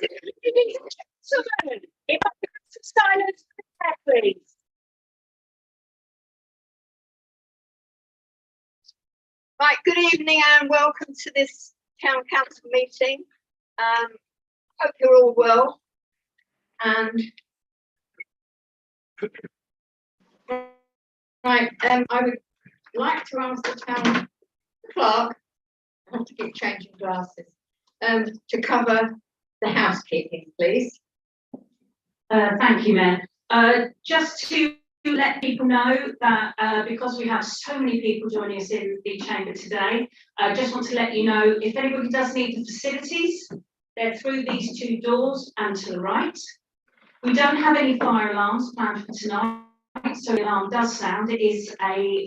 Gentlemen, if I could have some silence for the chair, please. Right, good evening and welcome to this town council meeting. Hope you're all well. And right, I would like to ask the town clerk, I have to keep changing glasses, to cover the housekeeping, please. Thank you, Mayor. Just to let people know that because we have so many people joining us in the chamber today, I just want to let you know if anybody does need the facilities, they're through these two doors and to the right. We don't have any fire alarms planned for tonight, so the alarm does sound. It is a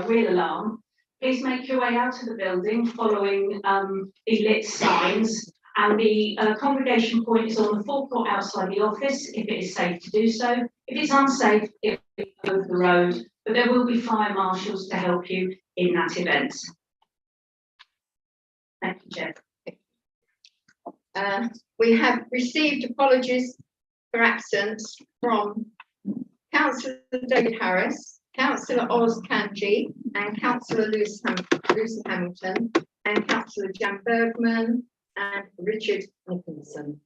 real alarm. Please make your way out of the building following the lit signs. And the congregation point is on the forecourt outside the office, if it is safe to do so. If it's unsafe, it will be over the road, but there will be fire marshals to help you in that event. Thank you, Chair. We have received apologies for absence from Councillor David Harris, Councillor Oz Kanji, and Councillor Lucy Hamilton, and Councillor Jan Bergman, and Richard Nicholson.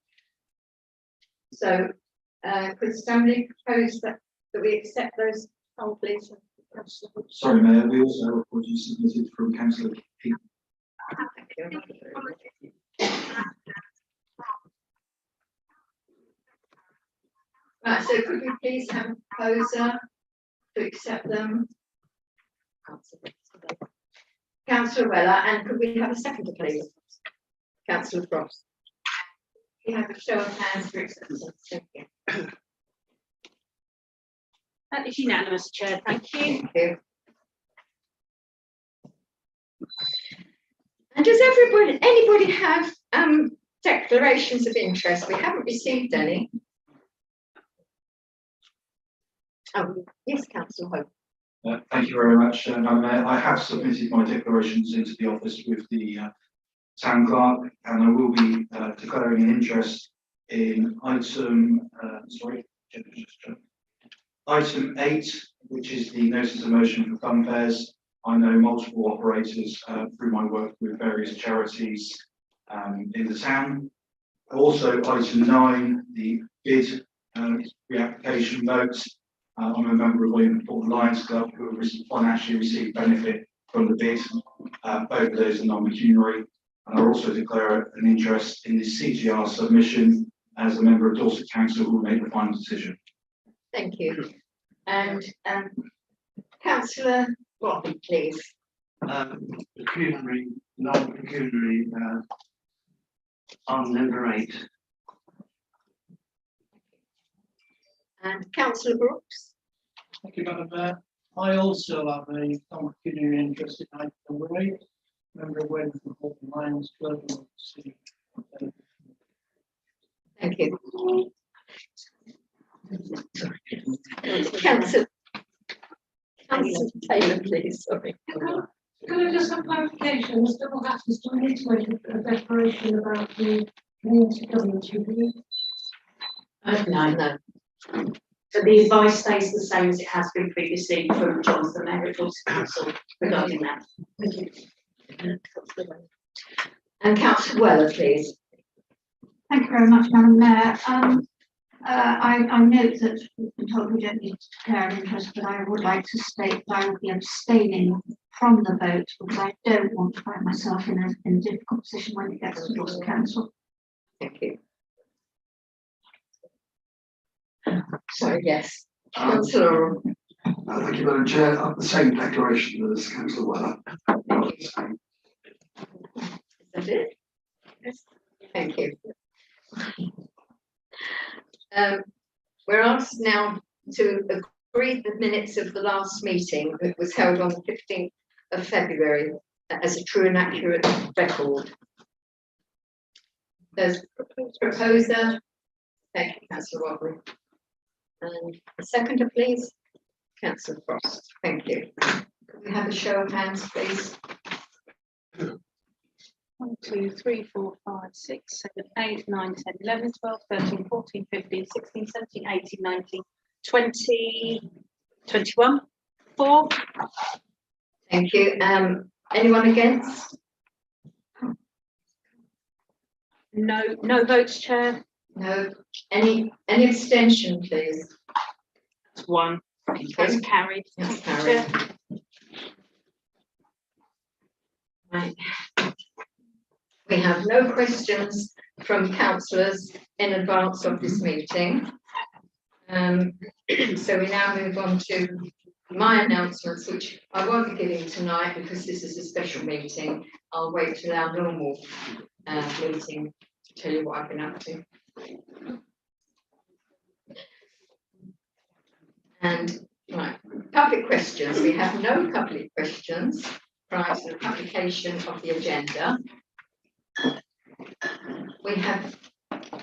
So, could somebody propose that we accept those please? Sorry, Mayor, we also have apologies submitted from Councillor Keane. Thank you. Right, so could we please have a proposer to accept them? Councillor Weller, and could we have a seconder, please? Councillor Frost. We have a show of hands for acceptance. Thank you. That is unanimous, Chair. Thank you. Thank you. And does anybody have declarations of interest? We haven't received any. Oh, yes, Councillor Hope. Thank you very much, Madam Mayor. I have submitted my declarations into the office with the town clerk, and I will be declaring an interest in item 8, which is the notice of motion for fun fairs. I know multiple operators through my work with various charities in the town. Also, item 9, the bid reapplication votes. I'm a member of William Thornton Lions Club who have financially received benefit from the bid. Both of those are non-pecuniary. And I also declare an interest in the CGR submission as a member of Dorset Council who will make the final decision. Thank you. And Councillor Watson, please. Pecuniary, non-pecuniary on number 8. And Councillor Brooks. Thank you, Madam Mayor. I also have a non-pecuniary interest in item number 8. Member of Wayne from Thornton Lions Club. Thank you. Councillor Taylor, please. Sorry. Could I just have clarification? Mr. What happens? Do we need to make a declaration about the community government review? No. So the advice stays the same as it has been previously from Jonathan, Mayor of Dorset Council regarding that. Thank you. And Councillor Weller, please. Thank you very much, Madam Mayor. I note that we've been told we don't need to declare an interest, but I would like to state that I will be abstaining from the vote because I don't want to find myself in a difficult position when it gets to Dorset Council. Thank you. Sorry, yes. Councillor. Thank you, Madam Chair. The same declaration as Councillor Weller. Is that it? Yes. Thank you. We're asked now to agree the minutes of the last meeting that was held on the 15th of February as a true and accurate record. There's a proposer. Thank you, Councillor Wadley. And a seconder, please. Councillor Frost. Thank you. Could we have a show of hands, please? 1, 2, 3, 4, 5, 6, 7, 8, 9, 10, 11, 12, 13, 14, 15, 16, 17, 18, 19, 20, 21, 4. Thank you. Anyone against? No votes, Chair. No. Any abstention, please? That's 1. That's carried. That's Thank you, carried. Chair. Right. We have no questions from councillors in advance of this meeting. So we now move on to my announcements, which I won't be giving tonight because this is a special meeting. I'll wait till our normal meeting to tell you what I've been up to. And right, public questions. We have no public questions prior to the publication of the agenda.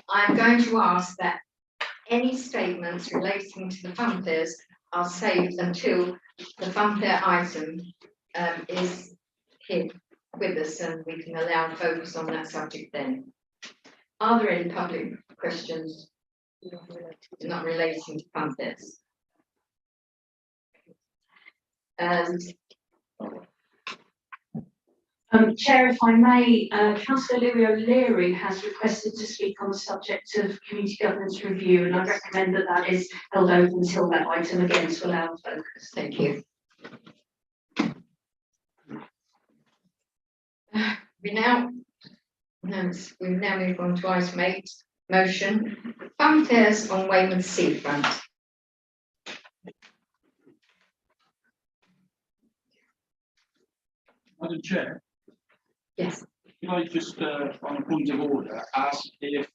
I'm going to ask that any statements relating to the funfairs are saved until the funfair item is here with us and we can allow focus on that subject then. Are there any public questions not relating to funfairs? Chair, if I may, Councillor Louis O'Leary has requested to speak on the subject of community governance review, and I recommend that that is held over until that item again to allow focus. Thank you. We now move on to item 8, motion, funfairs on Weymouth seafront. Madam Chair, Yes. can I just, on a point of order, ask if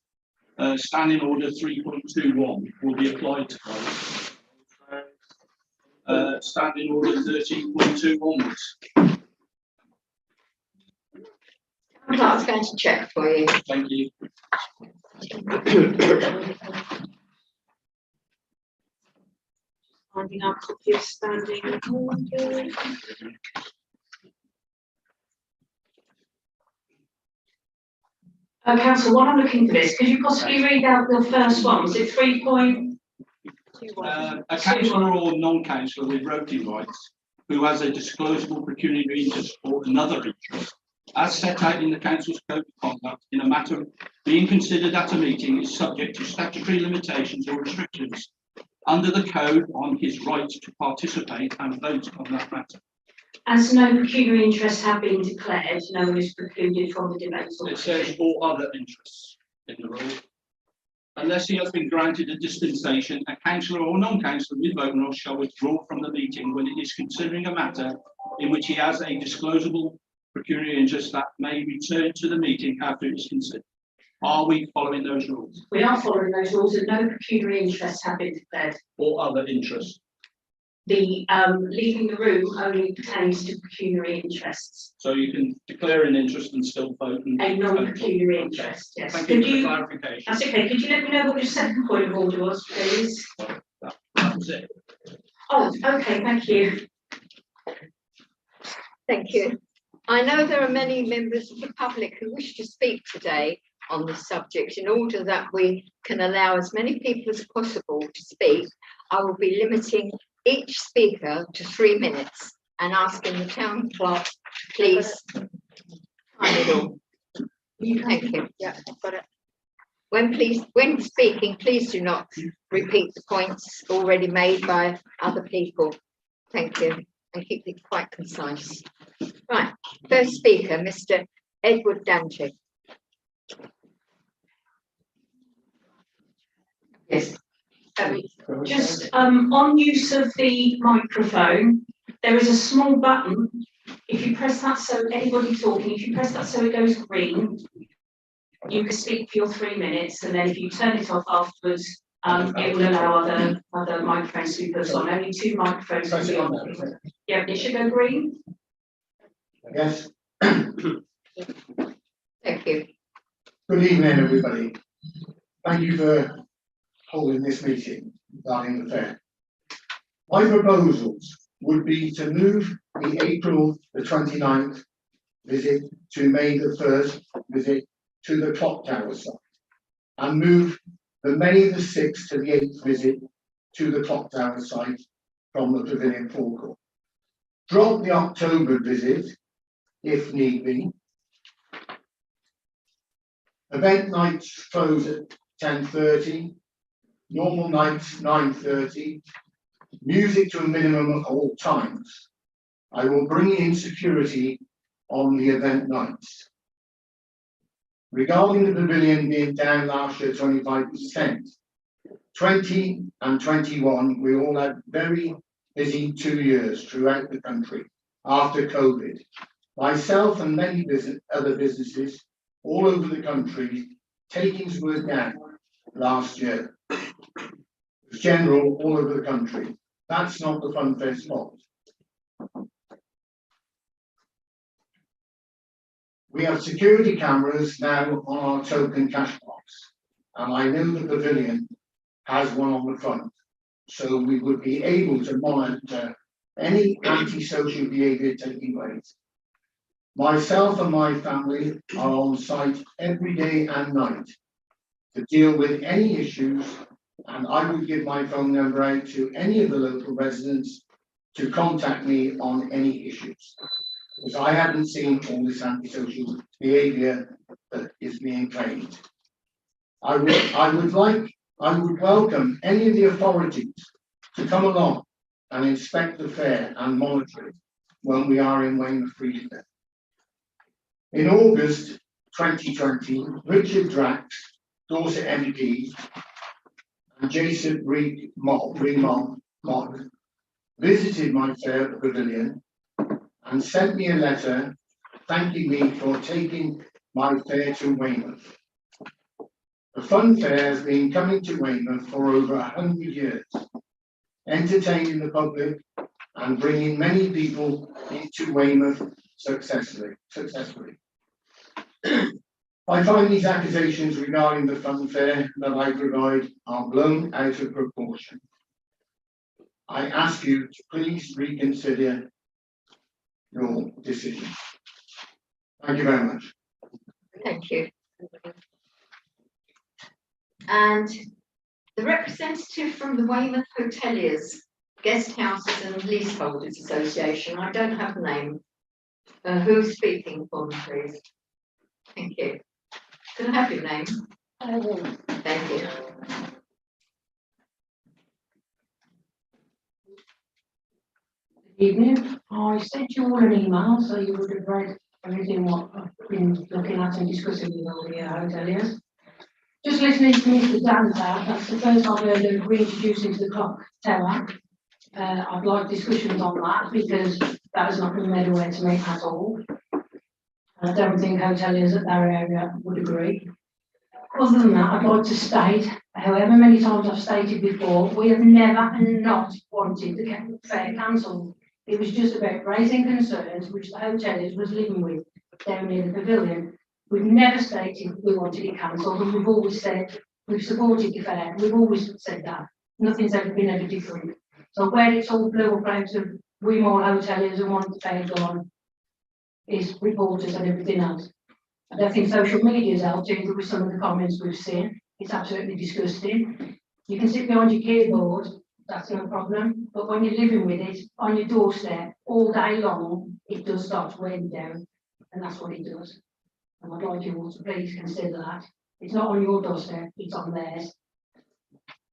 standing order 3.21 will be applied to those? Standing order 13.2 onwards. Clark's going to check for you. Thank you. Finding our copy of standing order. Councillor, while I'm looking for this, could you possibly read out the first one? Was it 3.21? A councillor or non-councillor with voting rights who has a disclosable pecuniary interest or another interest, as set out in the council's code of conduct in a matter being considered at a meeting, is subject to statutory limitations or restrictions under the code on his right to participate and vote on that matter. As no pecuniary interests have been declared, no one is precluded from the debate. It says all other interests in the rule. Unless he has been granted a dispensation, a councillor or non-councillor with voting rights shall withdraw from the meeting when it is considering a matter in which he has a disclosable pecuniary interest that may return to the meeting after it is considered. Are we following those rules? We are following those rules and no pecuniary interests have been declared. Or other interests? The leaving the room only pertains to pecuniary interests. So you can declare an interest and still vote. And A non-pecuniary interest, yes. Thank you for the clarification. That's okay. Could you let me know what your second point of order was, please? That was it. Oh, okay, thank you. Thank you. I know there are many members of the public who wish to speak today on this subject. In order that we can allow as many people as possible to speak, I will be limiting each speaker to 3 minutes and asking the town clerk to please time it all. Thank you. Yeah, I've got it. When speaking, please do not repeat the points already made by other people. Thank you, and keep it quite concise. Right, first speaker, Mr. Edward Dante. Yes. Just on use of the microphone, there is a small button. If you press that, so anybody talking, if you press that so it goes green, you can speak for your 3 minutes, and then if you turn it off afterwards, it will allow other microphones to be put on. Only 2 microphones. Yeah, it should go green. Yes. Thank you. Good evening, everybody. Thank you for holding this meeting regarding the fair. My proposals would be to move the April the 29th visit to May the 1st visit to the Clock Tower site, and move the May the 6th to the 8th visit to the Clock Tower site from the Pavilion forecourt. Drop the October visit if need be. Event nights close at 10:30, normal nights 9:30, music to a minimum at all times. I will bring in security on the event nights. Regarding the pavilion being down last year 25%, 20 and 21, we all had very busy 2 years throughout the country after COVID. Myself and many other businesses all over the country, takings were down last year. It was general all over the country. That's not the Fun Fair's fault. We have security cameras now on our token cash box, and I know the pavilion has one on the front, so we would be able to monitor any antisocial behaviour taking place. Myself and my family are on site every day and night to deal with any issues, and I would give my phone number out to any of the local residents to contact me on any issues, because I haven't seen all this antisocial behaviour that is being claimed. I would welcome any of the authorities to come along and inspect the fair and monitor it when we are in Weymouth Free Fair. In August 2020, Richard Drax, Dorset MP, and Jason Remont visited my fair at the pavilion and sent me a letter thanking me for taking my fair to Weymouth. The Fun Fair has been coming to Weymouth for over 100 years, entertaining the public and bringing many people into Weymouth successfully. I find these accusations regarding the Fun Fair that I provide are blown out of proportion. I ask you to please reconsider your decision. Thank you very much. Thank you. And the representative from the Weymouth Hoteliers, Guest Houses and Leaseholders Association, I don't have the name. Who's speaking for me, please? Thank you. Can I have your name? Thank you. Evening, I sent you all an email, so you would have read everything what I've been looking at and discussing with all the hoteliers. Just listening to Mr. Danza, that's the first I've heard of reintroducing to the Clock Tower. I'd like discussions on that because that has not been made aware to me at all. I don't think hoteliers at that area would agree. Other than that, I'd like to state, however many times I've stated before, we have never and not wanted the fair cancelled. It was just about raising concerns which the hoteliers was living with down near the pavilion. We've never stated we wanted it cancelled, and we've always said we've supported the fair. We've always said that. Nothing's ever been ever different. So where it's all blew up out of we more hoteliers and want the fair gone is reporters and everything else. I don't think social media's helped either with some of the comments we've seen. It's absolutely disgusting. You can sit behind your keyboard, that's no problem, but when you're living with it on your doorstep all day long, it does start weighing down, and that's what it does. And I'd like you all to please consider that. It's not on your doorstep, it's on theirs.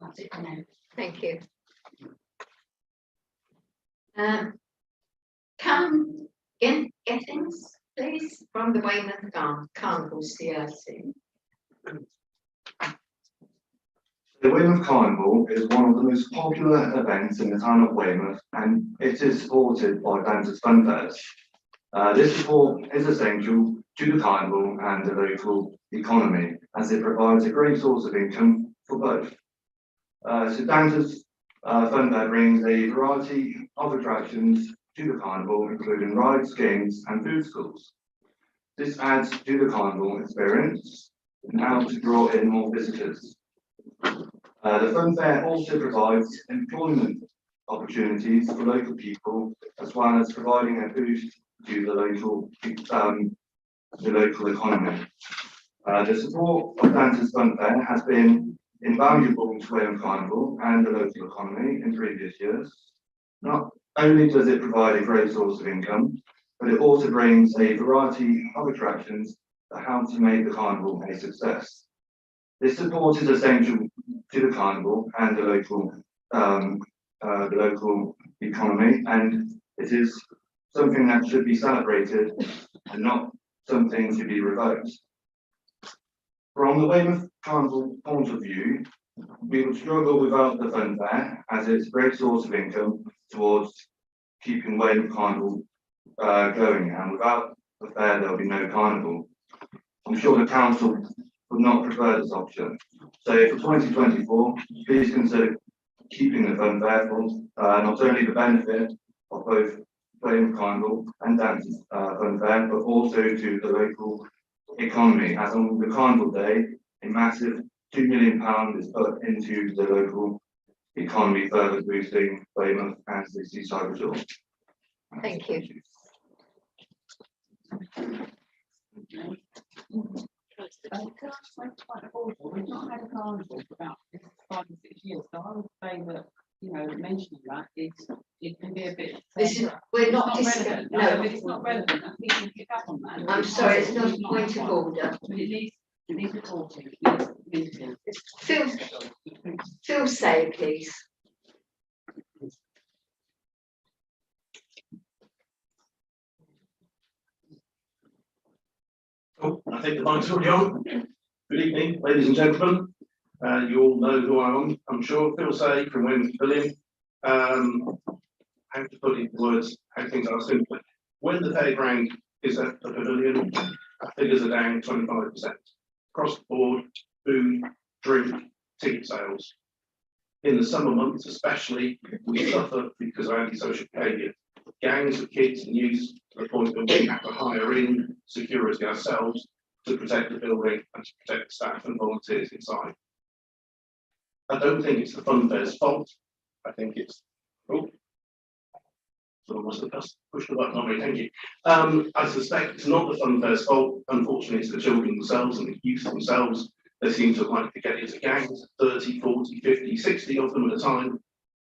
That's it for now. Thank you. Callum Gettings, please, from the Weymouth Carnival CRC. The Weymouth Carnival is one of the most popular events in the town of Weymouth, and it is supported by Danza's Fun Fairs. This support is essential to the carnival and the local economy, as it provides a great source of income for both. So Danza's Fun Fair brings a variety of attractions to the carnival, including rides, games and food stalls. This adds to the carnival experience and helps to draw in more visitors. The Fun Fair also provides employment opportunities for local people, as well as providing a boost to the local economy. The support of Dance's Fun Fair has been invaluable to Weymouth Carnival and the local economy in previous years. Not only does it provide a great source of income, but it also brings a variety of attractions that help to make the carnival a success. This support is essential to the carnival and the local economy, and it is something that should be celebrated and not something to be revoked. From the Weymouth Carnival point of view, we would struggle without the fun fair, as it's a great source of income towards keeping Weymouth Carnival going, and without the fair there will be no carnival. I'm sure the council would not prefer this option. So for 2024, please consider keeping the fun fair for not only the benefit of both Weymouth Carnival and Dance's Fun Fair, but also to the local economy, as on the carnival day, a massive £2 million is put into the local economy, further boosting Weymouth and the seaside resort. Thank you. We've not had a carnival for about 5 or 6 years, so I would say that, you know, mentioning that it can be a bit. This is, we're not relevant. no. No, it's not relevant. I think you can pick up on that. I'm sorry, it's not a It's point of order. But it needs reporting. Phil say, please. Oh, I think the mic's already on. Good evening, ladies and gentlemen. You all know who I am, I'm sure. Phil Say from Weymouth Pavilion. How to put it in words, how things are simple. When the fairground is at the pavilion, our figures are down 25%. Across the board, food, drink, ticket sales. In the summer months especially, we suffer because of antisocial behaviour. Gangs of kids and youth to the point that we have to hire in security ourselves to protect the building and to protect the staff and volunteers inside. I don't think it's the fun fair's fault. I think it's, oh, someone must have pushed the button on me, thank you. I suspect it's not the fun fair's fault. Unfortunately, it's the children themselves and the youth themselves. They seem to like to get into gangs, 30, 40, 50, 60 of them at a time,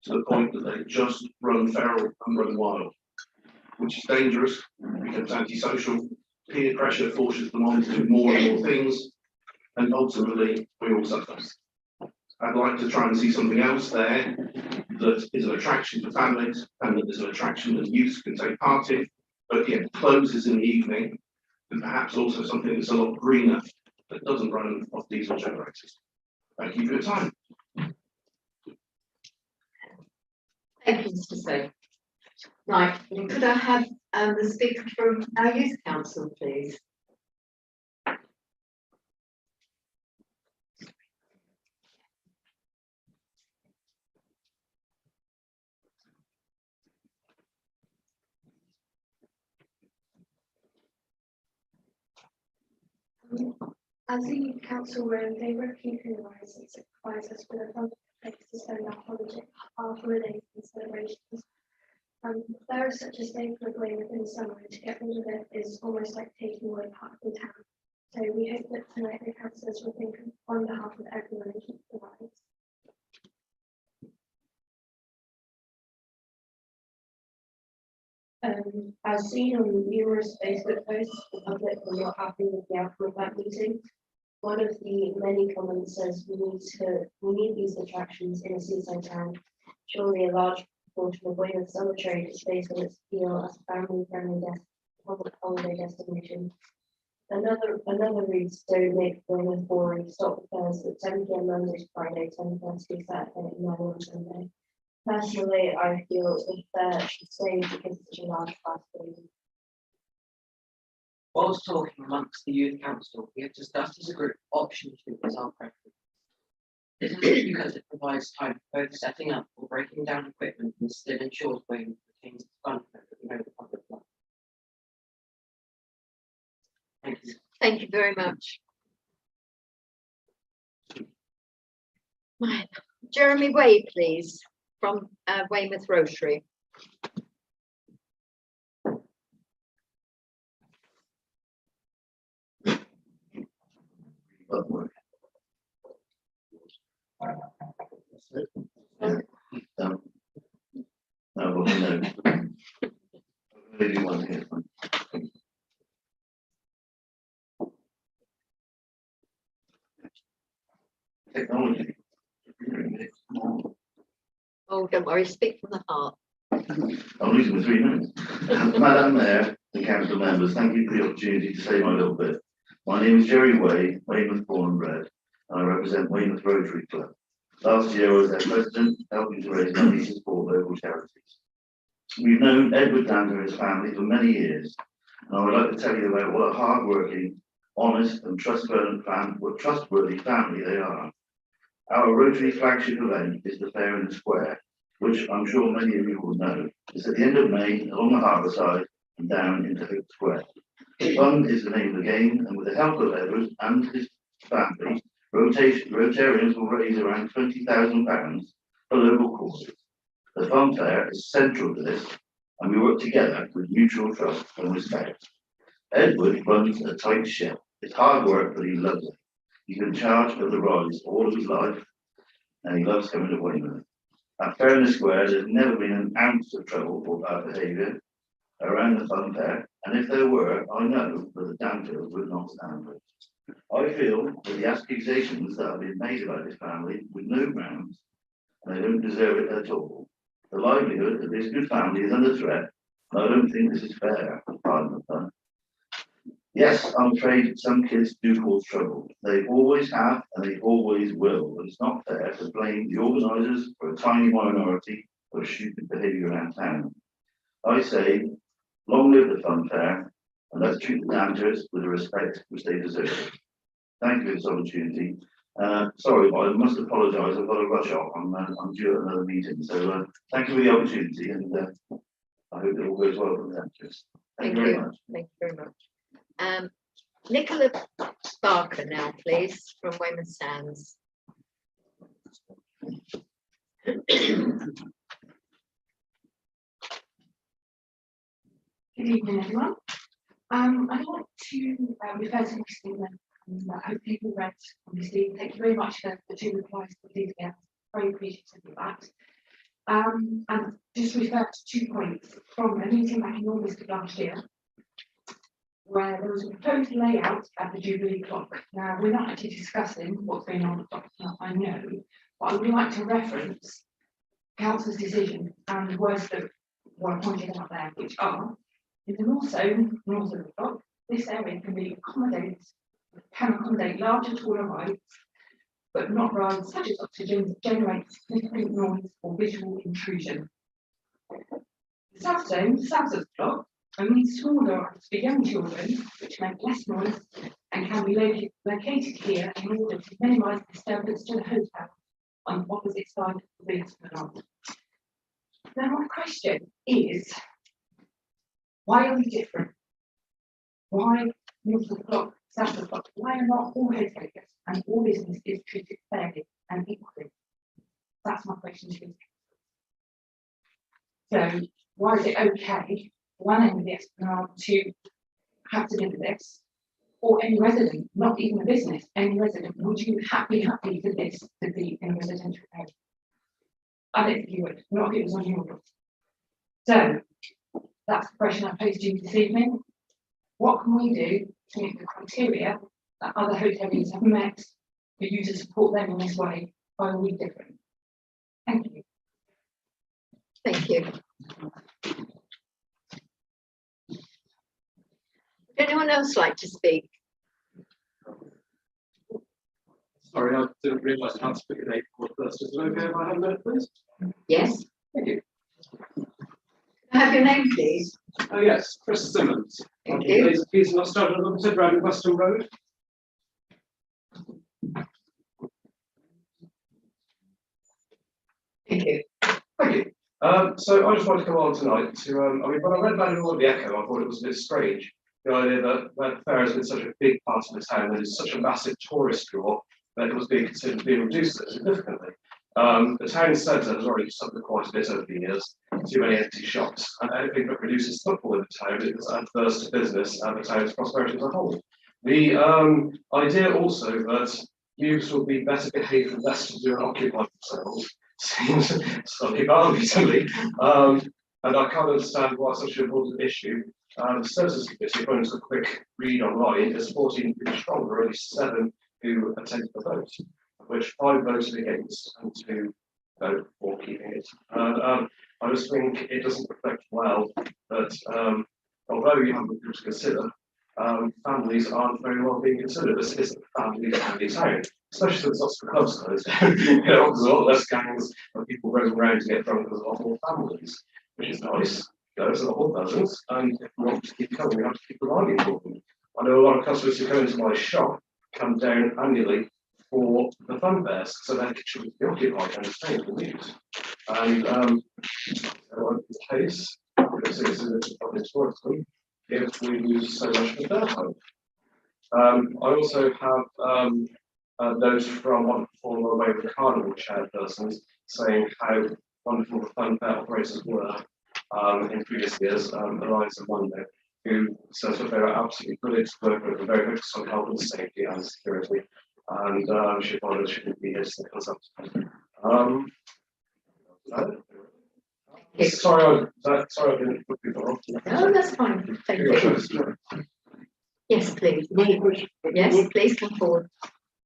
to the point that they just run feral and run wild, which is dangerous, becomes antisocial. Peer pressure forces them on to do more and more things, and ultimately we all suffer. I'd like to try and see something else there that is an attraction to families and that is an attraction that youth can take part in, but yet closes in the evening, and perhaps also something that's a lot greener that doesn't run off diesel generators. Thank you for your time. Thank you, Mr. Say. Right, could I have the speaker from our youth council, please? As a youth council, we're in favour of keeping the licence. It provides us with a fun place to spend our holidays and celebrations. There is such a staple of Weymouth in the summer, and to get rid of it is almost like taking away part of the town. So we hope that tonight the councillors will think on behalf of everyone and keep the rights. As seen on numerous Facebook posts, the public were not happy with the outcome of that meeting. One of the many comments says we need these attractions in a seaside town. Surely a large proportion of Weymouth summer trade is based on its appeal as a family-friendly public holiday destination. Another reads, don't make Weymouth boring. Stop the fairs at 10 PM Monday to Friday, 10:30 Saturday, and 9 on Sunday. Personally, I feel the fair should stay because it's such a large class building. Whilst talking amongst the youth council, we have discussed as a group options with our preference. This is because it provides time for both setting up or breaking down equipment and still ensures Weymouth retains its fun that we know the public love. Thank you. Thank you very much. Right. Jeremy Way, please, from Weymouth Rotary. but work. Yeah. No, well, no. Maybe one here. Technology. Oh, don't worry, speak from the heart. I'm losing the 3 minutes. Madam Mayor and council members, thank you for the opportunity to say my little bit. My name is Jerry Way, Weymouth born and bred, and I represent Weymouth Rotary Club. Last year I was their president, helping to raise money to support local charities. We've known Edward Danter and his family for many years, and I would like to tell you about what a hard-working, honest and trustworthy family they are. Our Rotary flagship event is the Fair in the Square, which I'm sure many of you will know. It's at the end of May, along the harbour side and down into Hope Square. Fun is the name of the game, and with the help of Edward and his family, Rotarians will raise around £20,000 for local causes. The fun fair is central to this, and we work together with mutual trust and respect. Edward runs a tight ship. It's hard work, but he loves it. He's been charged of the rides all of his life, and he loves coming to Weymouth. At Fair in the Square, there's never been an ounce of trouble or bad behaviour around the fun fair, and if there were, I know that the Danters would not stand for it. I feel that the accusations that have been made about this family with no grounds, and they don't deserve it at all. The livelihood of this good family is under threat, and I don't think this is fair. Pardon the pun. Yes, I'm afraid some kids do cause trouble. They always have, and they always will. But it's not fair to blame the organisers for a tiny minority of stupid behaviour around town. I say, long live the fun fair, and let's treat the Danters with the respect which they deserve. Thank you for this opportunity. Sorry, but I must apologise. I've got to rush off. I'm due at another meeting. So thank you for the opportunity, and I hope it all goes well for the Danters. Thank you very much. Thank you very much. Nicola Barker now, please, from Weymouth Sands. Good evening, everyone. I'd like to refer to my statement. I hope people read, obviously. Thank you very much for the 2 replies to these. Very appreciative of that. And just refer to 2 points from a meeting back in August of last year, where there was a proposed layout at the Jubilee clock. Now, we're not actually discussing what's going on at the clock now, I know, but I would like to reference council's decision and the words that were pointed out there, which are, in the north zone, north of the clock, this area can accommodate larger, taller rides, but not rides such as oxygen that generate significant noise or visual intrusion. The south zone, south of the clock, only smaller rides for young children, which make less noise and can be located here in order to minimise disturbance to the hotel on the opposite side of the Esplanade. Now, my question is, why are we different? Why north of the clock, south of the clock? Why are not all hoteliers and all businesses treated fairly and equally? That's my question to you. So, why is it okay one end of the Esplanade to have to do with this, or any resident, not even a business, any resident, would you be happy for this to be in a residential area? I don't think you would, not if it was on your book. So that's the question I posed to you this evening. What can we do to meet the criteria that other hoteliers have met for you to support them in this way? Why are we different? Thank you. Thank you. Would anyone else like to speak? Sorry, I didn't realise how to pick a name for first. Is it okay if I have a minute, please? Yes. Thank you. Can I have your name, please? Oh, yes, Chris Simmons. Thank you. Please not start on Limited Road, Western Road. Thank you. Thank you. So I just wanted to come on tonight to, I mean, when I read that in all the Echo, I thought it was a bit strange. The idea that the fair has been such a big part of the town, that it's such a massive tourist draw, that it was being considered being reduced significantly. The town centre has already suffered quite a bit over the years, too many empty shops, and anything that reduces footfall in the town is adverse to business and the town's prosperity as a whole. The idea also that youths will be better behaved and less to do and occupy themselves seems slightly balmy to me. And I can't understand why it's such an important issue. The Services Committee, according to a quick read online, is 14 people strong, there are only 7 who attended the vote, of which 5 voted against and 2 vote for keeping it. And I just think it doesn't reflect well that although you have the group to consider, families aren't very well being considered. This isn't a family town, especially since lots of clubs closed. You know, there's a lot less gangs of people running around to get drunk, there's a lot more families, which is nice. There's a lot more pleasant, and if we want to keep coming, we have to keep providing for them. I know a lot of customers who come into my shop come down annually for the fun fairs, so their kitchen would be occupied and staying for meals. And in this case, because it's in the public tourism, if we lose so much of their time. I also have a note from one of the former Waverley Carnival chairpersons saying how wonderful the fun fair operators were in previous years, Alliance of Monday, who says that they were absolutely brilliant to work with, very focused on health and safety and security, and she thought it shouldn't be his concept. Sorry, I didn't put people off. No, that's fine. Thank you. Yes, please. Yes, please come forward.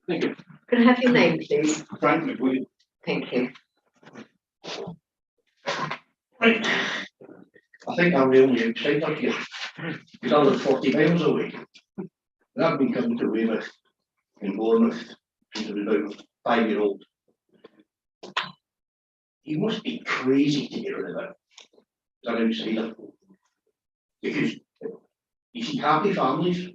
Thank you. Can I have your name, please? Frank McWilliam. Thank you. Right. I think I'm the only outsider here. Because I live 40 miles away. And I've been coming to Weymouth in Bournemouth since I was about 5-year-old. You must be crazy to get rid of it as an outsider. Because you see happy families,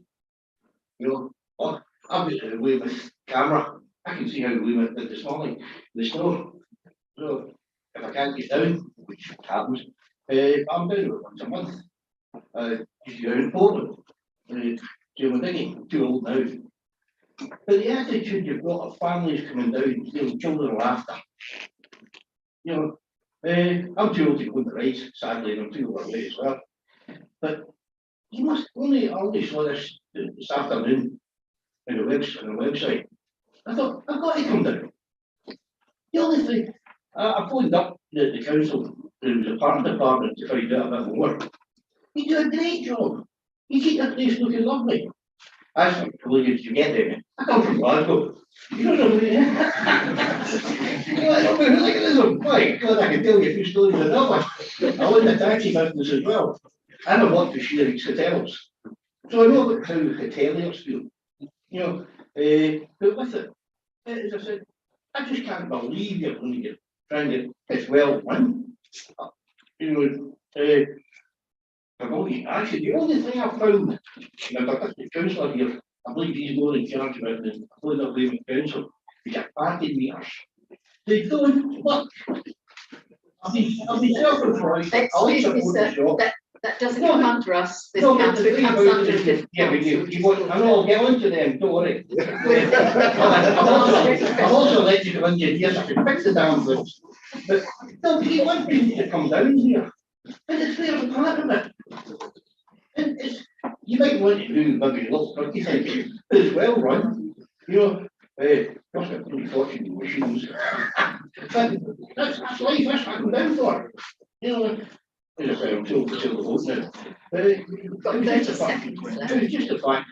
you know, oh, I've got a Weymouth camera. I can see how Weymouth did this morning in the snow. So if I can't get down, which happens, I'm down once a month. Just go in Portland. Do my digging, too old now. But the attitude you've got of families coming down, stealing children laughter. You know, I'm too old to go on the right, sadly, and I'm too overweight as well. But you must only saw this afternoon on the website. I thought, I've got to come down. The only thing, I phoned up the council, there was a park department to find out a bit more. You do a great job. You keep the place looking lovely. I said, well, did you get there? I come from Glasgow. You don't know who I don't know who like this one. My God, I can tell you a few stories about that one. I went in the taxi business as well. And I worked for Shearing's Hotels. So I know about how hoteliers feel. You know, but with it, as I said, I just can't believe you're going to get trying to, it's well run. You know, actually, the only thing I found, and I've got the councillor here, I believe he's more in charge about this, I believe I'll blame the council, is a parking meters. They don't work. I've been self-employed. Excuse me, sir, that doesn't come under us, this council, it comes under a different. Yeah, but you want, I know, I'll get on to them, don't worry. I've also let you come into here, so I can fix the damn things. But, no, you want people to come down here. And it's there as part of it. And it's, you might want to do maybe a little quirky thing, but it's well run. You know, cost a pretty fortune in machines. But that's life, that's what I'm down for. You know, as I say, I'm told to the vote now. It was just a fact.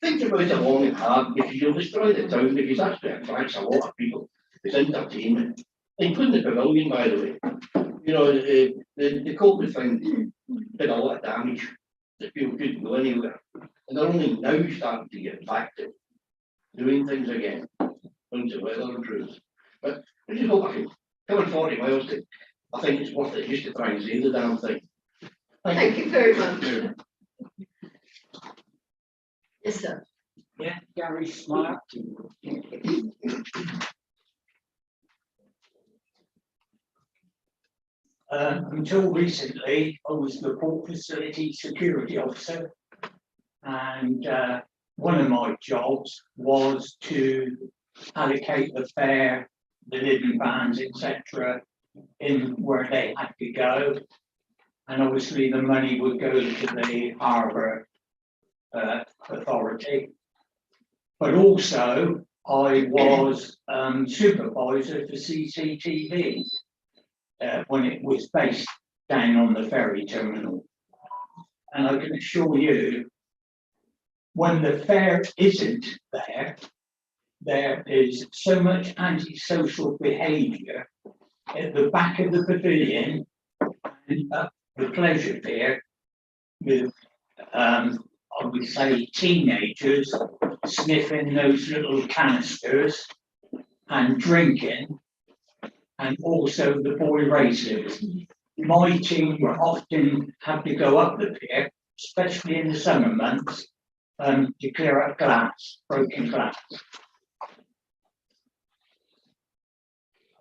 Think about it long and hard, because you'll destroy the town, because that's what attracts a lot of people. It's entertainment, including the pavilion, by the way. You know, the COVID thing did a lot of damage. The people couldn't go anywhere. And they're only now starting to get back to doing things again once the weather improves. But I just hope I can come in 40 miles to, I think it's worth it just to try and save the damn thing. Thank you very much. Yes, sir. Yeah, Gary Smart. Until recently, I was the port facility security officer, and one of my jobs was to allocate the fare, the living vans, etc., in where they had to go, and obviously the money would go to the harbour authority. But also, I was supervisor for CCTV when it was based down on the ferry terminal. And I can assure you, when the fair isn't there, there is so much antisocial behaviour at the back of the pavilion and up the pleasure pier with, I would say, teenagers sniffing those little canisters and drinking, and also the boy racers. My team were often have to go up the pier, especially in the summer months, to clear up glass, broken glass.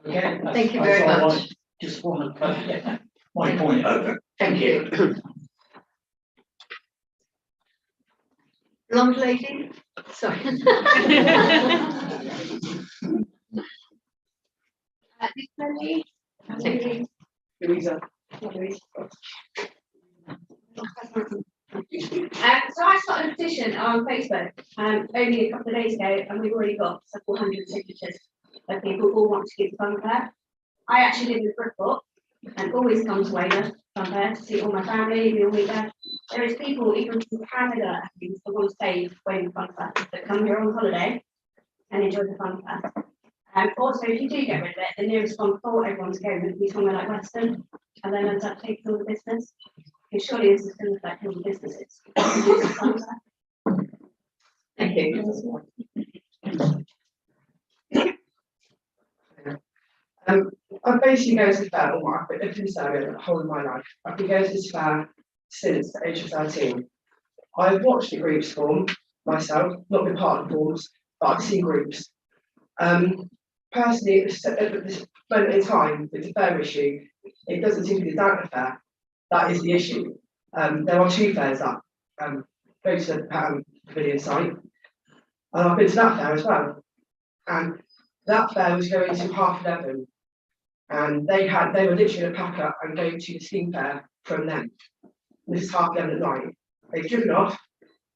Okay, Thank you very all. much. I just want to put my point over. Thank you. Blonde lady, sorry. This lady, Thank you. Louisa. So I started a petition on Facebook only a couple of days ago, and we've already got several hundred signatures of people all want to give the fun fair. I actually live in Brookport and always come to Weymouth Fun Fair to see all my family. We all meet there. There is people even from Canada who want to stay Weymouth Fun Fair that come here on holiday and enjoy the fun fair. Also, if you do get rid of it, the nearest one for everyone to go would be somewhere like Weston, and then ends up taking all the business. Because surely this is going to affect all the businesses. Thank you. I basically go to the fair, or I've lived in Surrey the whole of my life. I've been going to this fair since the age of 13. I've watched the groups form myself, not been part of the forms, but I've seen groups. Personally, at this moment in time, with the fair issue, it doesn't seem to be the Downton Fair that is the issue. There are two fairs that go to the Pavilion site, and I've been to that fair as well. And that fair was going to 11:30, and they were literally going to pack up and go to the steam fair from them. This is 11:30 at night. They've driven off.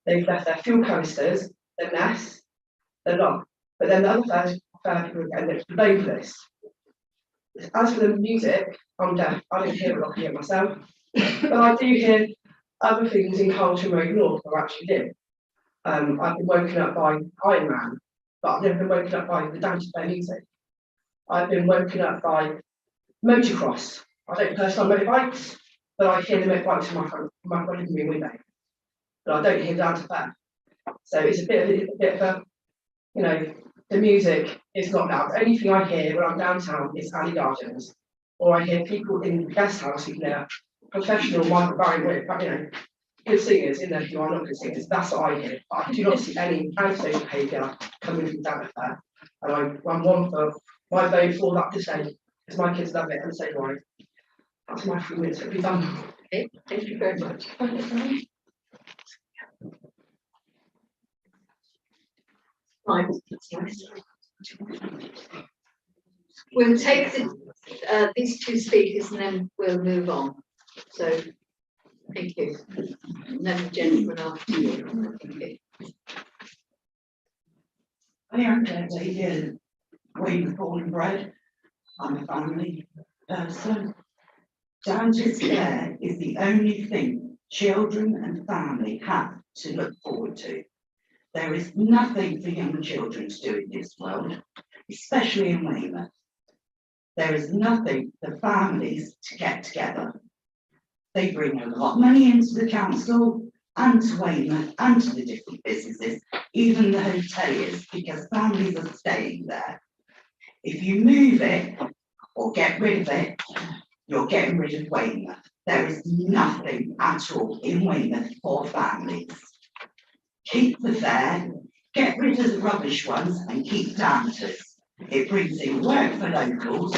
They've left their fuel canisters, their mess, they're not. But then the other fair people are getting blamed for this. As for the music, I'm deaf. I don't hear a lot here myself, but I do hear other things in Carlton Road North where I actually live. I've been woken up by Iron Man, but I've never been woken up by the Downton Fair music. I've been woken up by motocross. I don't personally on motorbikes, but I hear the motorbikes from my front living room window. But I don't hear Downton Fair. So it's a bit of a, you know, the music is not loud. The only thing I hear when I'm downtown is Alley Gardens, or I hear people in the guest house who are professional Michael Barry, you know, good singers in there who are not good singers. That's what I hear. But I do not see any antisocial behaviour coming from Downton Fair. And I'm one for my vote for that to say, because my kids love it and so do I. That's my 3 minutes. It'll be done. Okay, thank you very much. Right. We'll take these two speakers and then we'll move on. So, thank you. And then the gentleman after you. Thank you. I am David, Weymouth born and bred. I'm a family person. Downton Fair is the only thing children and family have to look forward to. There is nothing for young children to do in this world, especially in Weymouth. There is nothing for families to get together. They bring a lot of money into the council and to Weymouth and to the different businesses, even the hoteliers, because families are staying there. If you move it or get rid of it, you're getting rid of Weymouth. There is nothing at all in Weymouth for families. Keep the fair, get rid of the rubbish ones and keep Danters. It brings in work for locals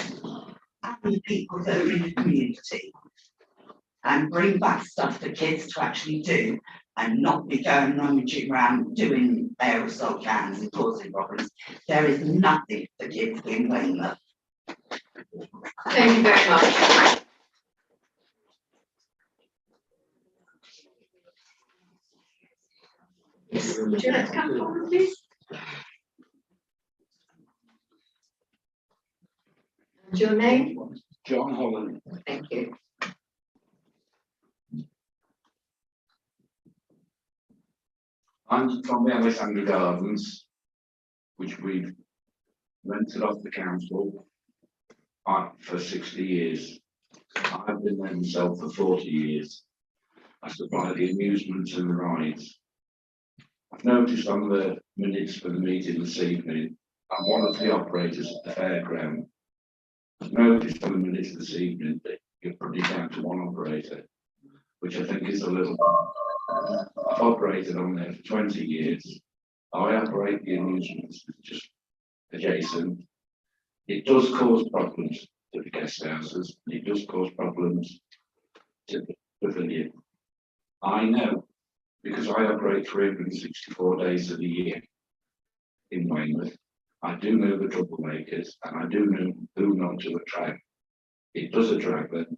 and the people that are in the community. And bring back stuff for kids to actually do and not be going rummaging around doing aerosol cans and causing problems. There is nothing for kids in Weymouth. Thank you very much. would you like to come forward, please? And your name? John Holland. Thank you. I'm from the Alexandra Gardens, which we've rented off the council for 60 years. I've been there myself for 40 years. I supply the amusements and the rides. I've noticed on the minutes for the meeting this evening, I'm one of the operators at the fairground. I've noticed on the minutes this evening that you've put it down to one operator, which I think is a little. I've operated on there for 20 years. I operate the amusements just adjacent. It does cause problems to the guest houses. It does cause problems to the pavilion. I know because I operate 364 days of the year in Weymouth. I do know the troublemakers and I do know who not to attract. It does attract them,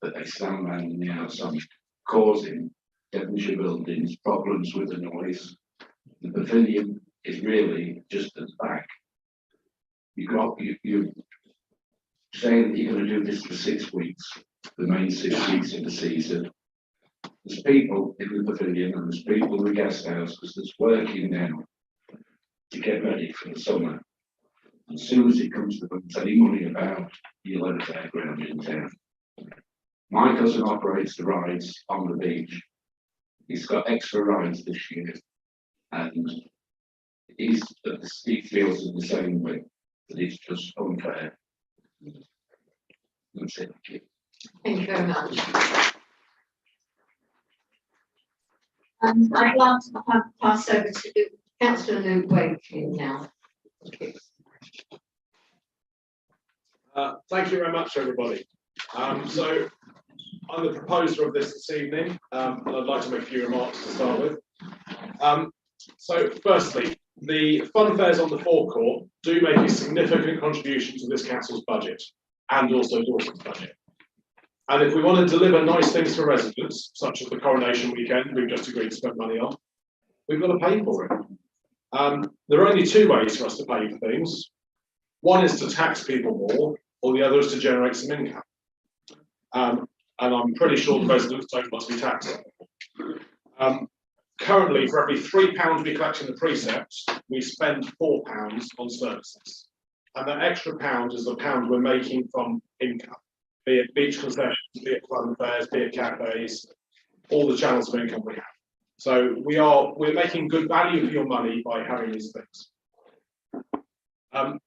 but they stand around in the outside causing Devonshire buildings problems with the noise. The pavilion is really just at the back. You saying that you're going to do this for 6 weeks, the main 6 weeks of the season. There's people in the pavilion and there's people in the guest house because there's working now to get ready for the summer. As soon as it comes to any money about, you'll have a fairground in town. My cousin operates the rides on the beach. He's got extra rides this year, and he feels in the same way that it's just unfair. That's it. Thank you very much. I'd like to pass over to Councillor Luke Wakefield now. Thank you very much, everybody. So I'm the proposer of this evening, and I'd like to make a few remarks to start with. So firstly, the fun fairs on the forecourt do make a significant contribution to this council's budget and also Dorset's budget. And if we want to deliver nice things for residents, such as the coronation weekend we've just agreed to spend money on, we've got to pay for it. There are only two ways for us to pay for things. One is to tax people more, or the other is to generate some income. And I'm pretty sure the residents don't want to be taxed. Currently, for every £3 we collect in the precepts, we spend £4 on services. And that extra pound is the pound we're making from income, be it beach concessions, be it fun fairs, be it cafes, all the channels of income we have. So we're making good value for your money by having these things. And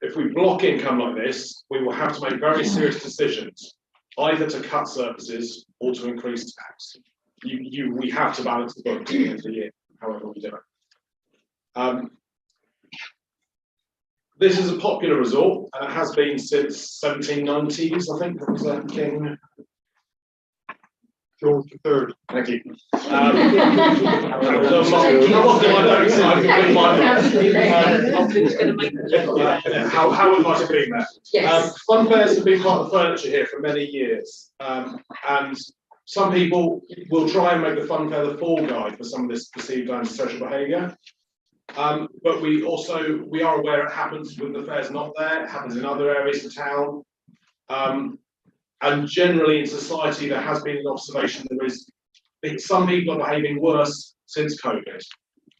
if we block income like this, we will have to make very serious decisions, either to cut services or to increase tax. We have to balance the books at the end of the year, however we do it. This is a popular resort, and it has been since 1790s, I think. That was King George III. Thank you. Howard might have been there. Yes. Fun fairs have been part of the furniture here for many years, and some people will try and make the fun fair the fall guide for some of this perceived antisocial behaviour. But we are aware it happens when the fair's not there, it happens in other areas of town. And generally in society, there has been an observation some people are behaving worse since COVID.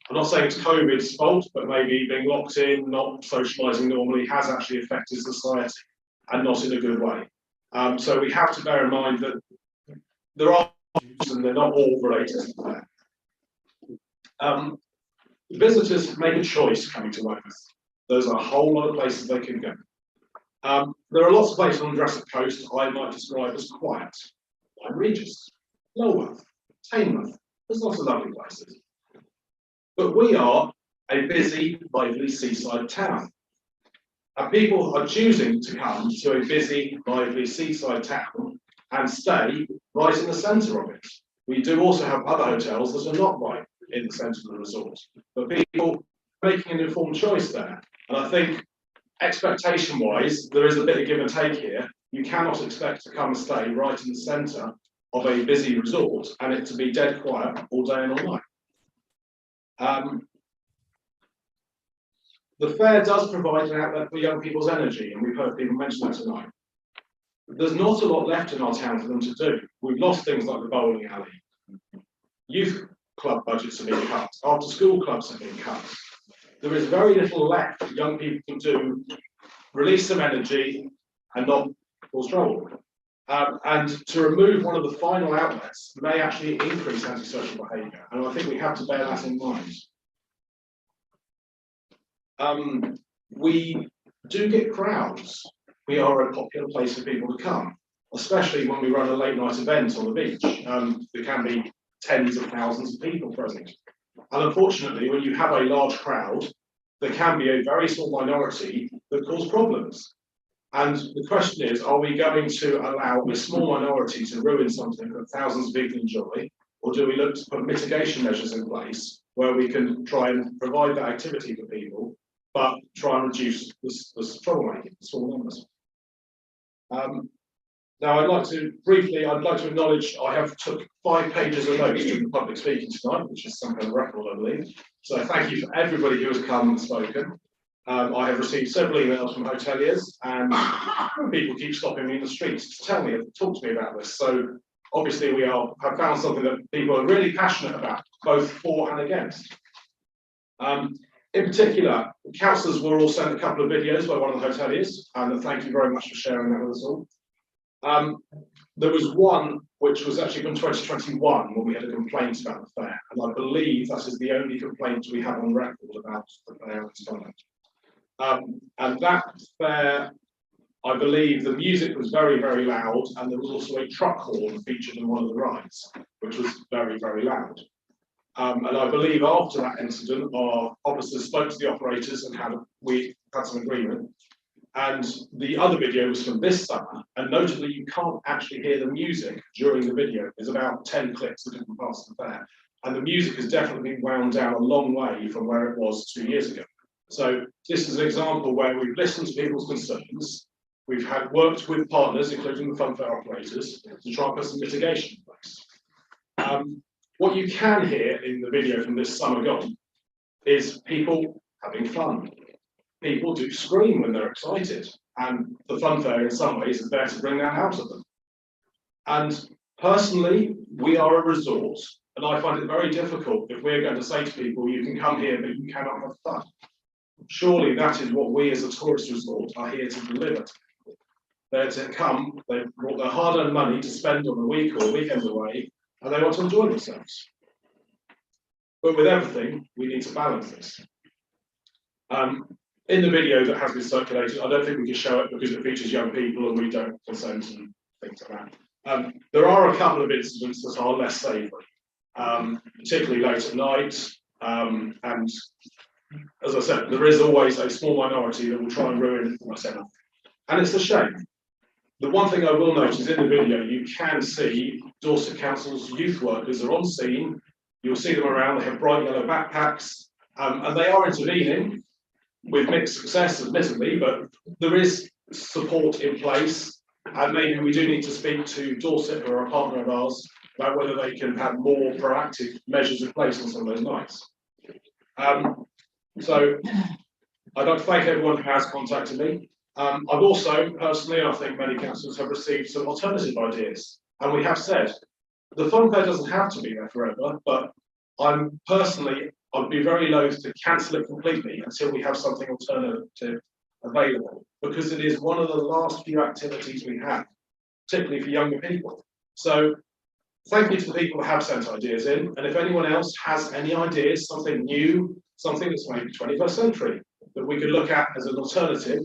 I'm not saying it's COVID's fault, but maybe being locked in, not socialising normally has actually affected society and not in a good way. So we have to bear in mind that there are issues and they're not all related to that. Visitors make a choice coming to Weymouth. There's a whole lot of places they can go. There are lots of places on the Dorset coast I might describe as quiet. Lyme Regis, Lulworth, Teignmouth, there's lots of lovely places. But we are a busy, lively seaside town. And people are choosing to come to a busy, lively seaside town and stay right in the centre of it. We do also have other hotels that are not right in the centre of the resort, but people are making an informed choice there. And I think expectation-wise, there is a bit of give and take here. You cannot expect to come and stay right in the centre of a busy resort and it to be dead quiet all day and all night. The fair does provide an outlet for young people's energy, and we've heard people mention that tonight. There's not a lot left in our town for them to do. We've lost things like the bowling alley. Youth club budgets have been cut. After school clubs have been cut. There is very little left that young people can do, release some energy and not cause trouble. And to remove one of the final outlets may actually increase antisocial behaviour. And I think we have to bear that in mind. We do get crowds. We are a popular place for people to come, especially when we run a late night event on the beach. There can be tens of thousands of people present. And unfortunately, when you have a large crowd, there can be a very small minority that cause problems. And the question is, are we going to allow a small minority to ruin something that thousands of people enjoy? Or do we look to put mitigation measures in place where we can try and provide that activity for people, but try and reduce the troublemaking, the small numbers? Now, I'd like to acknowledge I have took 5 pages of notes during the public speaking tonight, which is some kind of record, I believe. So thank you for everybody who has come and spoken. I have received several emails from hoteliers, and people keep stopping me in the streets to tell me, talk to me about this. So obviously we have found something that people are really passionate about, both for and against. In particular, the councillors were all sent a couple of videos by one of the hoteliers, and thank you very much for sharing that with us all. There was one which was actually from 2021 when we had a complaint about the fair, and I believe that is the only complaint we have on record about the fair and conduct. And that fair, I believe the music was very, very loud, and there was also a truck horn featured in one of the rides, which was very, very loud. And I believe after that incident, our officers spoke to the operators and we had some agreement. And the other video was from this summer, and notably you can't actually hear the music during the video. There's about 10 clips of different parts of the fair, and the music has definitely been wound down a long way from where it was 2 years ago. So this is an example where we've listened to people's concerns. We've worked with partners, including the fun fair operators, to try and put some mitigation in place. What you can hear in the video from this summer gone is people having fun. People do scream when they're excited, and the fun fair in some ways is there to bring that out of them. And personally, we are a resort, and I find it very difficult if we're going to say to people, you can come here, but you cannot have fun. Surely that is what we as a tourist resort are here to deliver to people. They're to come, they've brought their hard-earned money to spend on a week or a weekend away, and they want to enjoy themselves. But with everything, we need to balance this. In the video that has been circulated, I don't think we can show it because it features young people and we don't consent and things like that. There are a couple of incidents that are less savoury, particularly late at night. And as I said, there is always a small minority that will try and ruin what's everything. And it's a shame. The one thing I will note is in the video, you can see Dorset Council's youth workers are on scene. You'll see them around, they have bright yellow backpacks, and they are intervening with mixed success, admittedly, but there is support in place, and maybe we do need to speak to Dorset, who are a partner of ours, about whether they can have more proactive measures in place on some of those nights. So I'd like to thank everyone who has contacted me. I've also, personally, I think many councillors have received some alternative ideas, and we have said, the fun fair doesn't have to be there forever, but I'd be very loath to cancel it completely until we have something alternative available, because it is one of the last few activities we have, particularly for younger people. So thank you to the people who have sent ideas in, and if anyone else has any ideas, something new, something that's maybe 21st century, that we could look at as an alternative,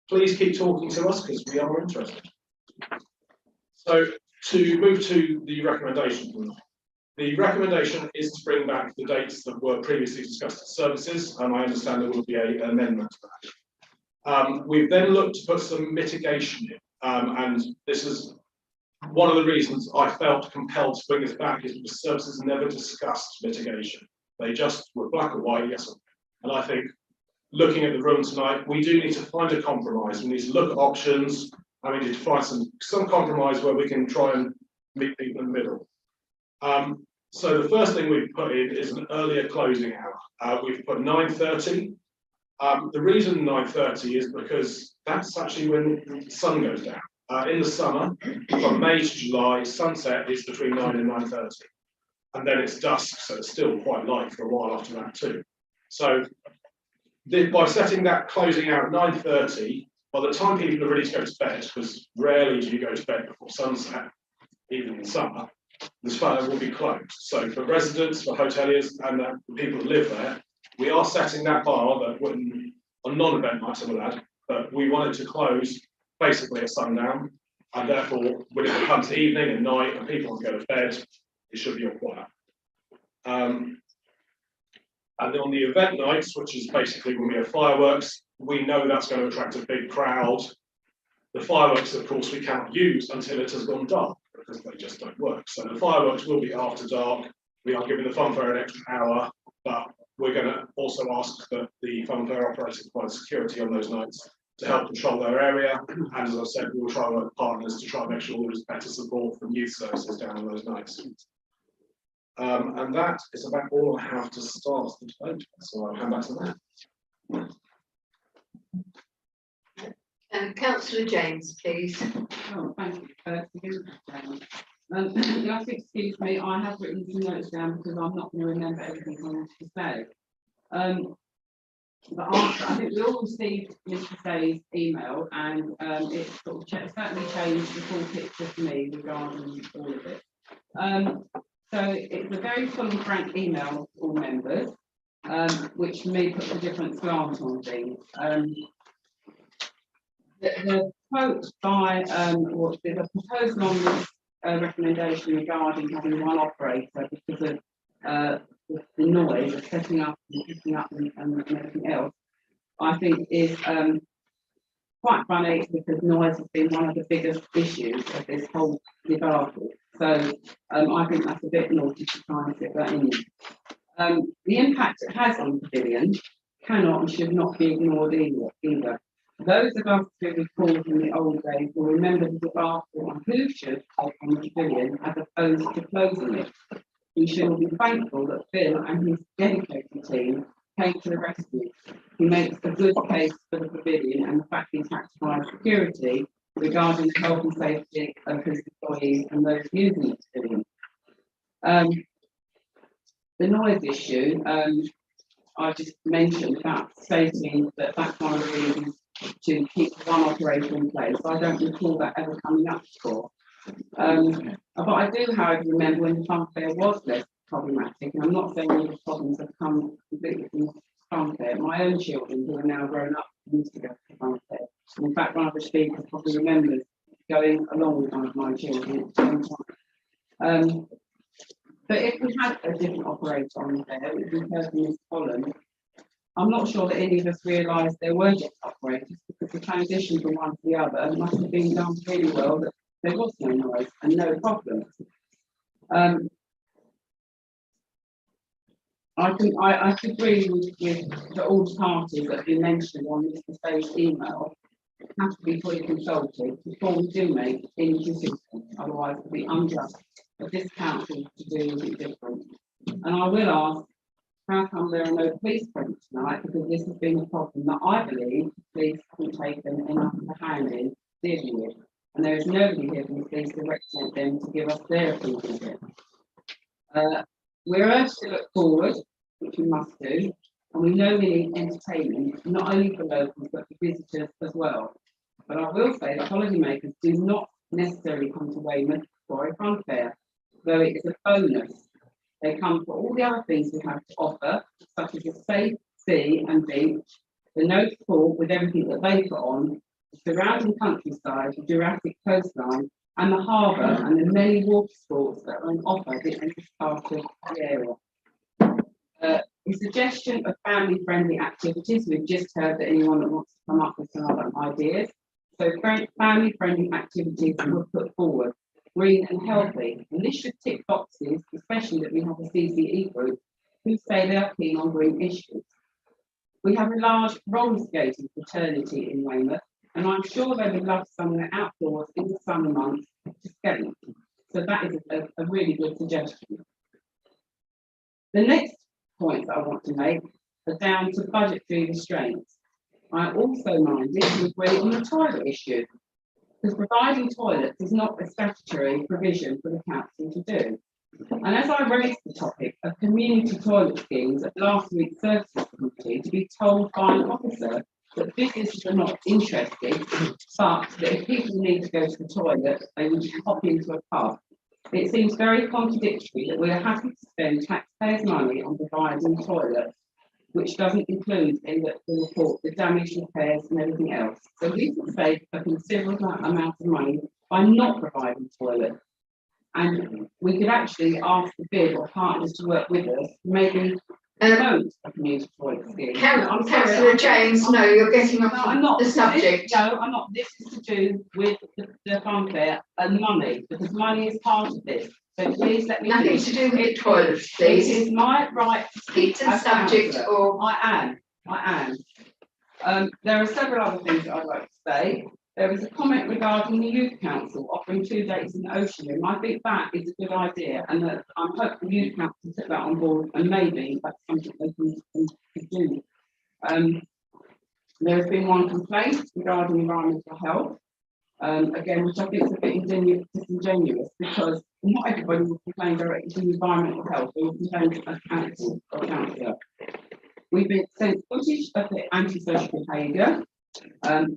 please keep talking to us because we are interested. So to move to the recommendation. The recommendation is to bring back the dates that were previously discussed as services, and I understand there will be an amendment to that. We've then looked to put some mitigation in, and this is one of the reasons I felt compelled to bring this back is because services never discussed mitigation. They just were black or white, yes or no. And I think looking at the room tonight, we do need to find a compromise. We need to look at options, and we need to find some compromise where we can try and meet people in the middle. So the first thing we've put in is an earlier closing hour. We've put 9:30. The reason 9:30 is because that's actually when the sun goes down. In the summer, from May to July, sunset is between 9 and 9:30. And then it's dusk, so it's still quite light for a while after that too. So by setting that closing out at 9:30, by the time people are ready to go to bed, because rarely do you go to bed before sunset, even in summer, the spa will be closed. So for residents, for hoteliers, and the people that live there, we are setting that bar that wouldn't, on non-event nights, I will add, but we want it to close basically at sundown, and therefore when it becomes evening and night and people want to go to bed, it should be all quiet. And on the event nights, which is basically when we have fireworks, we know that's going to attract a big crowd. The fireworks, of course, we cannot use until it has gone dark, because they just don't work. So the fireworks will be after dark. We are giving the funfair an extra hour, but we're going to also ask that the funfair operators provide security on those nights to help control their area. And as I said, we will try to work with partners to try and make sure there is better support from youth services down on those nights. And that is about all I have to start the debate. So I'll hand back to that. Councillor James, please. Oh, thank you. You have to excuse me, I have written some notes down because I'm not going to remember everything I want to say. But I think we all received Mr. Say's email, and it sort of certainly changed the full picture for me regarding all of it. So it's a very full and frank email to all members, which for me puts a different slant on things. The quote by there's a proposal on this recommendation regarding having one operator because of the noise of setting up and picking up and everything else, I think is quite funny, because noise has been one of the biggest issues of this whole debacle. So I think that's a bit naughty to try and fit that in. The impact it has on the pavilion cannot and should not be ignored either. Those of us who recall from the old days will remember the debacle on who should take on the pavilion as opposed to closing it. We should be thankful that Phil and his dedicated team came to the rescue. He makes a good case for the pavilion and the fact he's had to provide security regarding the health and safety of his employees and those using the pavilion. The noise issue, I just mentioned that, stating that that's one of the reasons to keep one operator in place. I don't recall that ever coming up before. But I do, however, remember when the funfair was less problematic, and I'm not saying all the problems have come completely from funfair. My own children, who are now grown up, used to go to funfair. In fact, one of the speakers probably remembers going along with one of my children at the same time. But if we had a different operator on there, which we've heard from Ms. Holland, I'm not sure that any of us realised there were different operators, because the transition from one to the other must have been done really well, that there was no noise and no problems. I agree with all parties that have been mentioned on Mr. Say's email have to be fully consulted before we do make any decisions. Otherwise, it will be unjust for this council to do anything different. And I will ask, how come there are no police present tonight? Because this has been a problem that I believe the police haven't taken enough of a hand in dealing with. And there is nobody here from the police to represent them to give us their opinion. We're urged to look forward, which we must do, and we know we need entertainment, not only for locals but for visitors as well. But I will say that holidaymakers do not necessarily come to Weymouth for a funfair, though it is a bonus. They come for all the other things we have to offer, such as a safe sea and beach, the Nose Pool with everything that they put on, the surrounding countryside, the Jurassic coastline, and the harbour, and the many water sports that are on offer in this part of the area. The suggestion of family-friendly activities, we've just heard that anyone that wants to come up with some other ideas. So family-friendly activities were put forward, green and healthy, and this should tick boxes, especially that we have a CCE group who say they are keen on green issues. We have a large roller skating fraternity in Weymouth, and I'm sure they would love somewhere outdoors in the summer months to skate. So that is a really good suggestion. The next point that I want to make are down to budgetary restraints. I also minded to agree on the toilet issue, because providing toilets is not a statutory provision for the council to do. And as I raised the topic of community toilet schemes at last week's services committee, to be told by an officer that businesses are not interested, but that if people need to go to the toilet, they would hop into a pub. It seems very contradictory that we are happy to spend taxpayers' money on providing toilets, which doesn't include in the report the damage, repairs and everything else. So we can save a considerable amount of money by not providing toilets. And we could actually ask the bid or partners to work with us, maybe promote a community toilet scheme. Councillor James, no, you're getting off I'm not the subject. No, I'm not. This is to do with the funfair and money, because money is part of this. So please let me. Nothing to do with the toilets, please. It is my right to Speak to the as subject councillor. or. I am. There are several other things that I'd like to say. There was a comment regarding the youth council offering 2 days in Ocean. I think that is a good idea, and that I'm hoping the youth council took that on board, and maybe that's something they can do. There has been one complaint regarding environmental health, again, which I think is a bit disingenuous, because not everybody will complain directly to environmental health, they will complain to a council or councillor. We've been sent footage of the antisocial behaviour,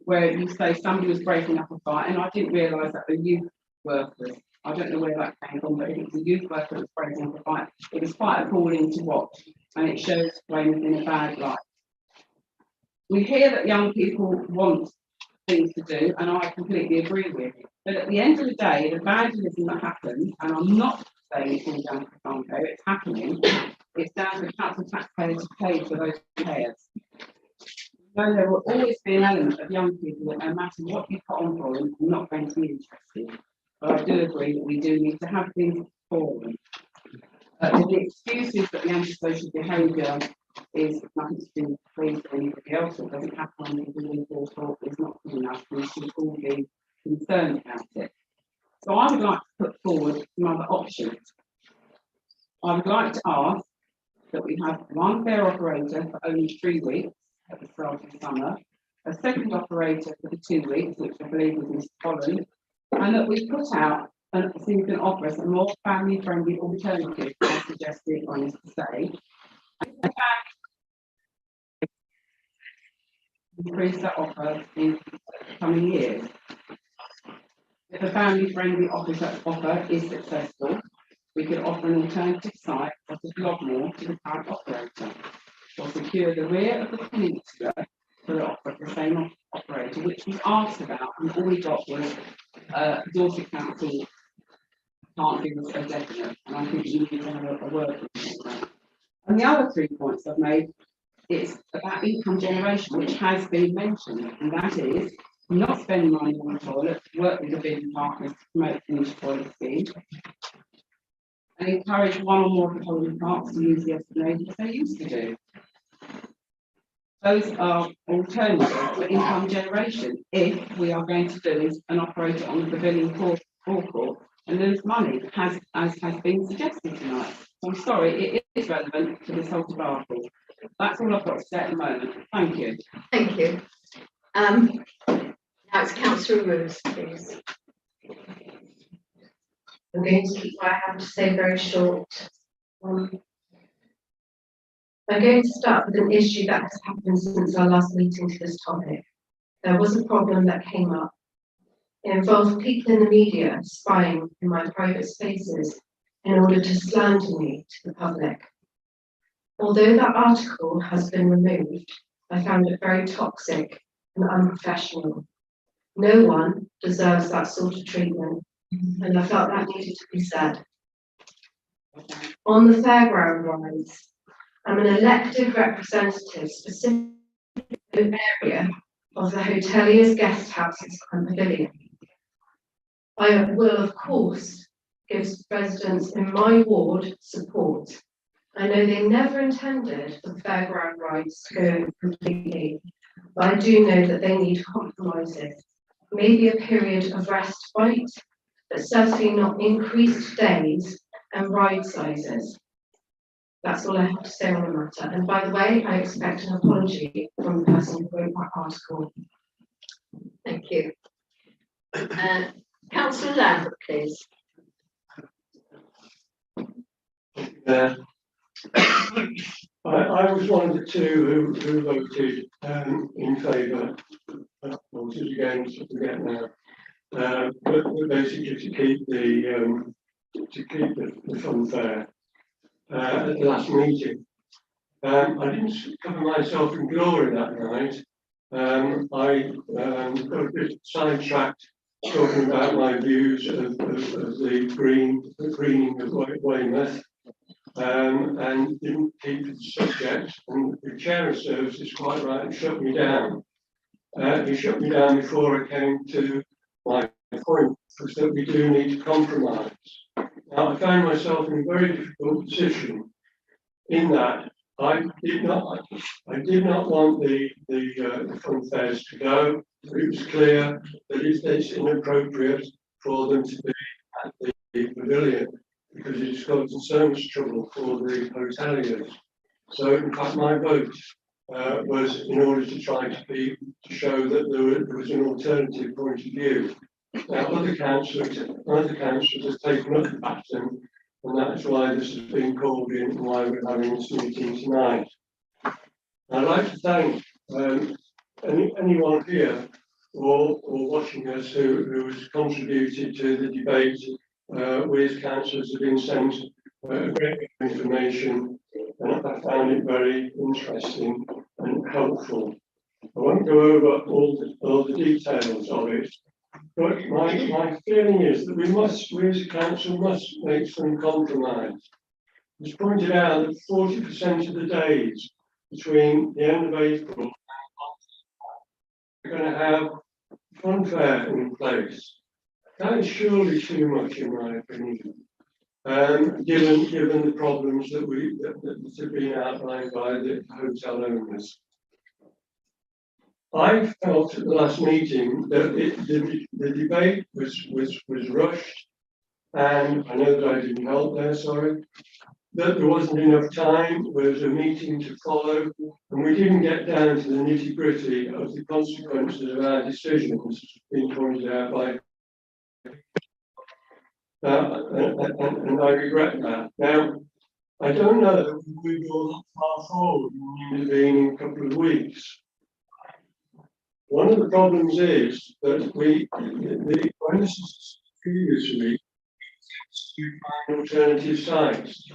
where you say somebody was breaking up a fight, and I didn't realise that the youth workers, I don't know where that came from, but if it was a youth worker that was breaking up a fight, it was quite appalling to watch, and it shows Weymouth in a bad light. We hear that young people want things to do, and I completely agree with it. But at the end of the day, the vandalism that happens, and I'm not saying it's all down to the Funfair, it's happening, it's down to the council taxpayers to pay for those repairs. So there will always be an element of young people that no matter what you put on for them, are not going to be interested. But I do agree that we do need to have things for them. The excuses that the antisocial behaviour is nothing to do with police or anybody else, or doesn't happen on the building or is not good enough, we should all be concerned about it. So I would like to put forward some other options. I would like to ask that we have one fair operator for only 3 weeks at the start of the summer, a second operator for the 2 weeks, which I believe is Mr. Holland, and that we put out and see if we can offer us a more family-friendly alternative, as suggested by Mr. Say. Increase that offer in coming years. If a family-friendly offer is successful, we could offer an alternative site such as Logmore to the current operator, or secure the rear of the peninsula for the offer of the same operator, which was asked about, and all we got was Dorset Council can't give us a definite, and I think you need to have a word with that. And the other 3 points I've made, it's about income generation, which has been mentioned, and that is not spending money on the toilet, work with the business partners to promote the toilet scheme, and encourage one or more of the Holland parks to use the Esplanade as they used to do. Those are alternatives for income generation if we are going to do an operator on the pavilion forecourt and lose money, as has been suggested tonight. So I'm sorry, it is relevant to this whole debacle. That's all I've got to say at the moment. Thank you. Thank you. Now it's Councillor Rose, please. I'm going to keep what I have to say very short. I'm going to start with an issue that has happened since our last meeting to this topic. There was a problem that came up. It involved people in the media spying in my private spaces in order to slander me to the public. Although that article has been removed, I found it very toxic and unprofessional. No one deserves that sort of treatment, and I felt that needed to be said. On the fairground rides, I'm an elected representative specific to the area of the hoteliers, guest houses and pavilion. I will, of course, give residents in my ward support. I know they never intended for the fairground rides to go completely, but I do know that they need compromises. Maybe a period of respite, but certainly not increased days and ride sizes. That's all I have to say on the matter. And by the way, I expect an apology from the person who wrote that article. Thank you. Councillor Lambert, please. I was one of the two who voted in favour, voted against, I forget now. But basically to keep the fun fair at the last meeting. I didn't cover myself in glory that night. I got a bit sidetracked talking about my views of the greening of Weymouth. And didn't keep to the subject, and the chair of services quite right shut me down. He shut me down before I came to my point, was that we do need to compromise. Now I found myself in a very difficult position in that I did not want the fun fairs to go. It was clear that it's inappropriate for them to be at the pavilion, because it's causing so much trouble for the hoteliers. So in fact my vote was in order to try to show that there was an alternative point of view. Now other councillors have taken up the baton, and that's why this has been called in and why we're having this meeting tonight. I'd like to thank anyone here or watching us who has contributed to the debate. We as councillors have been sent great deal of information, and I found it very interesting and helpful. I won't go over all the details of it, but my feeling is that we as a council must make some compromise. It was pointed out that 40% of the days between the end of April and we're going to have fun fair in place. That is surely too much, in my opinion, given the problems that have been outlined by the hotel owners. I felt at the last meeting that the debate was rushed, and I know that I didn't help there, sorry, that there wasn't enough time, there was a meeting to follow, and we didn't get down to the nitty-gritty of the consequences of our decisions, as has been pointed out by and I regret that. Now, I don't know that we will go that far forward in intervening a couple of weeks. One of the problems is that when this is previously to find alternative sites,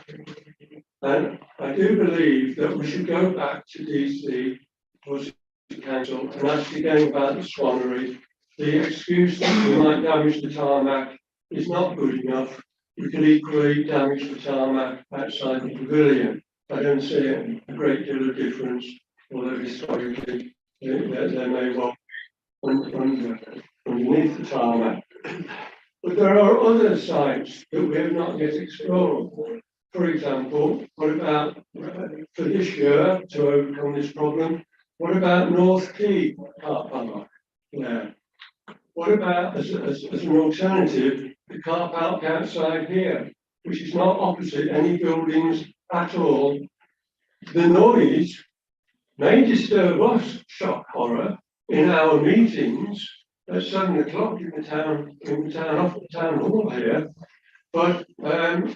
and I do believe that we should go back to DC or City Council and ask again about the Swannery. The excuse that we might damage the tarmac is not good enough. We could equally damage the tarmac outside the pavilion. I don't see a great deal of difference, although historically there may well be underneath the tarmac. But there are other sites that we have not yet explored. For example, what about for this year to overcome this problem? What about North Quay car park there? What about as an alternative, the car park outside here, which is not opposite any buildings at all? The noise may disturb us, shock horror, in our meetings at 7 o'clock in the town off the town hall here, but that's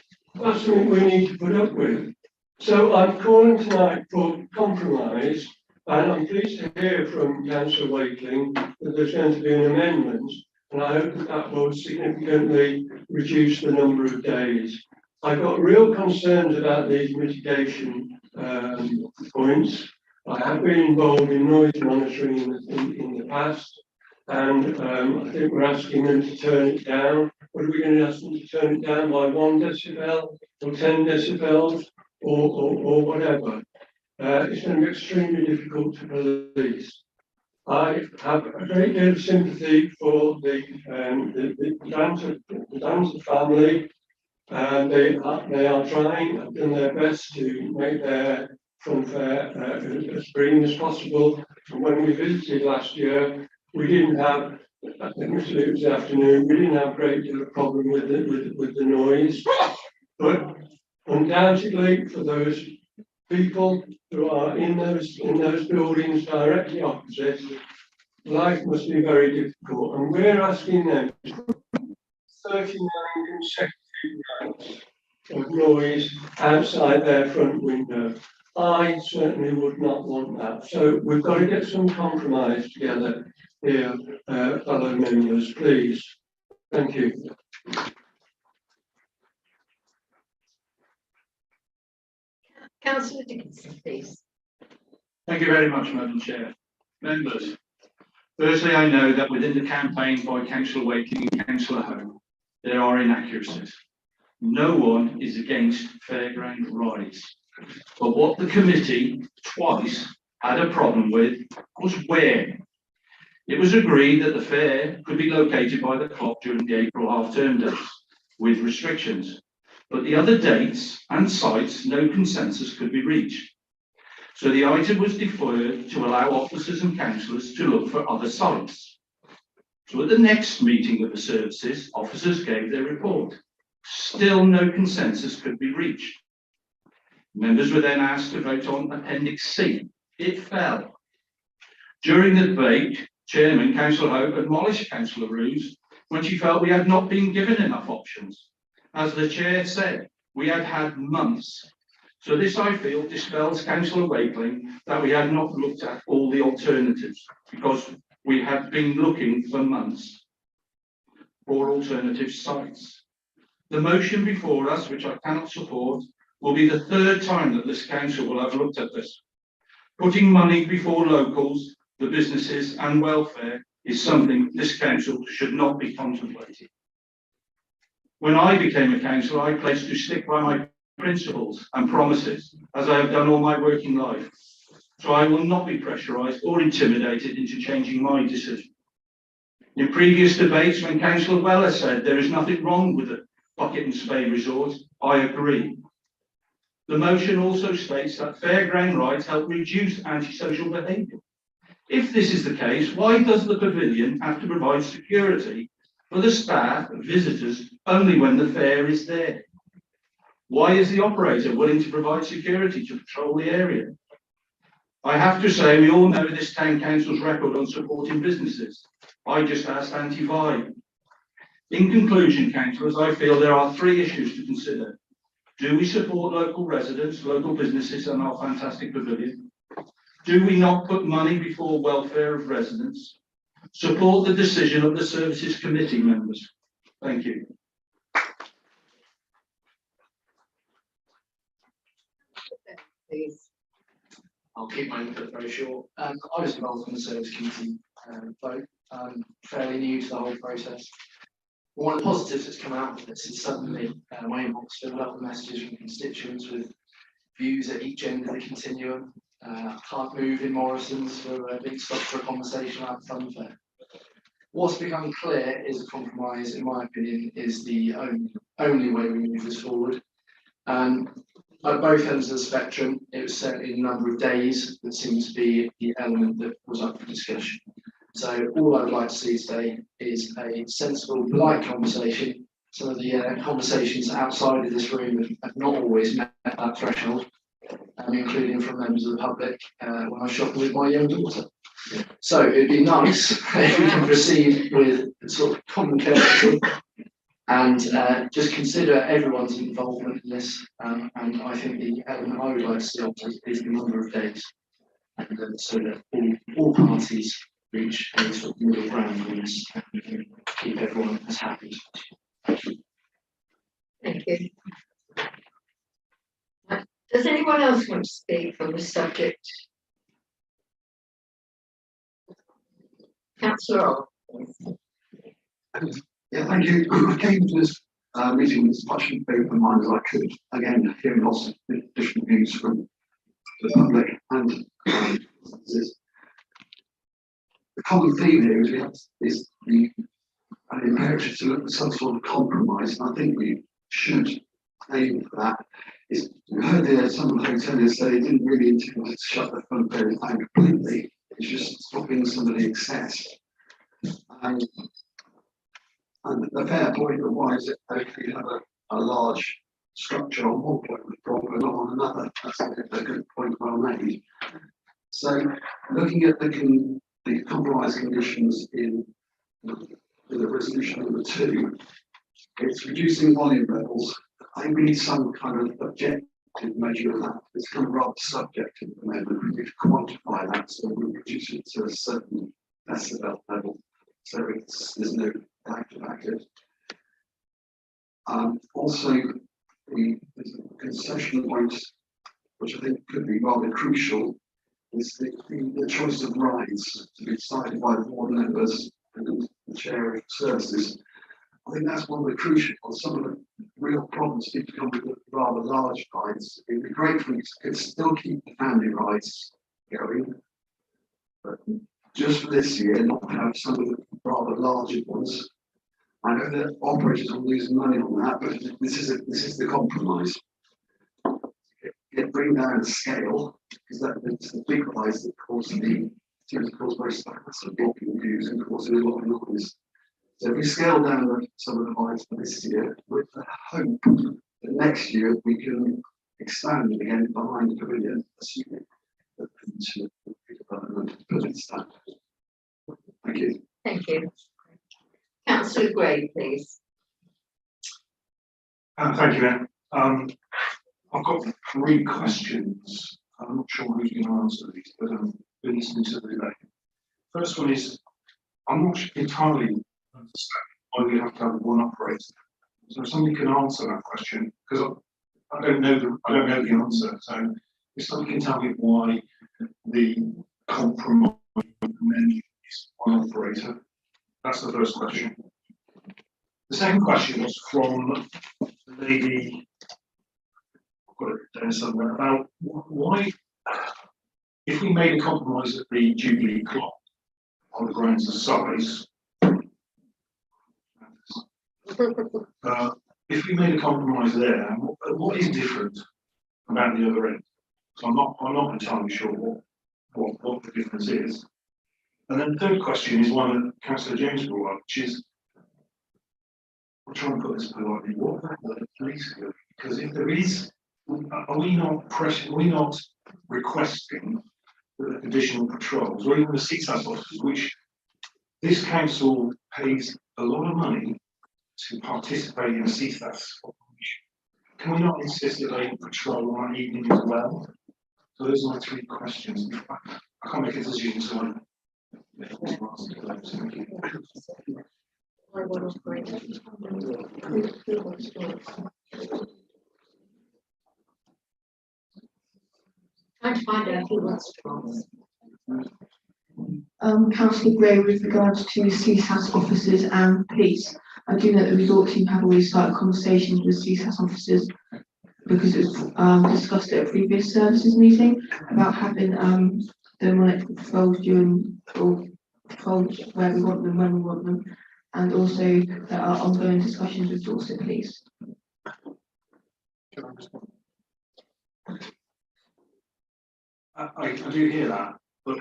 something we need to put up with. So I'm calling tonight for compromise, and I'm pleased to hear from Councillor Wakeling that there's going to be an amendment, and I hope that will significantly reduce the number of days. I've got real concerns about these mitigation points. I have been involved in noise monitoring in the past, and I think we're asking them to turn it down. What are we going to ask them to turn it down by 1 decibel or 10 decibels or whatever? It's going to be extremely difficult to police. I have a great deal of sympathy for the Dancer family. They are trying, have done their best to make their fun fair as green as possible. And when we visited last year, we didn't have, admittedly it was afternoon, we didn't have a great deal of problem with the noise. But undoubtedly for those people who are in those buildings directly opposite, life must be very difficult, and we're asking them 39 consecutive nights of noise outside their front window. I certainly would not want that. So we've got to get some compromise together here, fellow members, please. Thank you. Councillor Dickinson, please. Thank you very much, Madam Chair. Members, firstly, I know that within the campaign by Councillor Wakeling and Councillor Home, there are inaccuracies. No one is against fairground rides. But what the committee twice had a problem with was where. It was agreed that the fair could be located by the clock during the April half-term days with restrictions. But the other dates and sites, no consensus could be reached. So the item was deferred to allow officers and councillors to look for other sites. So at the next meeting of the services, officers gave their report. Still no consensus could be reached. Members were then asked to vote on Appendix C. It fell. During the debate, Chairman Councillor Hope admonished Councillor Roos when she felt we had not been given enough options. As the Chair said, we had had months. So this, I feel, dispels Councillor Wakeling that we had not looked at all the alternatives, because we had been looking for months for alternative sites. The motion before us, which I cannot support, will be the third time that this council will have looked at this. Putting money before locals, the businesses and welfare is something this council should not be contemplating. When I became a councillor, I pledged to stick by my principles and promises, as I have done all my working life. So I will not be pressurised or intimidated into changing my decision. In previous debates, when Councillor Weller said there is nothing wrong with the Bucket and Spade Resort, I agree. The motion also states that fairground rides help reduce antisocial behaviour. If this is the case, why does the pavilion have to provide security for the staff and visitors only when the fair is there? Why is the operator willing to provide security to patrol the area? I have to say, we all know this town council's record on supporting businesses. I just asked anti-vibe. In conclusion, councillors, I feel there are three issues to consider. Do we support local residents, local businesses and our fantastic pavilion? Do we not put money before welfare of residents? Support the decision of the Services Committee members. Thank you. Please. I'll keep my input very short. I was involved in the Service Committee vote, fairly new to the whole process. One of the positives that's come out of this is suddenly my inbox filled up with messages from constituents with views at each end of the continuum. Can't move in Morrison's for a big stop for a conversation about funfair. What's become clear is a compromise, in my opinion, is the only way we move this forward. At both ends of the spectrum, it was certainly a number of days that seems to be the element that was up for discussion. So all I would like to see today is a sensible, polite conversation. Some of the conversations outside of this room have not always met that threshold, including from members of the public when I was shopping with my young daughter. So it'd be nice if we can proceed with sort of common courtesy and just consider everyone's involvement in this. And I think the element I would like to see is the number of days, and so that all parties reach a sort of middle ground on this and we can keep everyone as happy. Thank you. Thank you. Does anyone else want to speak on this subject? Councillor Old. Yeah, thank you. I came to this meeting with as much open mind as I could. Again, hearing lots of different views from the public, and the common theme here is the imperative to look at some sort of compromise, and I think we should aim for that. We heard there some of the hoteliers say they didn't really intend to shut the front door down completely. It's just stopping some of the excess. And the fair point of why is it okay to have a large structure on one point of That's a good point well made. So looking at the compromise conditions in the resolution number 2, it's reducing volume levels. I think we need some kind of objective measure of that. It's kind of rather subjective at the moment. We need to quantify that so we reduce it to a certain decibel level. So there's no doubt about it. Also, there's a concession point, which I think could be rather crucial, is the choice of rides to be decided by the board members and the chair of services. I think that's one of the crucial, some of the real problems seem to come with the rather large rides. It'd be great if we could still keep the family rides going, but just for this year, not have some of the rather larger ones. I know that operators will lose money on that, but this is the compromise. Bring down the scale, because it's the big rides that cause very stagnant and blocking views and causing a lot of noise. So if we scale down some of the rides for this year, with the hope that next year we can expand again behind the pavilion, assuming that the development puts it stand. Thank you. Thank you. Councillor Gray, please. Thank you, Mayor. I've got 3 questions. I'm not sure who's going to answer these, but I've been listening to the debate. First one is, I'm not entirely understanding why we have to have one operator. So if somebody can answer that question, because I don't know the answer. So if somebody can tell me why the compromise is one operator, that's the first question. The second question was from the lady, I've got it down somewhere, about why, if we made a compromise at the Jubilee clock on the grounds of size, if we made a compromise there, what is different about the other end? So I'm not entirely sure what the difference is. And then the third question is one that Councillor James brought up, which is, I'll try and put this politely, what about the police do? Because if there is, are we not requesting additional patrols or even the CSAS officers, which this council pays a lot of money to participate in a CSAS operation? Can we not insist that they patrol on that evening as well? So those are my 3 questions. I can't make a decision until Trying to find out who wants to answer. Councillor Gray, with regards to CSAS officers and police, I do know that the resort team have already started conversations with CSAS officers because it was discussed at a previous services meeting about having them on it patrols during or patrols where we want them, when we want them, and also there are ongoing discussions with Dorset Police. I do hear that, but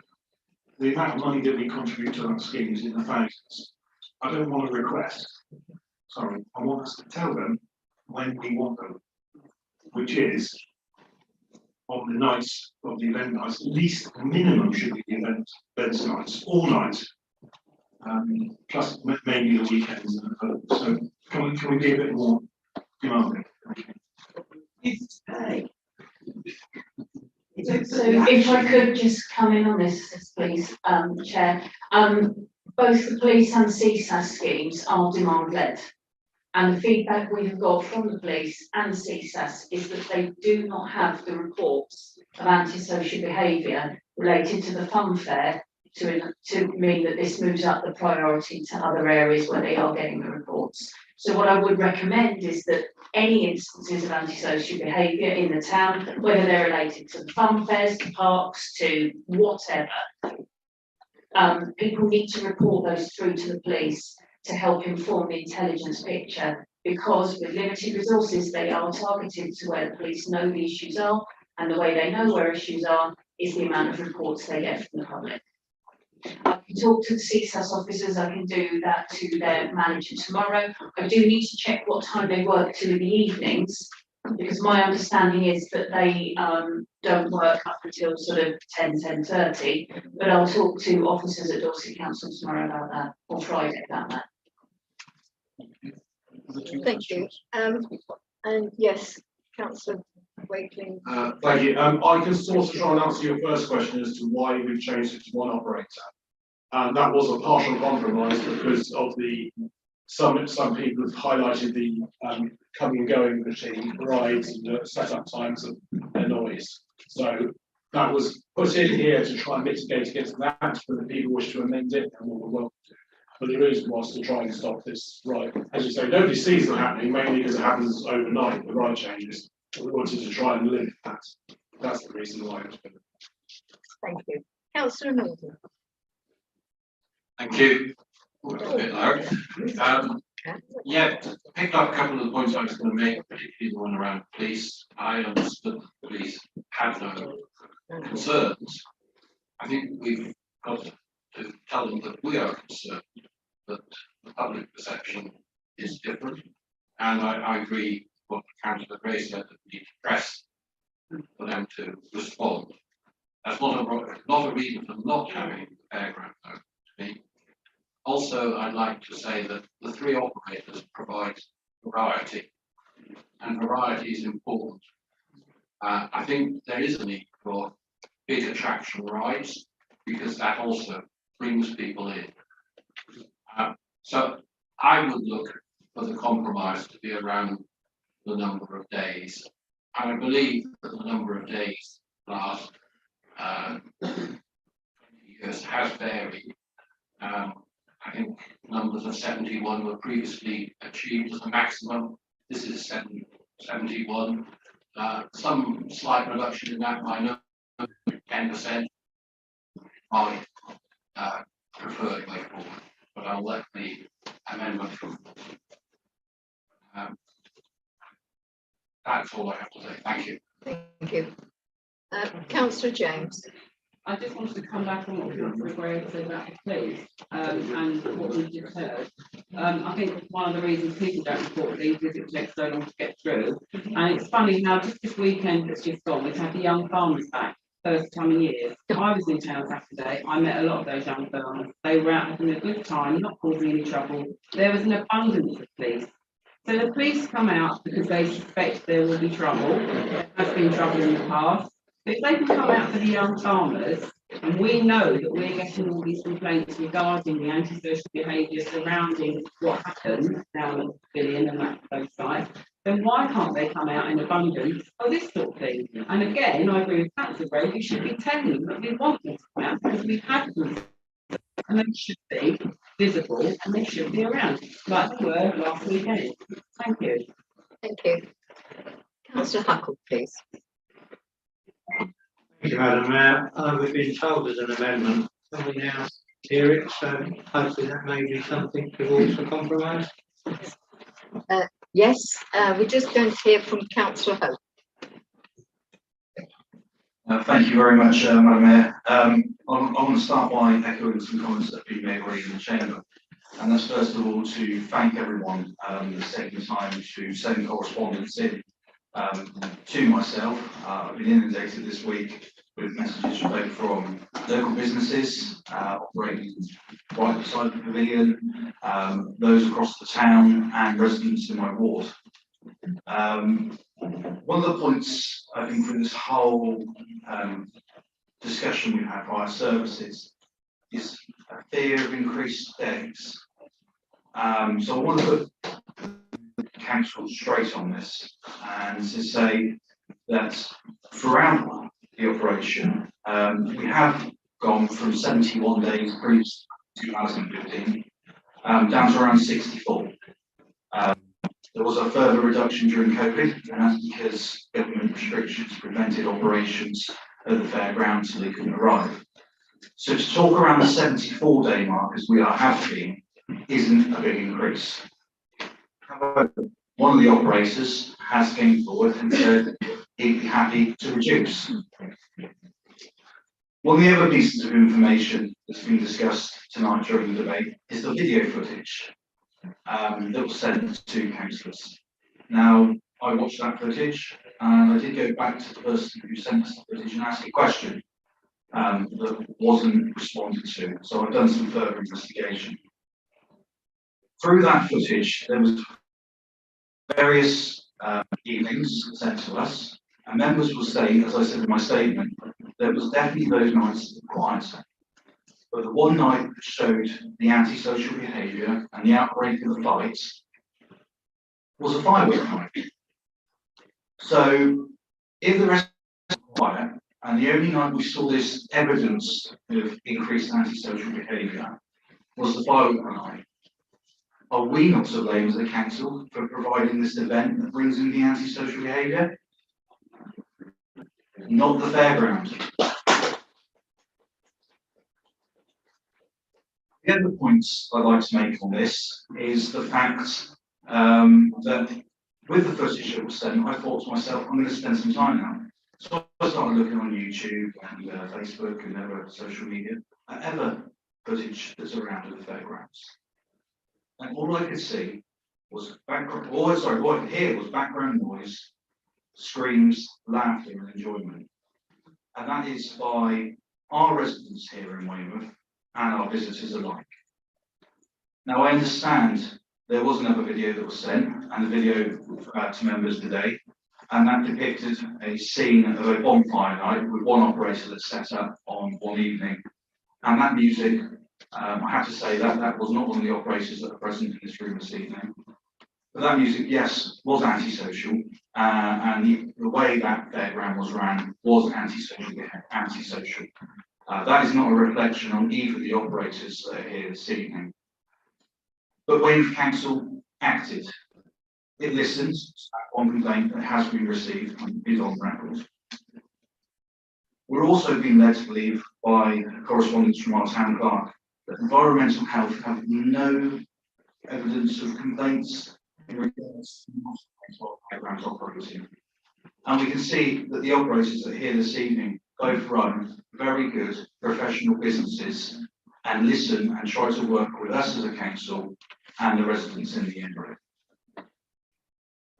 the amount of money that we contribute to that scheme is in the thousands. I don't want to request, sorry, I want us to tell them when we want them, which is on the nights of the event nights, at least the minimum should be the events nights, all nights, plus maybe the weekends. So can we be a bit more demanding? So if I could just come in on this, please, Chair. Both the police and CSAS schemes are demand-led. And the feedback we've got from the police and CSAS is that they do not have the reports of antisocial behaviour related to the fun fair to mean that this moves up the priority to other areas where they are getting the reports. So what I would recommend is that any instances of antisocial behaviour in the town, whether they're related to the fun fairs, to parks, to whatever, people need to report those through to the police to help inform the intelligence picture, because with limited resources, they are targeted to where the police know the issues are, and the way they know where issues are is the amount of reports they get from the public. I can talk to the CSAS officers, I can do that to their manager tomorrow. I do need to check what time they work till in the evenings, Because my understanding is that they don't work up until sort of 10:30. But I'll talk to officers at Dorset Council tomorrow about that, or Friday about that. Thank you. And yes, councillor Wakeling. Thank you. I can sort of try and answer your first question as to why we've changed it to one operator. That was a partial compromise because of some people have highlighted the coming and going between rides and set-up times and their noise. So that was put in here to try and mitigate against that, but the people wish to amend it, and we're welcome to. But the reason was to try and stop this ride. As you say, nobody sees them happening, mainly because it happens overnight, the ride changes. We wanted to try and limit that. That's the reason why it was done. Thank you. Councillor Norton. Thank you. Oh, that's a bit loud. Yeah, picked up a couple of the points I was going to make, particularly the one around police. I understood that the police had no concerns. I think we've got to tell them that we are concerned that the public perception is different. And I agree with what Councillor Gray said, that we need to press for them to respond. That's not a reason for not having the fairground, though, to me. Also, I'd like to say that the three operators provide variety, and variety is important. I think there is a need for big attraction rides, because that also brings people in. So I would look for the compromise to be around the number of days. And I believe that the number of days last 20 years has varied. I think numbers of 71 were previously achieved as a maximum. This is 71. Some slight reduction in that by 10%. I prefer way forward, but I'll let the amendment from. That's all I have to say. Thank you. Thank you. Councillor James. I just wanted to come back on what Councillor Gray said about the police, and what we just heard. I think one of the reasons people don't report these is it takes so long to get through. And it's funny now, just this weekend that's just gone, we've had the young farmers back, first time in years. I was in town Saturday, I met a lot of those young farmers. They were out having a good time, not causing any trouble. There was an abundance of police. So the police come out because they suspect there will be trouble. There has been trouble in the past. If they can come out for the young farmers, and we know that we're getting all these complaints regarding the antisocial behaviour surrounding what happened down at the pavilion and that those sites, then why can't they come out in abundance for this sort of thing? And again, I agree with Councillor Gray, we should be telling them that we want them to come out because we've had them, and they should be visible and they should be around, like they were last weekend. Thank you. Thank you. Councillor Huckle, please. Thank you, Madam Mayor. We've been told there's an amendment. Can we now hear it? So hopefully that may be something towards the compromise. Yes, we're just going to hear from Councillor Hope. Thank you very much, Madam Mayor. I want to start by echoing some comments that have been made already in the chamber. And that's first of all to thank everyone that's taken the time to send correspondence in to myself. I've been inundated this week with messages both from local businesses operating right beside the pavilion, those across the town, and residents in my ward. One of the points I think from this whole discussion we've had via services is a fear of increased days. So I want to put the council straight on this and to say that throughout the operation, we have gone from 71 days previous 2015 down to around 64. There was a further reduction during COVID, and that's because government restrictions prevented operations at the fairground so they couldn't arrive. So to talk around the 74-day mark, as we are have been, isn't a big increase. However, one of the operators has came forward and said he'd be happy to reduce. One of the other pieces of information that's been discussed tonight during the debate is the video footage that was sent to councillors. Now, I watched that footage, and I did go back to the person who sent us the footage and ask a question that wasn't responded to. So I've done some further investigation. Through that footage, there was various evenings sent to us, and members will say, as I said in my statement, there was definitely those nights that were quieter. But the one night that showed the antisocial behaviour and the outbreak of the fights was a firework night. So if the rest was quiet, and the only night we saw this evidence of increased antisocial behaviour was the firework night, are we not to blame as a council for providing this event that brings in the antisocial behaviour? Not the fairground. The other points I'd like to make on this is the fact that with the footage that was sent, I thought to myself, I'm going to spend some time now. So I started looking on YouTube and Facebook and other social media at ever footage that's around at the fairgrounds. And all I could see was background, what I could hear was background noise, screams, laughter and enjoyment. And that is by our residents here in Weymouth and our visitors alike. Now I understand there was another video that was sent, and the video to members today, and that depicted a scene of a bonfire night with one operator that set up on one evening. And that music, I have to say that was not one of the operators that are present in this room this evening. But that music, yes, was antisocial, and the way that fairground was ran was antisocial. That is not a reflection on either of the operators that are here this evening. But Weymouth Council acted. It listens to that one complaint that has been received and is on record. We're also being led to believe by correspondence from our town clerk that environmental health have no evidence of complaints in regards to fairgrounds operating. And we can see that the operators that are here this evening both run very good professional businesses and listen and try to work with us as a council and the residents in the area.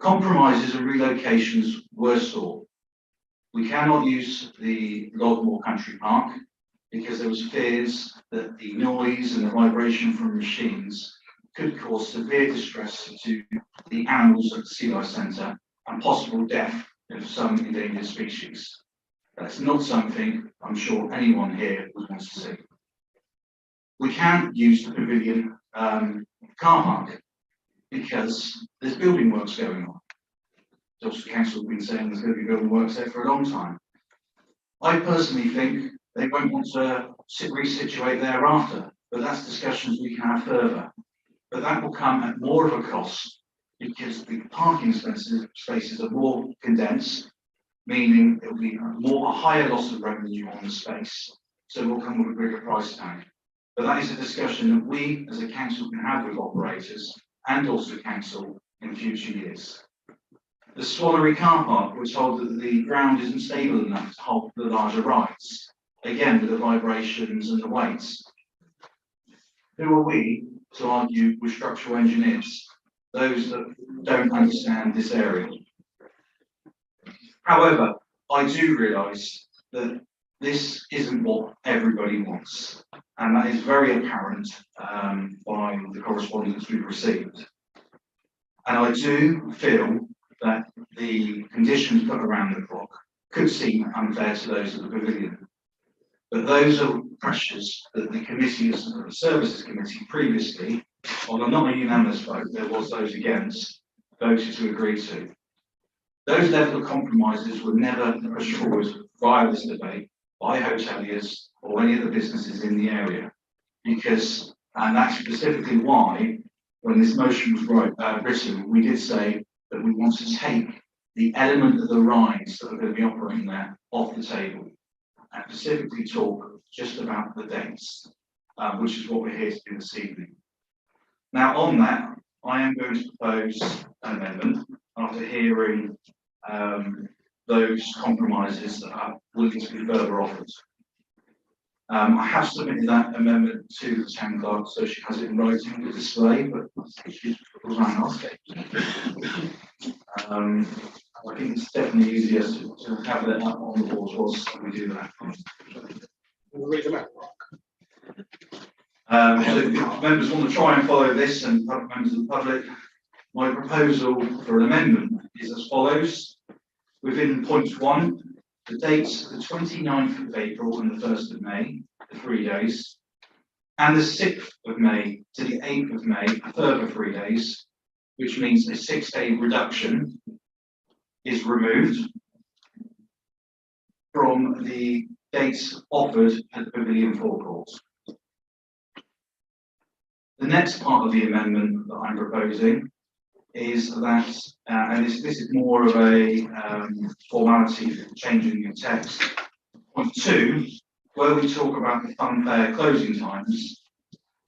Compromises and relocations were sought. We cannot use the Logmore Country Park because there was fears that the noise and the vibration from machines could cause severe distress to the animals at the Sea Life Centre and possible death of some endangered species. That's not something I'm sure anyone here would want to see. We can't use the pavilion car park because there's building works going on. The council have been saying there's going to be building works there for a long time. I personally think they won't want to resituate thereafter, but that's discussions we can have further. But that will come at more of a cost because the parking spaces are more condensed, meaning it will be a higher loss of revenue on the space, so it will come with a bigger price tag. But that is a discussion that we as a council can have with operators and also council in future years. The Swallery car park, we're told that the ground isn't stable enough to hold the larger rides, again with the vibrations and the weights. Who are we to argue with structural engineers, those that don't understand this area? However, I do realise that this isn't what everybody wants, and that is very apparent by the correspondence we've received. And I do feel that the conditions put around the clock could seem unfair to those at the pavilion. But those are pressures that the committees, the services committee previously, on not a unanimous vote, there was those against, voted to agree to. Those level of compromises were never pushed forward via this debate by hoteliers or any of the businesses in the area. Because, and that's specifically why, when this motion was written, we did say that we want to take the element of the rides that are going to be operating there off the table and specifically talk just about the dates, which is what we're here to do this evening. Now on that, I am going to propose an amendment after hearing those compromises that are willing to be further offered. I have submitted that amendment to the town clerk so she has it in writing to display, but she's I think it's definitely easier to have that up on the board whilst we do that. Read them out. So if members want to try and follow this, and members of the public, my proposal for an amendment is as follows. Within point 1, the dates the 29th of April and the 1st of May, the 3 days, and the 6th of May to the 8th of May, a further 3 days, which means a 6-day reduction is removed from the dates offered at the Pavilion forecourt. The next part of the amendment that I'm proposing is that, and this is more of a formality for changing the text. Point 2, where we talk about the fun fair closing times,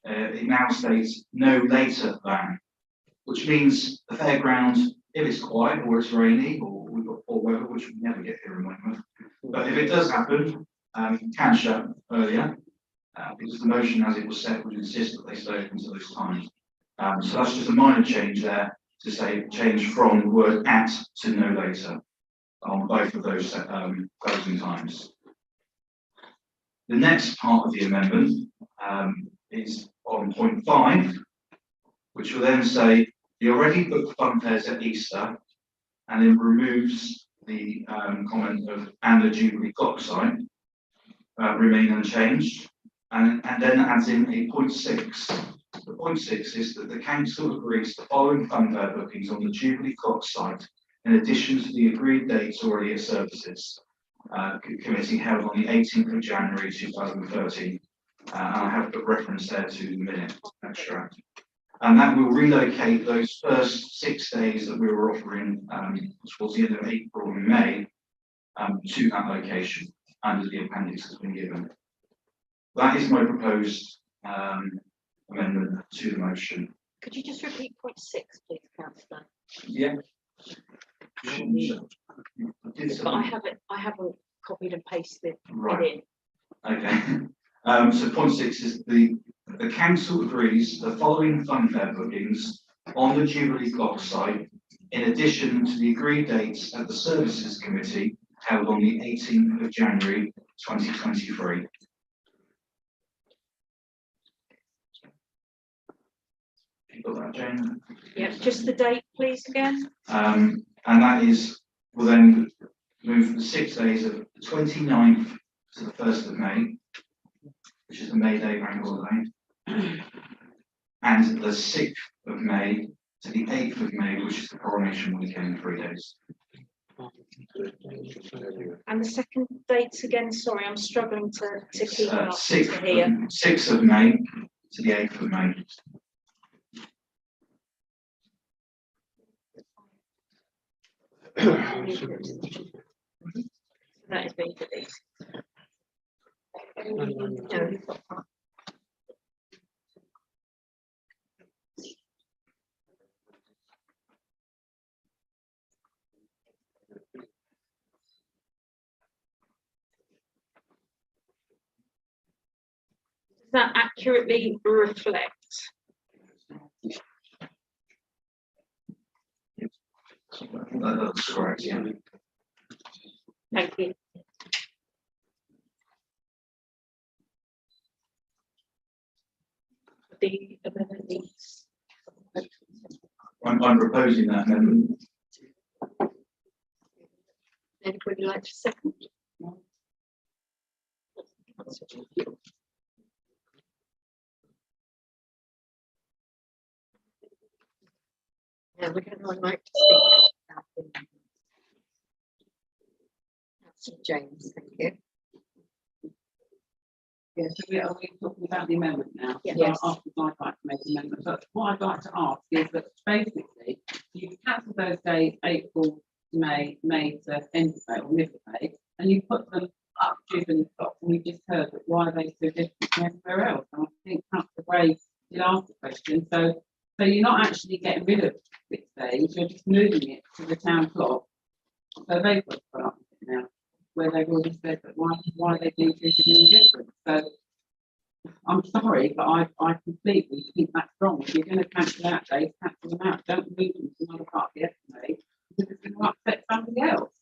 it now states no later than, which means the fairground, if it's quiet or it's rainy or we've got poor weather, which we never get here in Weymouth, but if it does happen, can shut earlier, because the motion as it was set would insist that they stay open to those times. So that's just a minor change there to say change from the word at to no later on both of those closing times. The next part of the amendment is on point 5, which will then say the already booked fun fairs at Easter, and then removes the comment of and the Jubilee clock site remain unchanged, and then adds in a point 6. The point 6 is that the council agrees to following fun fair bookings on the Jubilee clock site in addition to the agreed dates already at services committee held on the 18th of January 2013. And I have put reference there to the minute extract. And that will relocate those first 6 days that we were offering towards the end of April and May to that location under the appendix that's been given. That is my proposed amendment to the motion. Could you just repeat point 6, please, councillor? Yeah. But I haven't copied and pasted Right. it in. Okay. So point 6 is the council agrees the following fun fair bookings on the Jubilee clock site in addition to the agreed dates at the services committee held on the 18th of January 2023. You got that, Jane? Yeah, just the date, please, again. And that is, will then move the 6 days of the 29th to the 1st of May, which is the May Day bank holiday, and the 6th of May to the 8th of May, which is the coronation weekend, 3 days. And the second dates again, sorry, I'm struggling to keep up to 6th of May to the 8th of May. That is being deleted. Does that accurately reflect? That's correct, yeah. Thank you. The amendment needs. I'm proposing that amendment. Anybody would like to second? Yeah, we're going to like to speak. Councillor James, thank you. Yes, so are we talking about the amendment now? Yes. After I'd like to make an amendment, but what I'd like to ask is that basically you've cancelled those days, April to May, May to end of May or middle of May, and you put them up Jubilee clocks, and we just heard that why are they so different from everywhere else? And I think Councillor Gray did ask the question, so you're not actually getting rid of 6 days, you're just moving it to the town clock. So they've got to put up with it now, where they've already said that why they do this different. So I'm sorry, but I completely think that's wrong. If you're going to cancel out days, cancel them out. Don't move them to another part of the estimate because it's going to upset somebody else.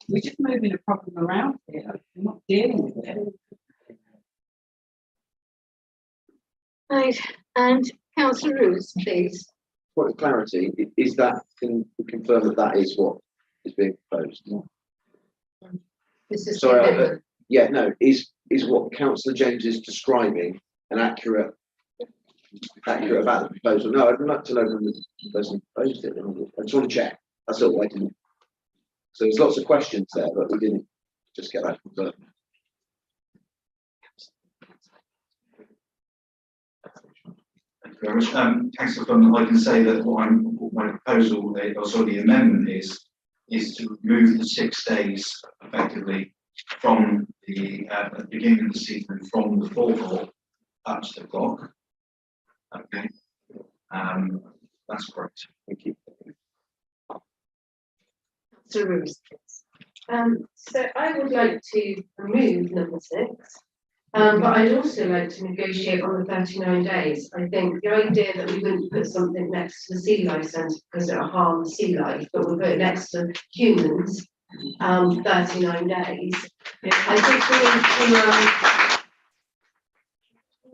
We're just moving a problem around here. We're not dealing with it. Right, and councillor Roos, please. Point of clarity, is that, can we confirm that that is what is being proposed? This is Sorry, the amendment. yeah, no, is what councillor James is describing an accurate about the proposal? No, I'd like to know when the person proposed it. I just want to check. That's all I didn't. So there's lots of questions there, but we didn't just get that confirmed. Thank you very much. Councillor Flynn, I can say that what my proposal, or sorry, the amendment is to remove the 6 days effectively from the at the beginning of the season, from the 4/4 up to the clock. Okay. That's correct. Thank you. Councillor Roos, please. So I would like to remove number 6, but I'd also like to negotiate on the 39 days. I think the idea that we wouldn't put something next to the sea life centre because it'll harm sea life, but we'll put it next to humans, 39 days. I think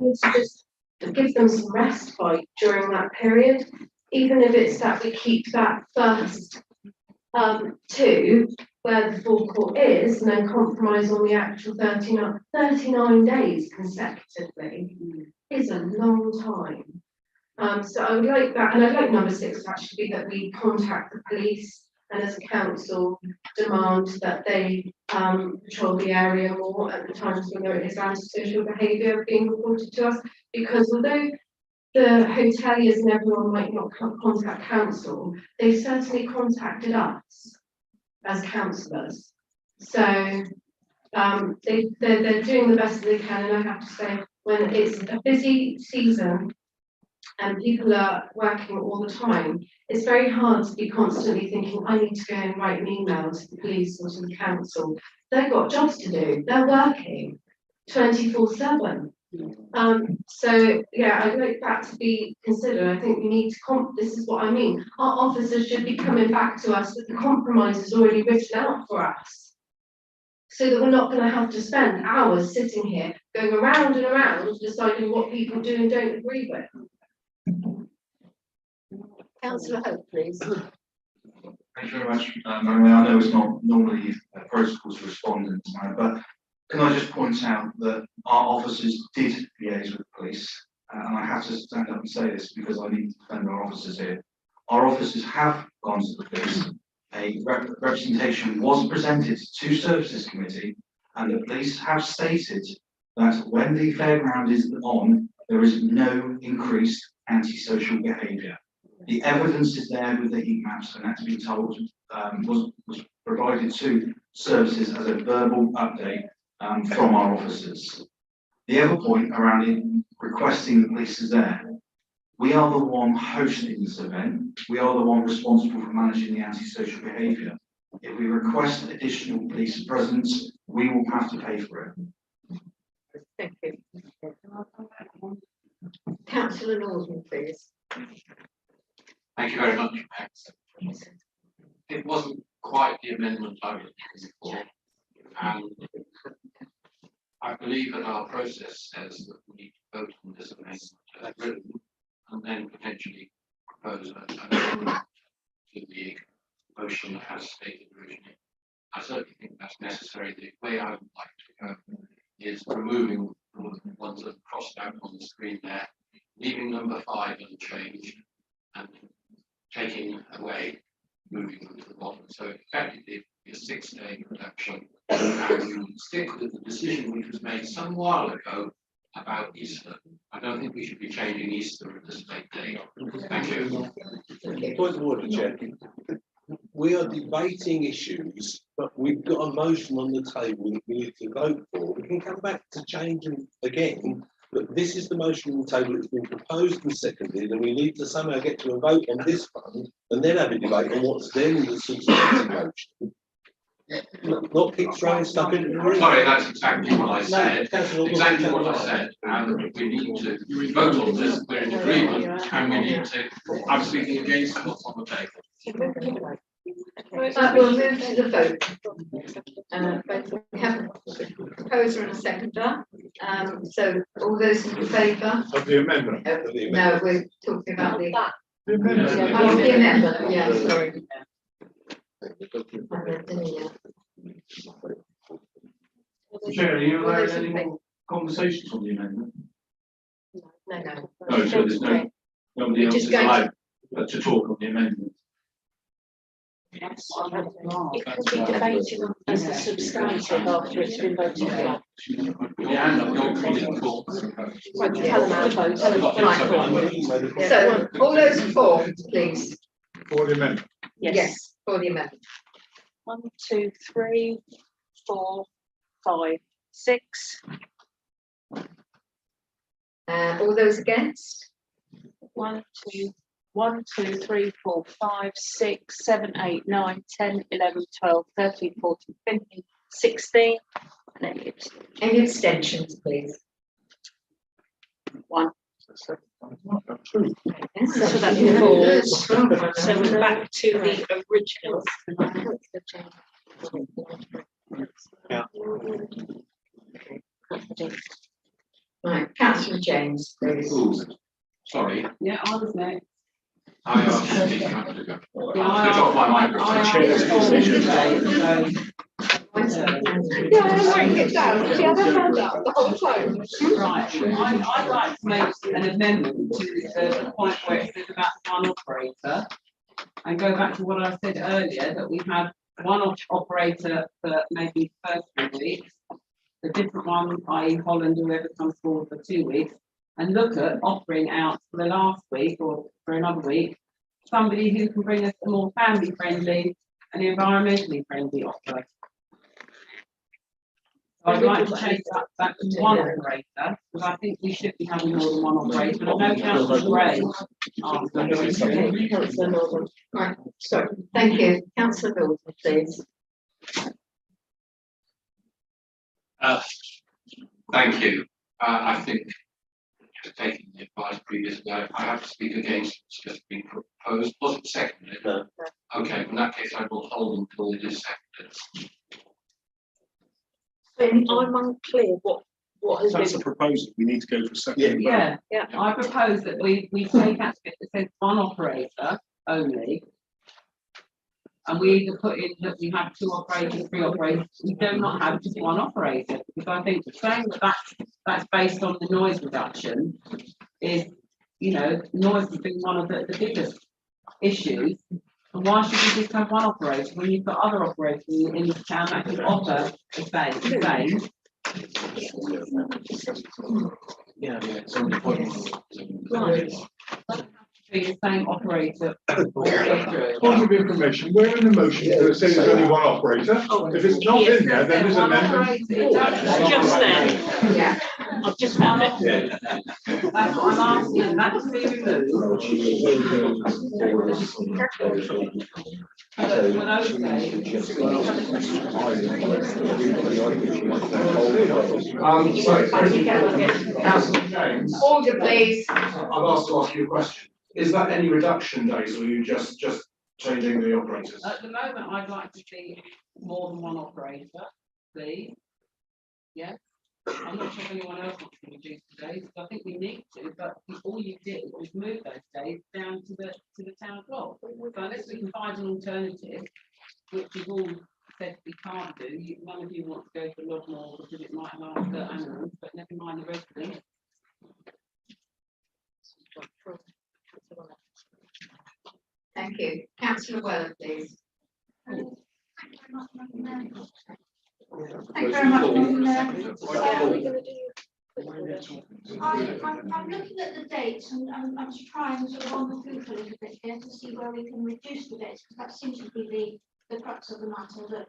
we need to just give them some respite during that period, even if it's that we keep that first 2 where the forecourt is, and then compromise on the actual 39 days consecutively is a long time. So I would like that, and I'd like number 6 to actually be that we contact the police and as a council demand that they patrol the area more at the times when there is antisocial behaviour being reported to us, because although the hoteliers and everyone might not contact council, they've certainly contacted us as councillors. So they're doing the best they can, and I have to say, when it's a busy season and people are working all the time, it's very hard to be constantly thinking, I need to go and write an email to the police or to the council. They've got jobs to do, they're working 24/7. So yeah, I'd like that to be considered. I think we need to this is what I mean. Our officers should be coming back to us with the compromise is already written out for us, so that we're not going to have to spend hours sitting here going around and around deciding what people do and don't agree with. Councillor Hope, please. Thank you very much, Maria. I know it's not normally protocol to respond in time, but can I just point out that our officers did liaise with the police, and I have to stand up and say this because I need to defend our officers here. Our officers have gone to the police. A representation was presented to Services Committee, and the police have stated that when the fairground is on, there is no increased antisocial behaviour. The evidence is there with the heat maps, and that's been told was provided to services as a verbal update from our officers. The other point around requesting the police is there. We are the one hosting this event. We are the one responsible for managing the antisocial behaviour. If we request additional police presence, we will have to pay for it. Thank you. Councillor Norton, please. Thank you very much, Max. It wasn't quite the amendment I was looking for, and I believe that our process says that we need to vote on this amendment as written, and then potentially propose an amendment to the motion as stated originally. I certainly think that's necessary. The way I would like to go is removing all the ones that are crossed out on the screen there, leaving number 5 unchanged, and taking away, moving them to the bottom. So effectively, a 6-day reduction, and we would stick with the decision which was made some while ago about Easter. I don't think we should be changing Easter at this late date. Thank you. Point of order, Chair. We are debating issues, but we've got a motion on the table that we need to vote for. We can come back to change them again, but this is the motion on the table that's been proposed and seconded, and we need to somehow get to a vote on this one and then have a debate on what's then the substantive motion. not keep throwing stuff into the room. Sorry, that's exactly what I said, Councillor, exactly what I said, and we need to vote on this, we're in agreement, and we need to, I'm speaking against what's on the table. We'll move to the vote. But we have a proposer and a seconder. So all those in favour? Of the amendment. No, we're talking about the. The amendment. Oh, the amendment, yeah, sorry. Chair, are you allowed any more conversations on the amendment? No, no. No, so there's nobody else Just is going to- allowed to talk on the amendment. It can be debated on as a substantive after it's been voted on. Yeah, and your colleague thought. Right, tell them our votes. Right. So all those for, please. For the amendment. Yes, for the amendment. 1, 2, 3, 4, 5, 6. All those against? 1, 2, 3, 4, 5, 6, 7, 8, 9, 10, 11, 12, 13, 14, 15, 16. Any abstentions, please? 1. So that falls. So we're back to the original. Right, Councillor James, please. Sorry, Yeah, I was next. I asked you to speak, Councillor Go. Yeah, I Switch off my I microphone. asked today, Yeah, I won't get down. She had her hand up the whole time. Right, I'd like to make an amendment to the point where it says about one operator. And go back to what I said earlier, that we have one operator for maybe the first 3 weeks. A different one, i.e. Holland, whoever comes forward for 2 weeks. And look at offering out for the last week or for another week, somebody who can bring us a more family friendly and environmentally friendly offer. I'd like to change that to one operator, because I think we should be having more than one operator, but I know Councillor Gray. Councillor Northern. Right, sorry, thank you. Councillor Northern, please. Thank you. I think, just taking the advice previously, I have to speak against what's just been proposed. Was it seconded? No. Okay, in that case, I will hold until it is seconded. I'm unclear what has That's a been. proposal. We need to go for a second. Yeah, I propose that we take out it that says one operator only. And we either put in that we have 2 operators, 3 operators, we do not have just one operator, because I think saying that that's based on the noise reduction is, you know, noise has been one of the biggest issues. And why should we just have one operator when you've got other operators in the town that can offer the same? Yeah, it's on the point. Right. Be the same operator. Point of information, where in the motion does it say there's only one operator? If it's not in there, then there's an amendment. Just there. Yeah. I've just found it. That's what I'm asking, that to be Sorry, Councillor James. Order, please. I've asked to ask you a question. Is that any reduction days, or are you just changing the operators? At the moment, I'd like to see more than one operator, please. Yeah, I'm not sure if anyone else wants to reduce the days, because I think we need to, but all you did was move those days down to the town clock. So unless we can find an alternative, which you've all said we can't do, none of you want to go for a lot more because it might harm the animals, but never mind the residents. Thank you. Councillor Weller, please. Thank you very much, I'm looking at the dates and I'm just trying sort of on the hoof a little bit here to see where we can reduce the dates, because that seems to be the crux of the matter, that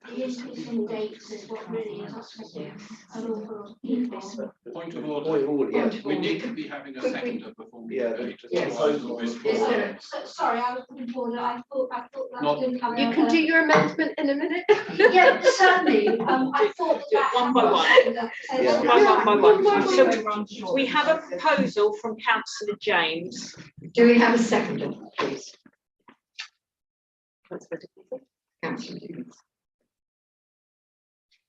the increasing dates is what really is upsetting an awful lot of people. Point of Point order. of order, yeah. We need to be having a seconder before we. Yeah, vote. yes. Sorry, I was putting forward, I thought Not- that didn't have. You can do your amendment in a minute. Yeah, certainly, I thought that. One by one. Yeah. One by one. So we have a proposal from councillor James. Do we have a seconder, please? Councillor Hughes.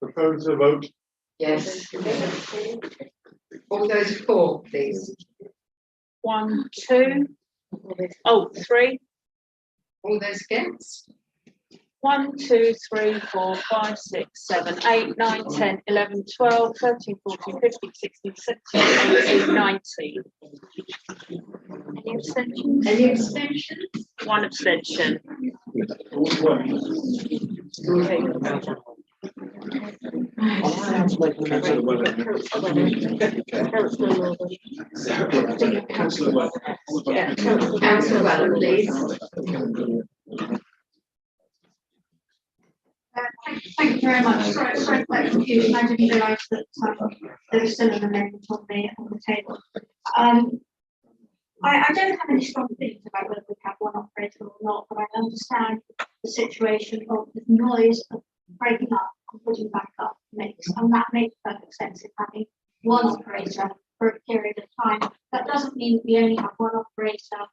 Propose a vote. Yes. All those for, please. 1, 2. Oh, 3. All those against? 1, 2, 3, 4, 5, 6, 7, 8, 9, 10, 11, 12, 13, 14, 15, 16, 17, 18, 19. Any abstentions? Any abstentions? 1 abstention. Councillor Weller. Councillor Weller. Yeah, Councillor Weller, please. Thank you very much. Sorry for that confusion. I didn't realise that there was still an amendment on the table. I don't have any strong feelings about whether we have one operator or not, but I understand the situation of the noise of breaking up and putting back up makes, and that makes perfect sense in having one operator for a period of time. That doesn't mean that we only have one operator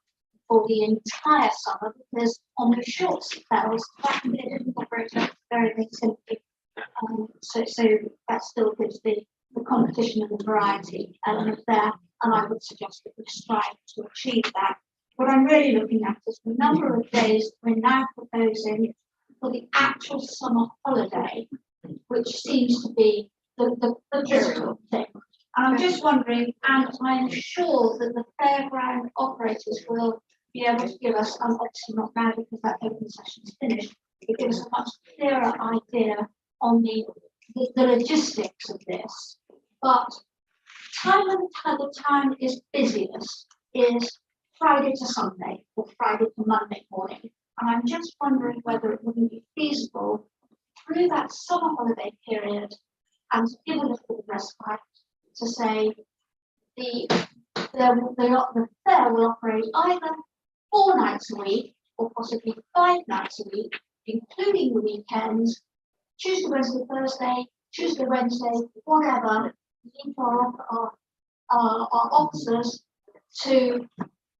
for the entire summer, because on the short spells, that can be a different operator very simply. So that still gives the competition and the variety element there, and I would suggest that we strive to achieve that. What I'm really looking at is the number of days we're now proposing for the actual summer holiday, which seems to be the critical thing. And I'm just wondering, and I'm sure that the fairground operators will be able to give us, and obviously not now because that open session is finished, but give us a much clearer idea on the logistics of this. But the time is busiest is Friday to Sunday or Friday to Monday morning. And I'm just wondering whether it wouldn't be feasible through that summer holiday period and to give a little bit of respite to say the fair will operate either 4 nights a week or possibly 5 nights a week, including the weekends, Tuesday, Wednesday, Thursday, Tuesday, Wednesday, whatever, for our officers to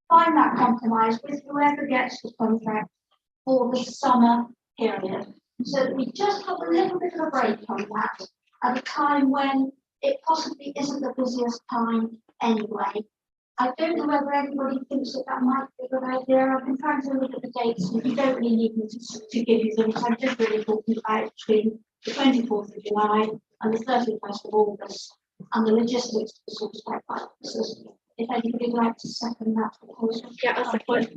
find that compromise with whoever gets the contract for the summer period. So that we just have a little bit of a break on that at a time when it possibly isn't the busiest time anyway. I don't know whether everybody thinks that might be a good idea. I've been trying to look at the dates, and you don't really need me to give you them. I'm just really talking about between the 24th of July and the 31st of August, and the logistics to sort of step by officers. If anybody would like to second that proposal. Yeah, that's the point.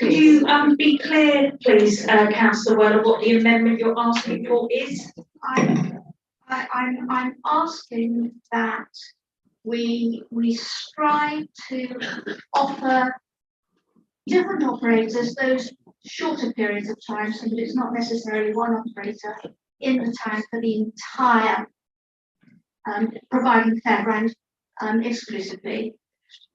Could you be clear, please, councillor Weller, what the amendment you're asking for is? I'm asking that we strive to offer different operators those shorter periods of time, so that it's not necessarily one operator in the town for the entire providing fairground exclusively.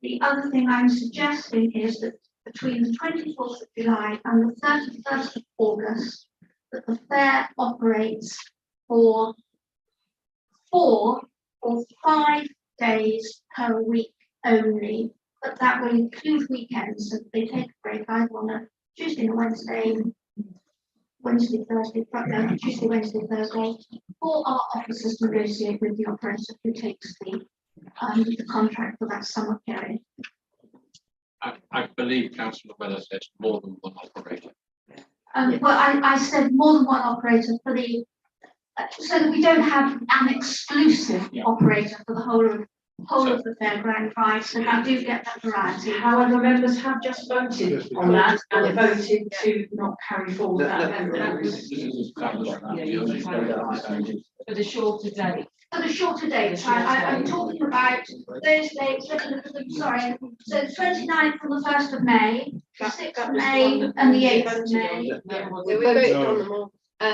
The other thing I'm suggesting is that between the 24th of July and the 31st of August, that the fair operates for 4 or 5 days per week only, but that will include weekends, so they take a break either on a Tuesday and Wednesday, Tuesday, Wednesday, Thursday, for our officers to negotiate with the operator who takes the contract for that summer period. I believe Councillor Weller said more than one operator. Well, I said more than one operator for the, so that we don't have an exclusive operator for the whole of the fairground drive, so we do get that variety. However, members have just voted on that and voted to not carry forward that amendment. For the shorter day. For the shorter dates, I'm talking about those dates, sorry, so the 29th from the 1st of May, the 6th of May and the 8th of May. We voted on them all.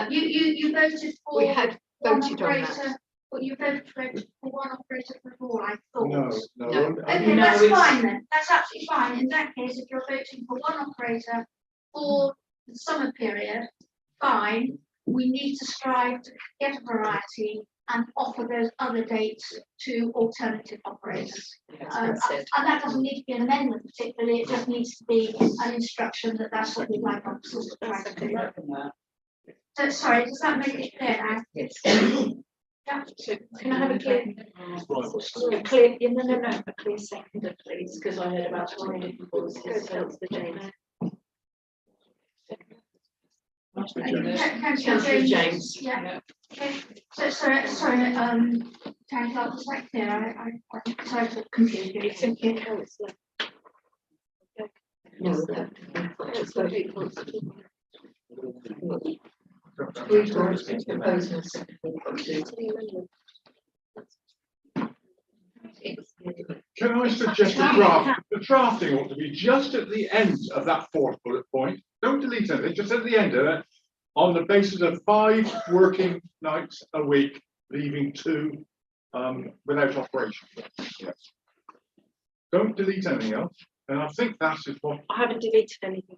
You voted for. We had one voted on that. operator, but you voted for one operator for all, I thought. No. Okay, No, that's it's- fine then, that's absolutely fine, in that case, if you're voting for one operator for the summer period, fine. We need to strive to get a variety and offer those other dates to alternative operators. And that doesn't need to be an amendment particularly, it just needs to be an instruction that that's what we'd like officers to try to do. So, sorry, does that make it clear now? Yes. Yeah. So can I have a clear, a clear seconder, please, because I heard about one different voices. Councillor James. Councillor James. Yeah. Okay. So, sorry, town clerk, was that clear? I sorry to confuse you. It's simply a councillor. Can I suggest the drafting ought to be just at the end of that fourth bullet point? Don't delete anything, just at the end of it, on the basis of 5 working nights a week, leaving 2 without operation. Yes. Don't delete anything else, and I think that is what. I haven't deleted anything.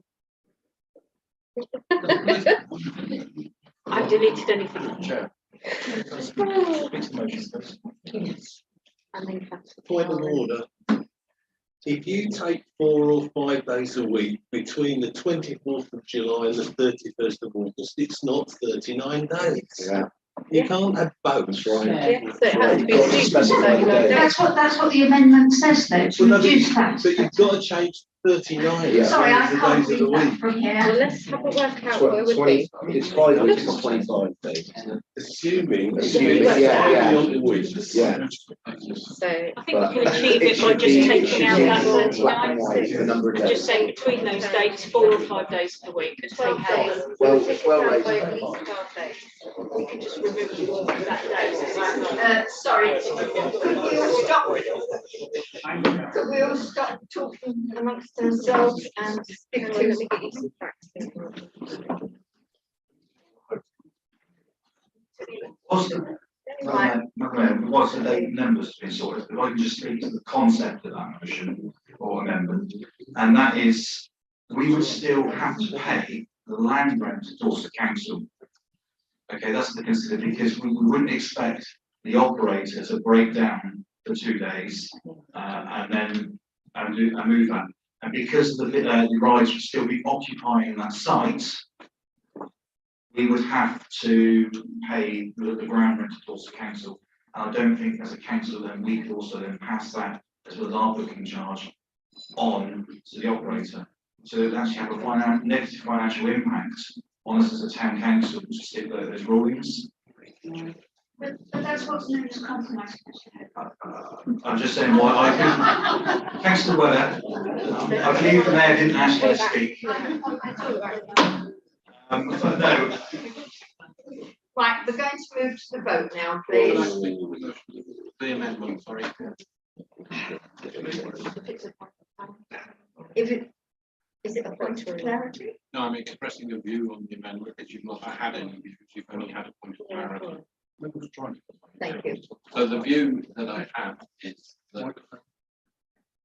I've deleted anything. Chair. Yes. And then Point of order. If you take 4 or 5 days a week between the 24th of July and the 31st of August, it's not 39 days. Yeah. You can't have both. That's right. Yeah, so it has to be reduced to 39 days. That's what the amendment says though, to Well, no, reduce that. But you've got to change 39 Yeah. Sorry, I the can't days of the read that week. from here. Well, let's have a work out where we're 20, be. it's 5 weeks, it's 25 days. Assuming Yeah. on the weeks. Yeah. So I think we can achieve it by just taking out that 39, The number of and just days. saying between those dates, 4 or 5 days of the week, and take 12 days. out. Well, Take it well down raised. by at least 12 days. We can just remove that day. Sorry, could we all stop talking amongst ourselves and stick to the practice? Was the date numbers to be sorted, if I can just speak to the concept of that motion or amendment, and that is, we would still have to pay the land rent to Dorset Council. Okay, that's the consider, because we wouldn't expect the operator to break down for 2 days, and then move that. And because the rides would still be occupying that site, we would have to pay the ground rent to Dorset Council. And I don't think as a council then we could also then pass that as well as our booking charge on to the operator. So it would actually have a negative financial impact on us as a town council to stick those rulings. But that's what's known as compromise. I'm just saying why I could. Councillor Weller, I believe the mayor didn't ask you to speak. But no, Right, we're going to move to the vote now, please. The amendment, sorry. Is it a point of clarity? No, I'm expressing a view on the amendment because you've not had any views, you've only had a point of clarity. Thank you. So the view that I have is that,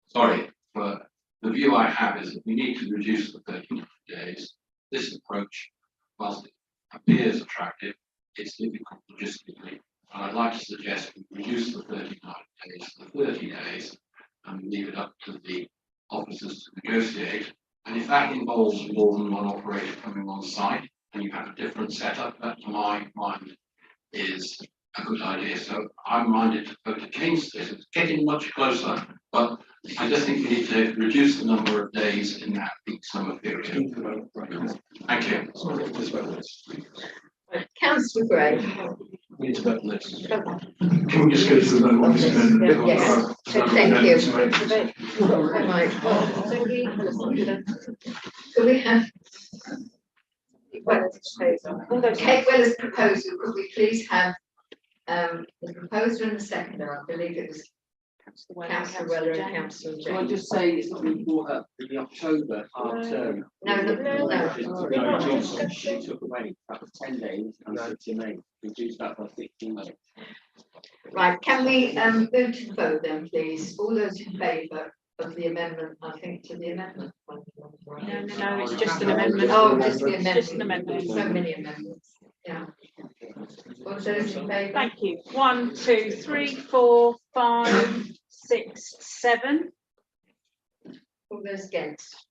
sorry, but the view I have is that we need to reduce the 39 days. This approach, whilst it appears attractive, it's difficult logistically. And I'd like to suggest we reduce the 39 days to 30 days and leave it up to the officers to negotiate. And if that involves more than one operator coming on site and you have a different setup, that to my mind is a good idea. So I'm minded to vote against this. It's getting much closer, but I just think we need to reduce the number of days in that peak summer period. Thank you. Councillor Gray. We need to vote on this. can we just go to the vote on this amendment? Yes, thank you. Right. So we have Kate Weller's proposal. Could we please have the proposer and the seconder? I believe it was Councillor Weller and Councillor So I James. just say it's not been brought up in the October half term. No. She took away, that was 10 days and 60 May, reduced that by 16 days. Right, can we move to the vote then, please? All those in favour of the amendment, I think, to the amendment. No, it's just an amendment. Oh, just the It's just an amendment. amendment. So many amendments, yeah. All those in favour? Thank you. 1, 2, 3, 4, 5, 6, 7. All those against?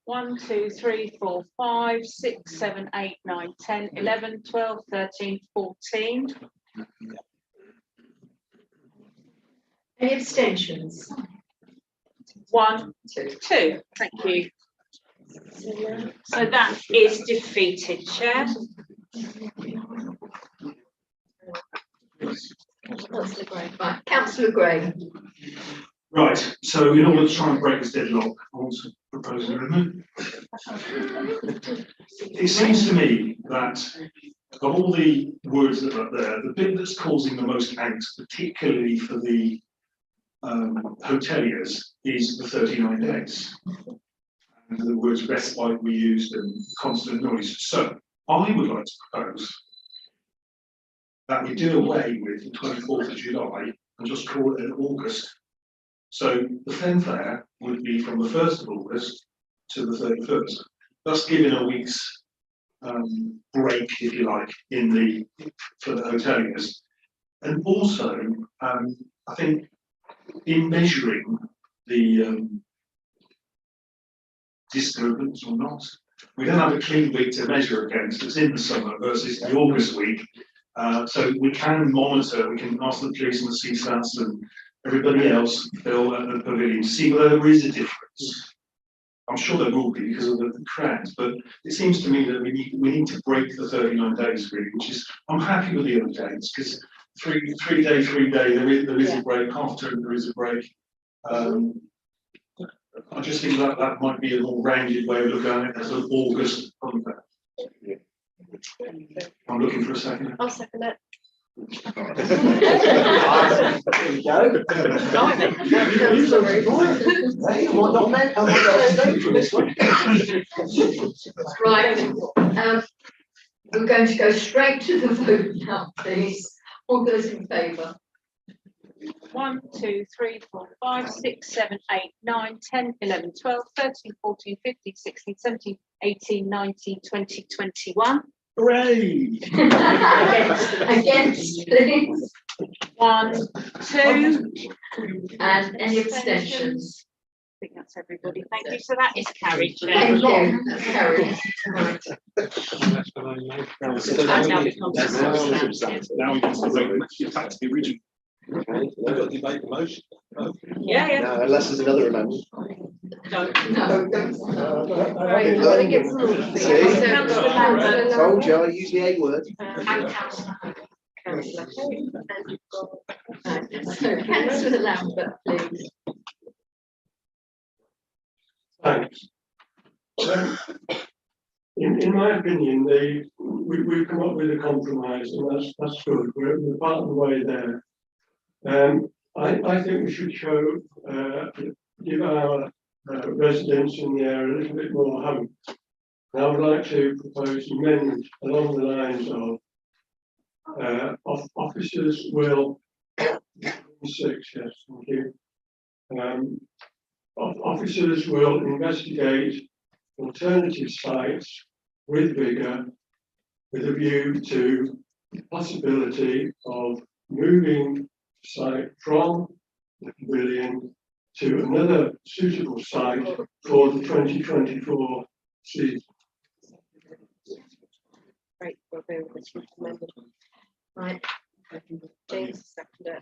1, 2, 3, 4, 5, 6, 7, 8, 9, 10, 11, 12, 13, 14. Any abstentions? 1, 2. Thank you. So that is defeated, Chair. Councillor Gray. Right, Councillor Gray. Right, so in order to try and break this deadlock, I want to propose an amendment. It seems to me that of all the words that are up there, the bit that's causing the most angst, particularly for the hoteliers, is the 39 days. And the words respite were used and constant noise. So I would like to propose that we do away with the 24th of July and just call it an August. So the fanfare would be from the 1st of August to the 31st, thus giving a week's break, if you like, for the hoteliers. And also, I think in measuring the disturbance or not, we don't have a clean week to measure against. It's in the summer versus the August week. So we can monitor, we can ask the police and the CSAS and everybody else, Bill, at the pavilion, to see whether there is a difference. I'm sure there will be because of the crowds, but it seems to me that we need to break the 39 days really, which is, I'm happy with the other days because three day, there is a break, half term there is a break. I just think that might be a more rounded way of looking at it as an August holiday. I'm looking for a second. I'll second it. There we go. Right, we're going to go straight to the vote now, please. All those in favour? 1, 2, 3, 4, 5, 6, 7, 8, 9, 10, 11, 12, 13, 14, 15, 16, 17, 18, 19, 20, 21. Hooray! Against, please. 1, 2. And any abstentions? I think that's everybody. Thank you. So that is carried, Chair. Thank you. That's carried. Right. Now becomes Now we can get back to the original. Okay, we've got to debate the motion. Yeah. No, unless there's another amendment. No. Right, we're gonna get some rules. See? Councillor Lambert. Told you, I use the A word. And Councillor So Councillor Lambert, please. Thanks. So, in my opinion, we've come up with a compromise, and that's good. We're part of the way there. I think we should give our residents in the area a little bit more hope. And I would like to propose an amendment along the lines of officers will 6, yes, thank you. Officers will investigate alternative sites with vigour, with a view to the possibility of moving the site from the pavilion to another suitable site for the 2024 season. Great, we'll go with this amendment. Right. James, seconder.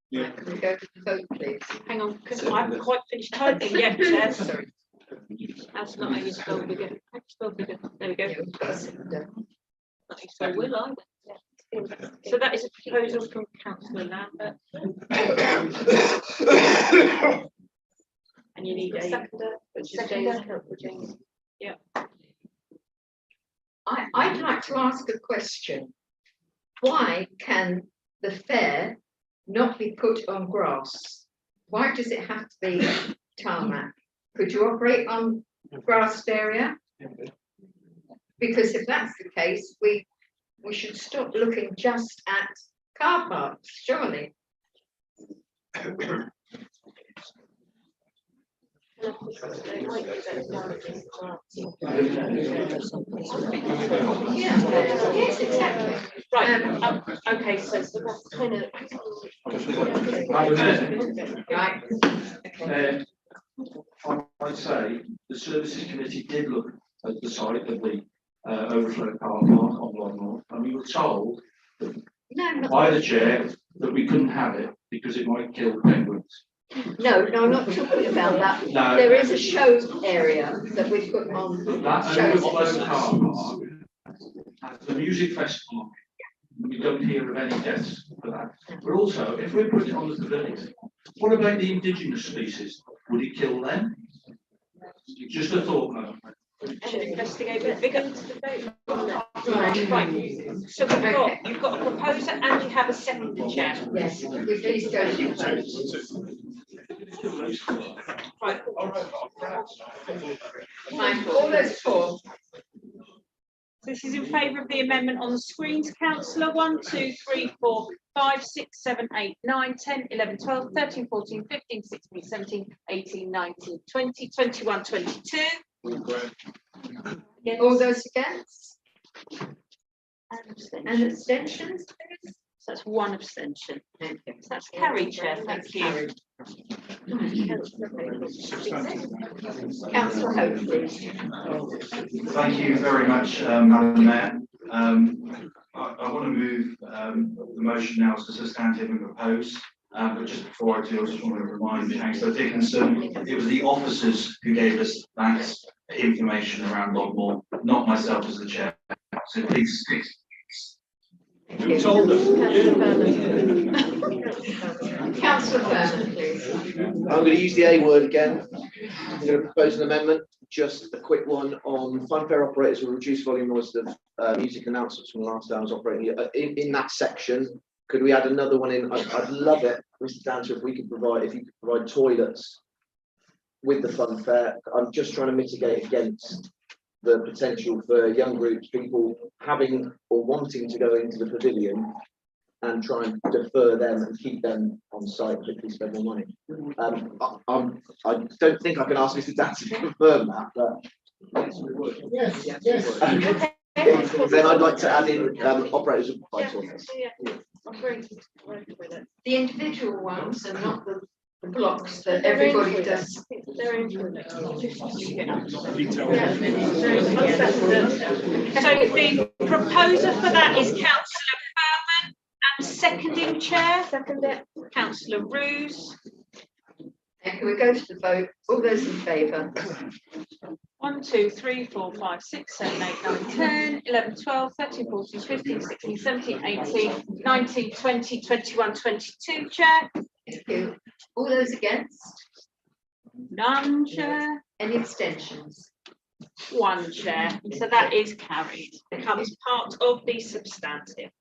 Yeah. Can we go to the vote, please? Hang on, because I haven't quite finished typing yet, Chair. Sorry. That's not how you spell bigger. Spell bigger. There we go. Not you spell will, I? So that is a proposal from Councillor Lambert. And you need a seconder, which is Councillor James. Yeah. I'd like to ask a question. Why can the fair not be put on grass? Why does it have to be tarmac? Could you operate on grassed area? Because if that's the case, we should stop looking just at car parks, surely. Yes, exactly. Right, okay, so that's kind of. Right. I'd say the services committee did look at the site of the overflow car park on Longmore, and we were told by the chair that we couldn't have it because it might kill penguins. No, I'm not talking about that. No. There is a show area that we put on That shows. overflow car park has a music festival. We don't hear of any deaths for that. But also, if we put it on the pavilion, what about the indigenous species? Would it kill them? Just a thought, madam. Should investigate, but we're going to debate on that. Right, so you've got a proposer and you have a second chair. Yes, we please go to the Right. Fine, all those four. This is in favour of the amendment on the screens, councillor. 1, 2, 3, 4, 5, 6, 7, 8, 9, 10, 11, 12, 13, 14, 15, 16, 17, 18, 19, 20, 21, 22. Yes. All those against? And And abstentions, please? So that's one abstention. Thank you. So that's carried, Chair, thank you. Councillor Hope, please. Thank you very much, Madam Mayor. I want to move the motion now as a substantive and proposed. But just before I do, I just want to remind Councillor Dickinson, it was the officers who gave us that information around Longmore, not myself as the chair. So please stick. Who told us? Councillor Furman, please. I'm going to use the A word again. I'm going to propose an amendment, just a quick one on funfair operators will reduce volume noise of music announcements from last hours operating. In that section, could we add another one in? I'd love it, Mr. Dancer, if you could provide toilets with the funfair. I'm just trying to mitigate against the potential for young groups, people having or wanting to go into the pavilion and try and defer them and keep them on site, particularly spend more money. I don't think I can ask Mr. Dancer to confirm that, but Yes. okay. Then I'd like to add in operators of bike toilets. The individual ones and not the blocks that everybody does. So the proposer for that is councillor Furman and seconding chair, councillor Roos. Can we go to the vote? All those in favour? 1, 2, 3, 4, 5, 6, 7, 8, 9, 10, 11, 12, 13, 14, 15, 16, 17, 18, 19, 20, 21, 22, chair. Thank you. All those against? None, chair. Any abstentions? 1, chair. So that is carried. Becomes part of the substantive.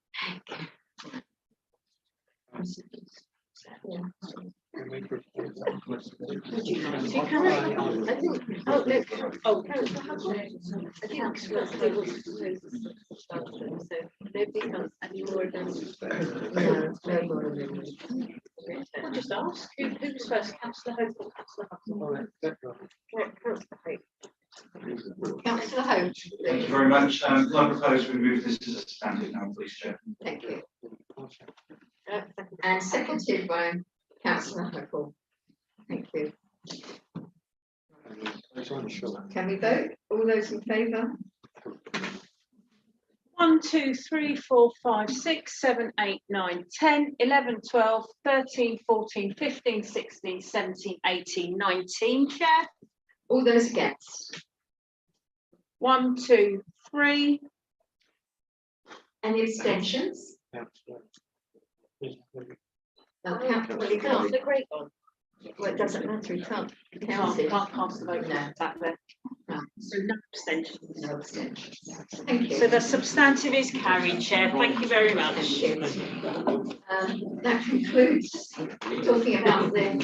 We'll just ask who was first, councillor Hope or councillor Hudson? Councillor Hope. Thank you very much. I propose we move this as a substantive now, please, Chair. Thank you. And seconded by councillor Huckle. Thank you. Can we vote? All those in favour? 1, 2, 3, 4, 5, 6, 7, 8, 9, 10, 11, 12, 13, 14, 15, 16, 17, 18, 19, chair. All those against? 1, 2, 3. Any abstentions? No, well, he can't. Well, it doesn't matter, he can't. Can't cast the vote No. back there. No. So no abstentions. No abstentions. Thank you. So the substantive is carried, Chair. Thank you very much. That concludes talking about the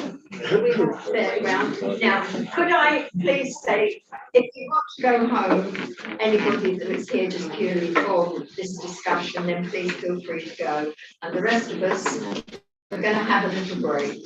fairground. Now, could I please say, if you want to go home, anybody that is here just purely for this discussion, then please feel free to go. And the rest of us are going to have a little break.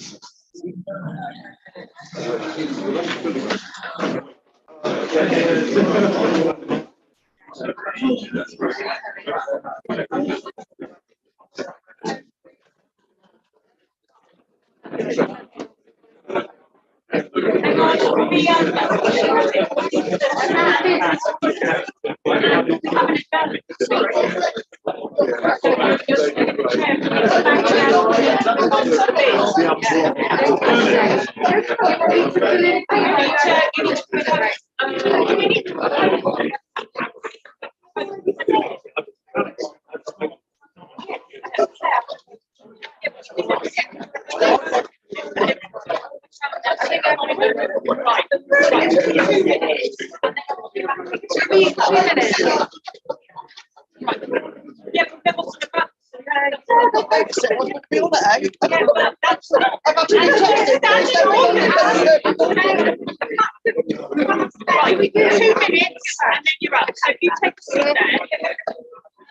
Right, we do 2 minutes and then you're up. So if you take a seat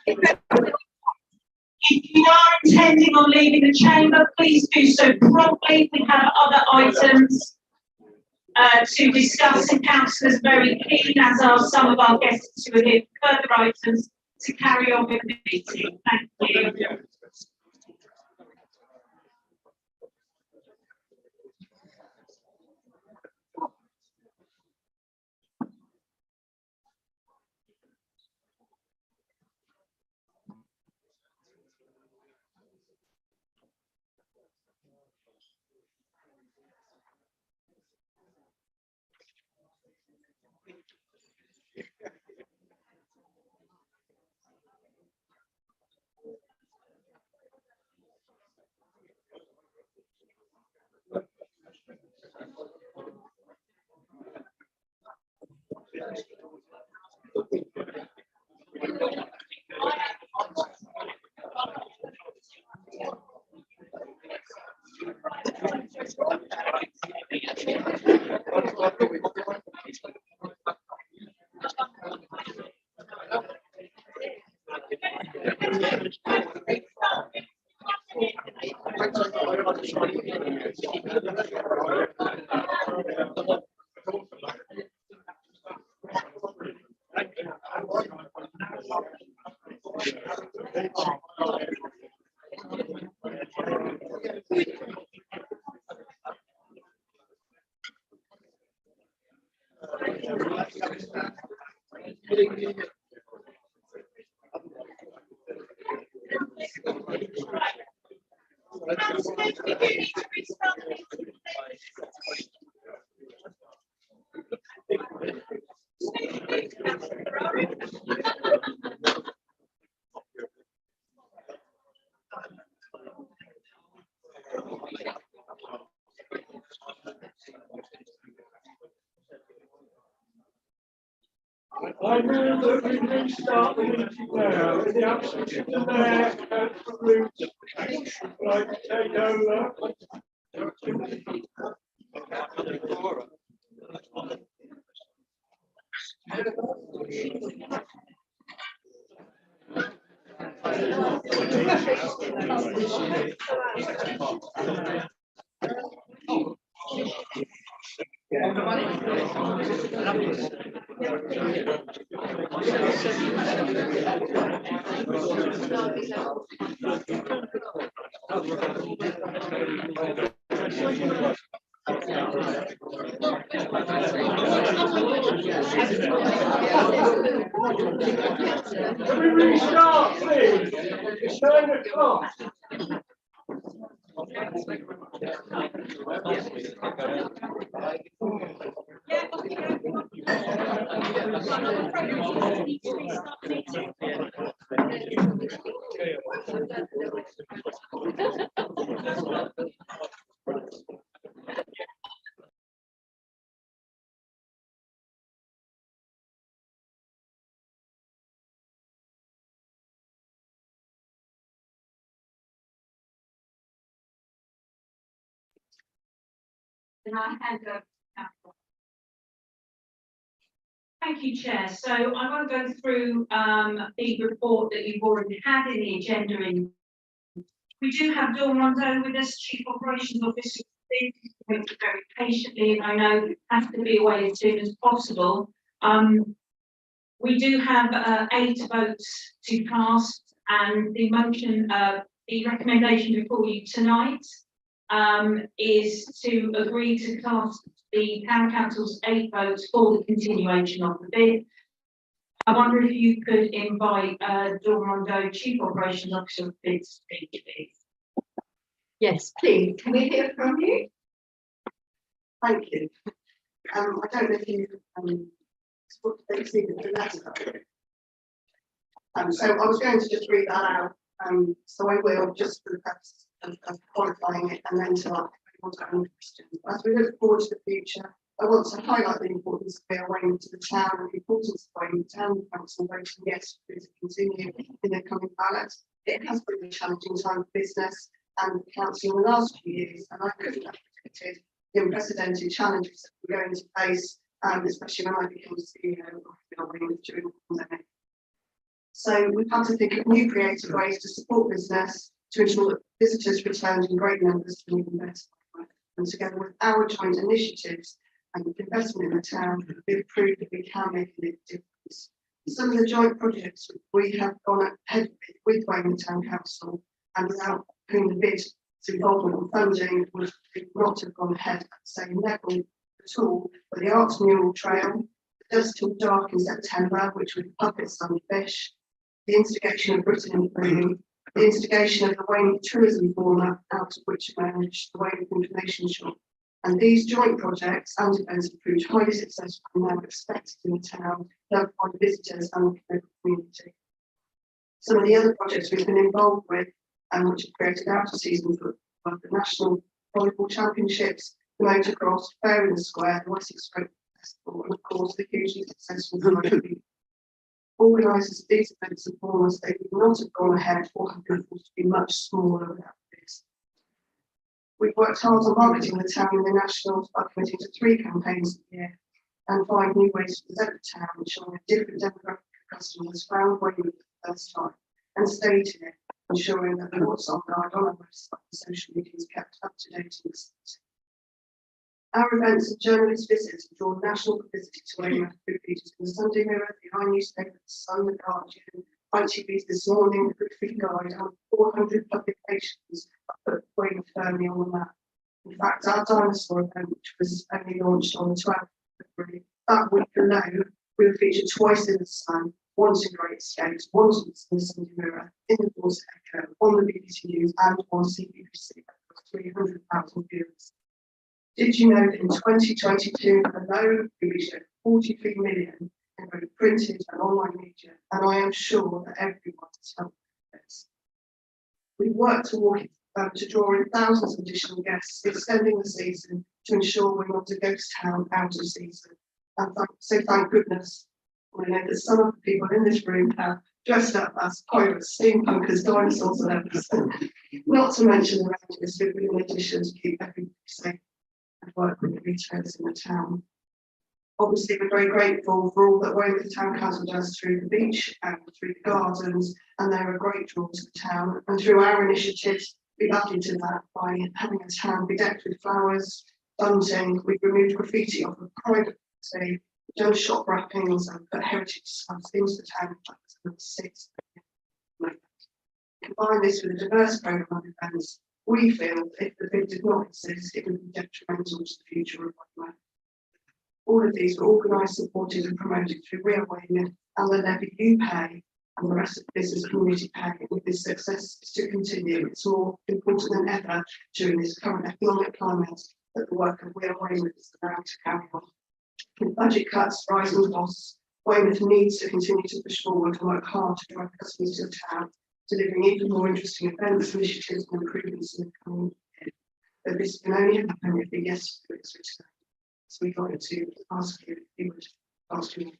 there. If you are intending on leaving the chamber, please do so promptly. We have other items to discuss, and councillors very keen, as are some of our guests who are here for further items, to carry on with the meeting. Thank you. I move that we restart the meeting now, in the absence of the mayor, Councillor Root, would like to take over. Can we restart, please? It's 9 o'clock. Then I hand over to Councillor. Thank you, Chair. So I want to go through the report that you've already had in the agenda. We do have Dawn Rondeau with us, Chief Operations Officer. Waited very patiently, and I know has to be away as soon as possible. We do have 8 votes to cast, and the motion, the recommendation before you tonight is to agree to cast the Town Council's 8 votes for the continuation of the bid. I wonder if you could invite Dawn Rondeau, Chief Operations Officer of Bid, to speak, please. Yes, please. Can we hear from you? Thank you. I don't know if you see the letter. So I was going to just read that out. So I will, just for the purpose of qualifying it, and then to ask if you want to have any questions. As we look forward to the future, I want to highlight the importance of Weir Weymouth to the town and the importance of Weymouth Town Council voting yes for it to continue in the coming ballot. It has been a challenging time for business and the council in the last few years, and I couldn't have predicted the unprecedented challenges that we're going to face, especially when I became CEO of Weymouth during the pandemic. So we've had to think of new creative ways to support business to ensure that visitors returned in great numbers to an even better life. And together with our joint initiatives and investment in the town, we've proved that we can make a difference. Some of the joint projects we have gone ahead with Weymouth Town Council, and without whom the bid's involvement and funding would not have gone ahead at the same level at all. But the Arts Mural Trail, Dusk Till Dark in September, which was puppets and fish, the instigation of Britain in Bloom, the instigation of the Weymouth Tourism Forum, out of which emerged the Weymouth Information Shop. And these joint projects and events have proved highly successful and now expected in the town, loved by visitors and the local community. Some of the other projects we've been involved with, which have created out of season for the National Volleyball Championships, the Motocross, Fair in the Square, the Wessex Folk Festival, and of course the hugely successful rugby. Organisers of these events inform us they would not have gone ahead or have been forced to be much smaller without this. We've worked hard on marketing the town in the Nationals by committing to 3 campaigns a year and 5 new ways to present the town, ensuring a different demographic of customers found Weymouth for the first time and stayed here, ensuring that the what's on guide on our website and social media is kept up to date in the city. Our events and journalist visits have drawn national publicity to Weymouth through features in the Sunday Mirror, the I newspaper, the Sun, the Guardian, ITV's This Morning, the Good Food Guide, and 400 publications that put Weymouth firmly on the map. In fact, our dinosaur event, which was only launched on the 12th of February, that week alone, we were featured twice in the Sun, once in Great Escapes, once in the Sunday Mirror, in the Voice Echo, on the BBC News, and on CBBC, across 300,000 viewers. Did you know that in 2022 alone, we reached 43 million in both printed and online media, and I am sure that everyone has helped with this. We've worked to draw in thousands of additional guests, extending the season to ensure we're not a ghost town out of season. And so thank goodness, I know that some of the people in this room have dressed up as pirates, steampunkers, dinosaurs, and everything. Not to mention the rangers who've been in addition to keep everybody safe and work with the retailers in the town. Obviously, we're very grateful for all that Weymouth Town Council does through the beach and through the gardens, and they're a great draw to the town. And through our initiatives, we've added to that by having a town be decked with flowers, bunting. We've removed graffiti off of private property, done shop wrappings, and put heritage stuff into the town. Combine this with a diverse programme of events, we feel that if the bid did not exist, it would be detrimental to the future of Weymouth. All of these were organised, supported and promoted through Weir Weymouth and the levy you pay and the rest of the business community pay. With this success is to continue, it's more important than ever during this current economic climate that the work of Weir Weymouth is allowed to carry on. With budget cuts, rising costs, Weymouth needs to continue to push forward and work hard to drive customers to the town, delivering even more interesting events, initiatives and improvements in the coming year. But this can only happen if the yes votes return. So we'd like to ask you if you would ask your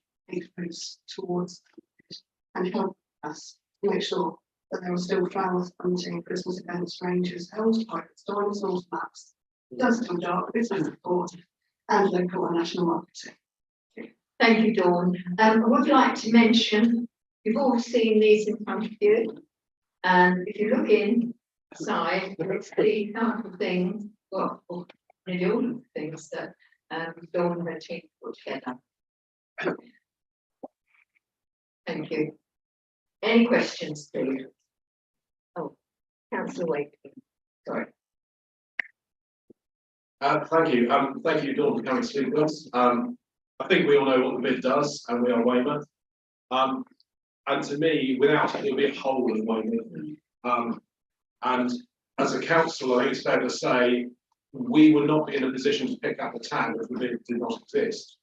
votes towards it and help us make sure that there are still flowers, bunting, Christmas events, rangers, elves, pirates, dinosaurs, maps, does come dark, business report, and local and national marketing. Thank you, Dawn. I would like to mention, you've all seen these in front of you. And if you look inside, it's the kind of things, well, nearly all of the things that Dawn and her team put together. Thank you. Any questions, please? Oh, Councillor Wakefield, sorry. Thank you. Thank you, Dawn, for coming to speak with us. I think we all know what the bid does, and we are Weymouth. And to me, without it, there'll be a hole in Weymouth. And as a council, I think it's fair to say we would not be in a position to pick up the tab if the bid did not exist.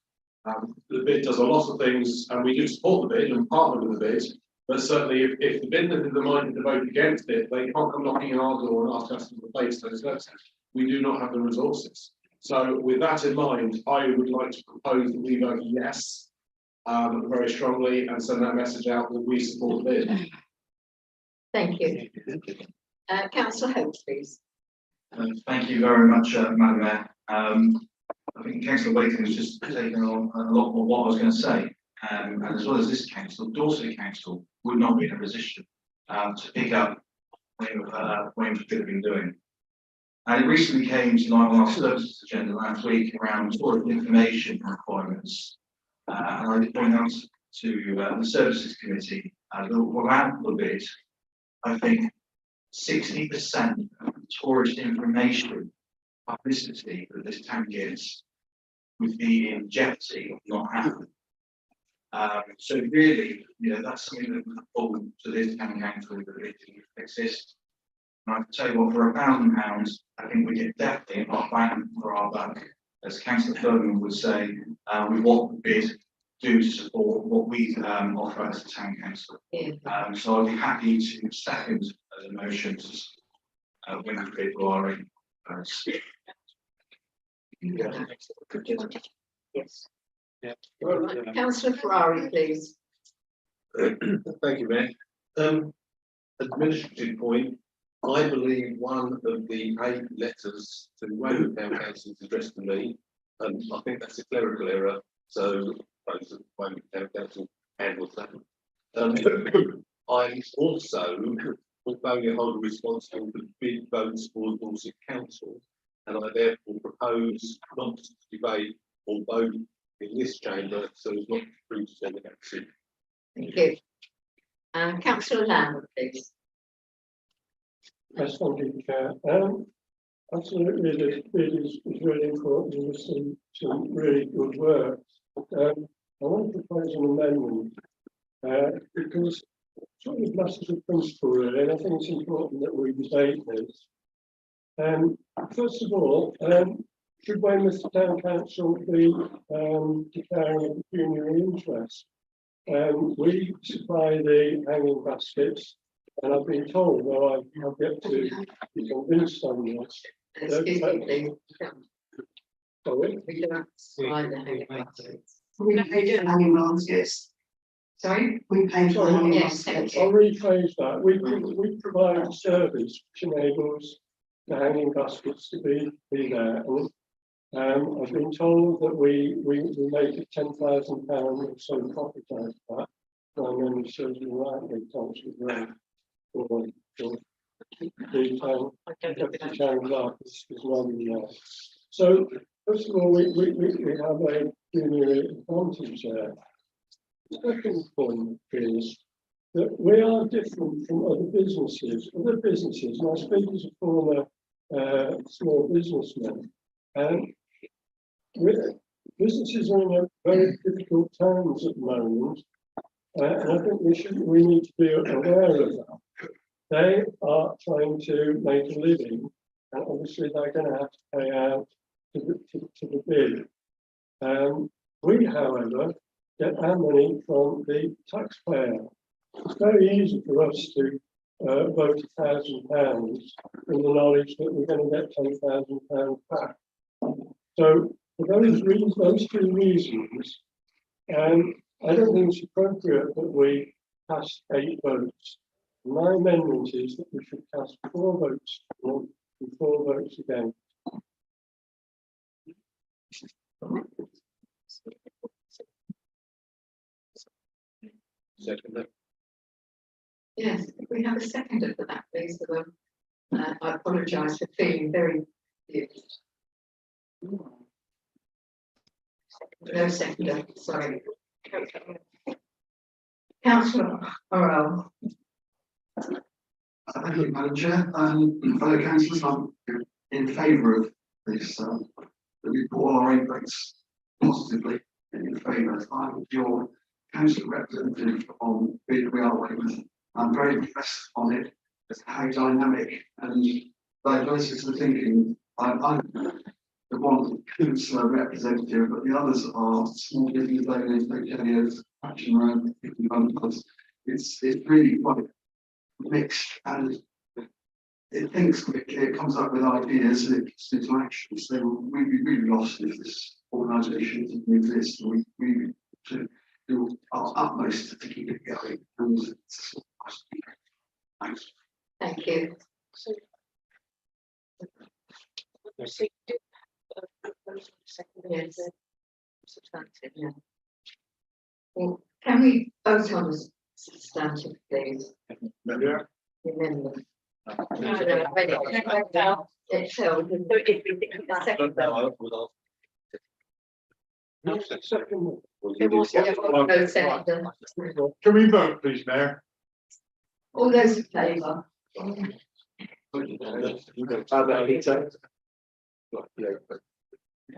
The bid does a lot of things, and we do support the bid and partner with the bid. But certainly, if the business is minded to vote against it, they can't come knocking on our door and ask us to replace those services. We do not have the resources. So with that in mind, I would like to propose that we vote yes, very strongly, and send that message out that we support the bid. Thank you. Councillor Hope, please. Thank you very much, Madam Mayor. I think Councillor Wakefield has just taken on a lot of what I was going to say. And as well as this council, Dorset Council would not be in a position to pick up what Weymouth could have been doing. And it recently came to light on our services agenda last week around sort of information requirements. And I did point out to the services committee that without the bid, I think 60% of the tourist information publicity that this town gets would be in jeopardy of not happening. So really, that's something that would fall to this town council that it exists. And I can tell you what, for £1,000, I think we get definitely our bang for our buck, as Councillor Furman would say, with what the bid do to support what we offer as a town council. So I'd be happy to second the motion to win the bid Ferrari. Yes. Councillor Ferrari, please. Thank you, Mayor. Administrative point, I believe one of the 8 letters to Weymouth Town Council is addressed to me, and I think that's a clerical error, so those of Weymouth Town Council handles that. I'm also portfolio holder responsible for bid votes for Dorset Council, and I therefore propose not to debate or vote in this chamber, so as not to preach on the council. Thank you. Councillor Lamb, please. Yes, thank you, Chair. Absolutely, this bid is really important and there's some really good work. I want to propose an amendment because sort of matters of principle really, and I think it's important that we debate this. First of all, should Weymouth Town Council be declaring a pecuniary interest? We supply the hanging baskets, and I've been told, though I've yet to be convinced on this. Excuse me, please. Sorry? We don't supply the hanging baskets. We pay for hanging baskets. Sorry? We pay for hanging Yes, baskets. thank I'll rephrase that. We provide a service which enables the hanging baskets to be there. And I've been told that we make it £10,000 or so profit out of that. My memory serves me rightly, Councillor Graham. Or the town clerk is nodding there. So first of all, we have a pecuniary advantage there. The second point is that we are different from other businesses. Other businesses, and I speak as a former small businessman, and businesses are in a very difficult times at the moment, and I think we need to be aware of that. They are trying to make a living, and obviously they're going to have to pay out to the bid. We, however, get our money from the taxpayer. It's very easy for us to vote £1,000 in the knowledge that we're going to get £10,000 back. So for those reasons, those 2 reasons, I don't think it's appropriate that we cast 8 votes. My amendment is that we should cast 4 votes for and 4 votes against. Second. Yes, if we have a seconder for that, please, for the, I apologise for feeling very confused. No seconder, sorry. Councillor Orwell. Thank you, Madam Chair, fellow councillors, I'm in favour of this, that we put all our inputs positively in favour. I'm your council representative on Bid We Are Weymouth. I'm very impressed on it, as how dynamic and diverse is the thinking. I'm the one councillor representative, but the others are small business owners, hoteliers, action around 50 months. It's really quite mixed and it thinks quickly, it comes up with ideas and it gets into action. So we'd be really lost if this organisation didn't exist. We to do our utmost to keep it going. And thanks. Thank you. Yes. Substantive, yeah. Well, can we vote on the substantive, please? Yeah. Remember. It's held. Can we vote, please, Mayor? All those in favour?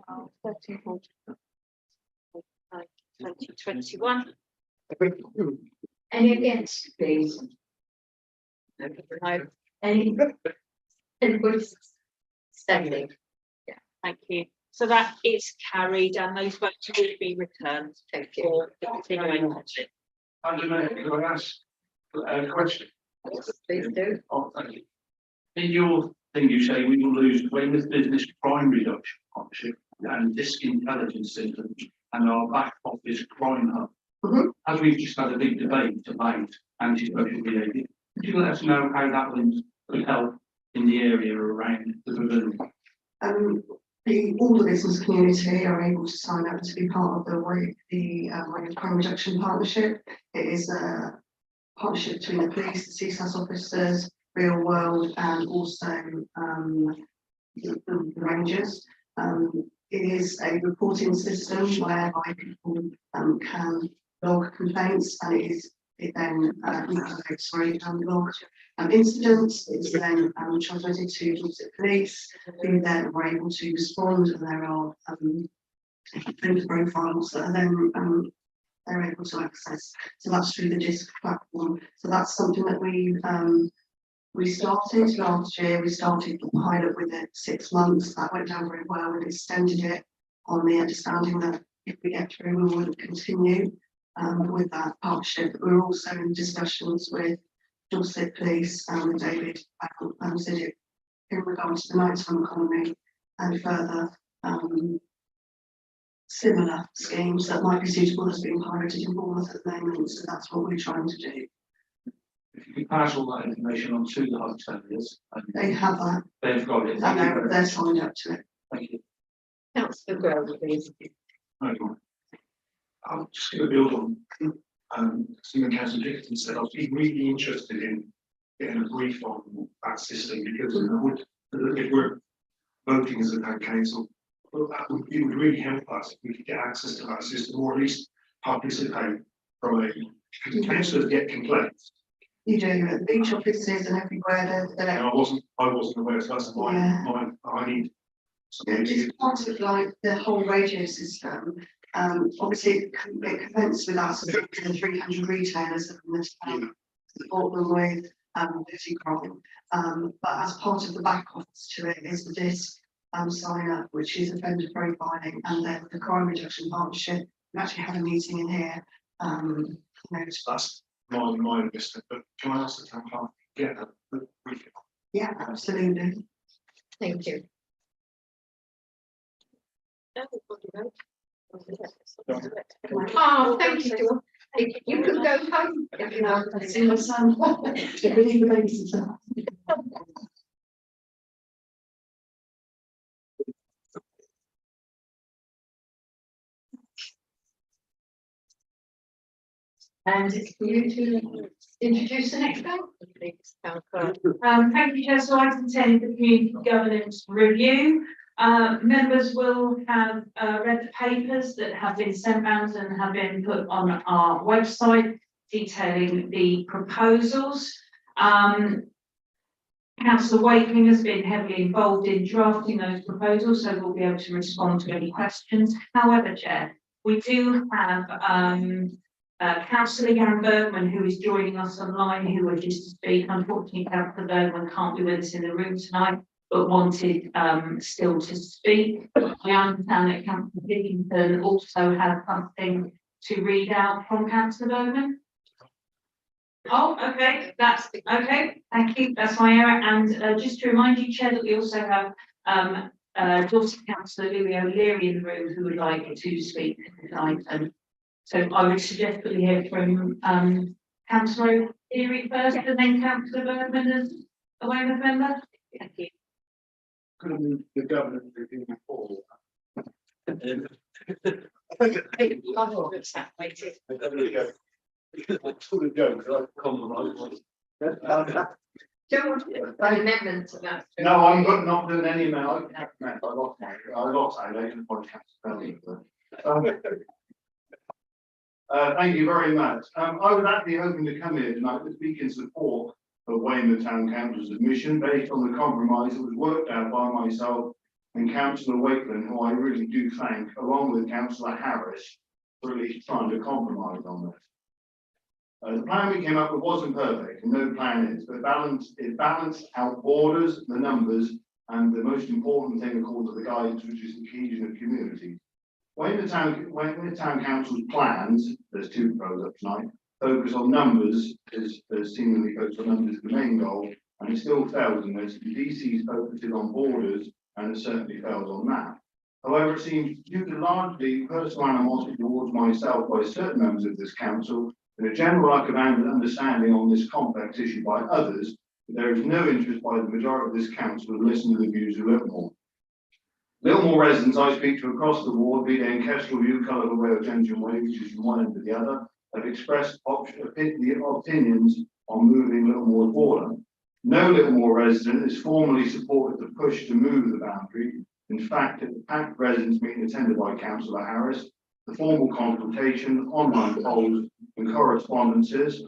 Oh, 13, 14, 2021. Any against, please? No, Anybody standing? thank you. So that is carried and those votes will be returned. Thank you. For the continuing action. Can I ask a question? Please do. Oh, thank you. In your thing, you say we will lose Weymouth Business Crime Reduction Partnership and Disk Intelligence Systems and our back office crime hub. As we've just had a big debate about antisocial behaviour, could you let us know how that could help in the area around the pavilion? All the business community are able to sign up to be part of the Weymouth Crime Reduction Partnership. It is a partnership between the police, the CSAS officers, Real World, and also the Rangers. It is a reporting system whereby people can log complaints, and it then logs incidents. It's then transmitted to Dorset Police, who then are able to respond, and there are print profiles that are then they're able to access. So that's through the DISC platform. So that's something that we started last year. We started the pilot with it 6 months. That went down very well. We extended it on the understanding that if we get through, we would continue with that partnership. We're also in discussions with Dorset Police and with David Siddick in regards to the nighttime economy and further similar schemes that might be suitable as being piloted in Bournemouth at the moment. So that's what we're trying to do. If you could pass all that information on to the hoteliers. They have that. They've got it. And they're signed up to it. Thank you. Councillor Grove, please. I'm just going to build on something Councillor Dickinson said. I was really interested in getting a brief on that system because if we're voting as a town council, it would really help us if we could get access to that system or at least participate from because councillors get complaints. You do at beach offices and everywhere. I wasn't aware, so that's I need. It's part of like the whole radio system. Obviously, it commenced with us and the 300 retailers that in the town support them with petty crime. But as part of the back office to it is the DISC sign up, which is offender profiling, and then the crime reduction partnership. We actually had a meeting in here. That's my investment, but can I ask the town clerk to get a briefing? Yeah, absolutely. Thank you. Oh, thank you, Dawn. You can go home. I see my son. I believe the babysitter. And it's for you to introduce the next bill. Please, Town Clerk. Thank you, Chair. So item 10 is the community governance review. Members will have read the papers that have been sent round and have been put on our website detailing the proposals. Councillor Wakeling has been heavily involved in drafting those proposals, so we'll be able to respond to any questions. However, Chair, we do have Councillor Jan Bergman, who is joining us online, who wishes to speak. Unfortunately, Councillor Bergman can't be with us in the room tonight, but wanted still to speak. I understand that Councillor Dickinson also has something to read out from Councillor Bergman. Oh, okay, that's okay. Thank you. That's my error. And just to remind you, Chair, that we also have Dorset Councillor Louis O'Leary in the room who would like to speak tonight. So I would suggest that we hear from Councillor O'Leary first, and then Councillor Bergman as a Weymouth member. Thank you. Could have moved the government review before. Don't want to put an amendment to that. No, I'm not doing any amendment. I lost I later podcast. Thank you very much. I was actually hoping to come here tonight to speak in support of Weymouth Town Council's admission based on the compromise that was worked out by myself and Councillor Wakeling, who I really do thank, along with Councillor Harris, for at least trying to compromise on this. The plan we came up with wasn't perfect, and no plan is, but it balanced out borders, the numbers, and the most important thing according to the guidance, which is the cohesion of community. Weymouth Town Council's plans, there's two proposals tonight, focus on numbers, is seemingly focused on numbers is the main goal, and it still fails in this. The DC's focuses on borders, and it certainly fails on that. However, it seems due to largely personal animosity towards myself by certain members of this council, and a general lack of understanding on this complex issue by others, there is no interest by the majority of this council to listen to the views of Littlemore. Littlemore residents I speak to across the ward, be they in Kestrel View, Cullover Way or Gentian Way, which is from one end to the other, have expressed opinions on moving Littlemore's border. No Littlemore resident is formally supported the push to move the boundary. In fact, at the packed residents meeting attended by Councillor Harris, the formal consultation, online polls and correspondences,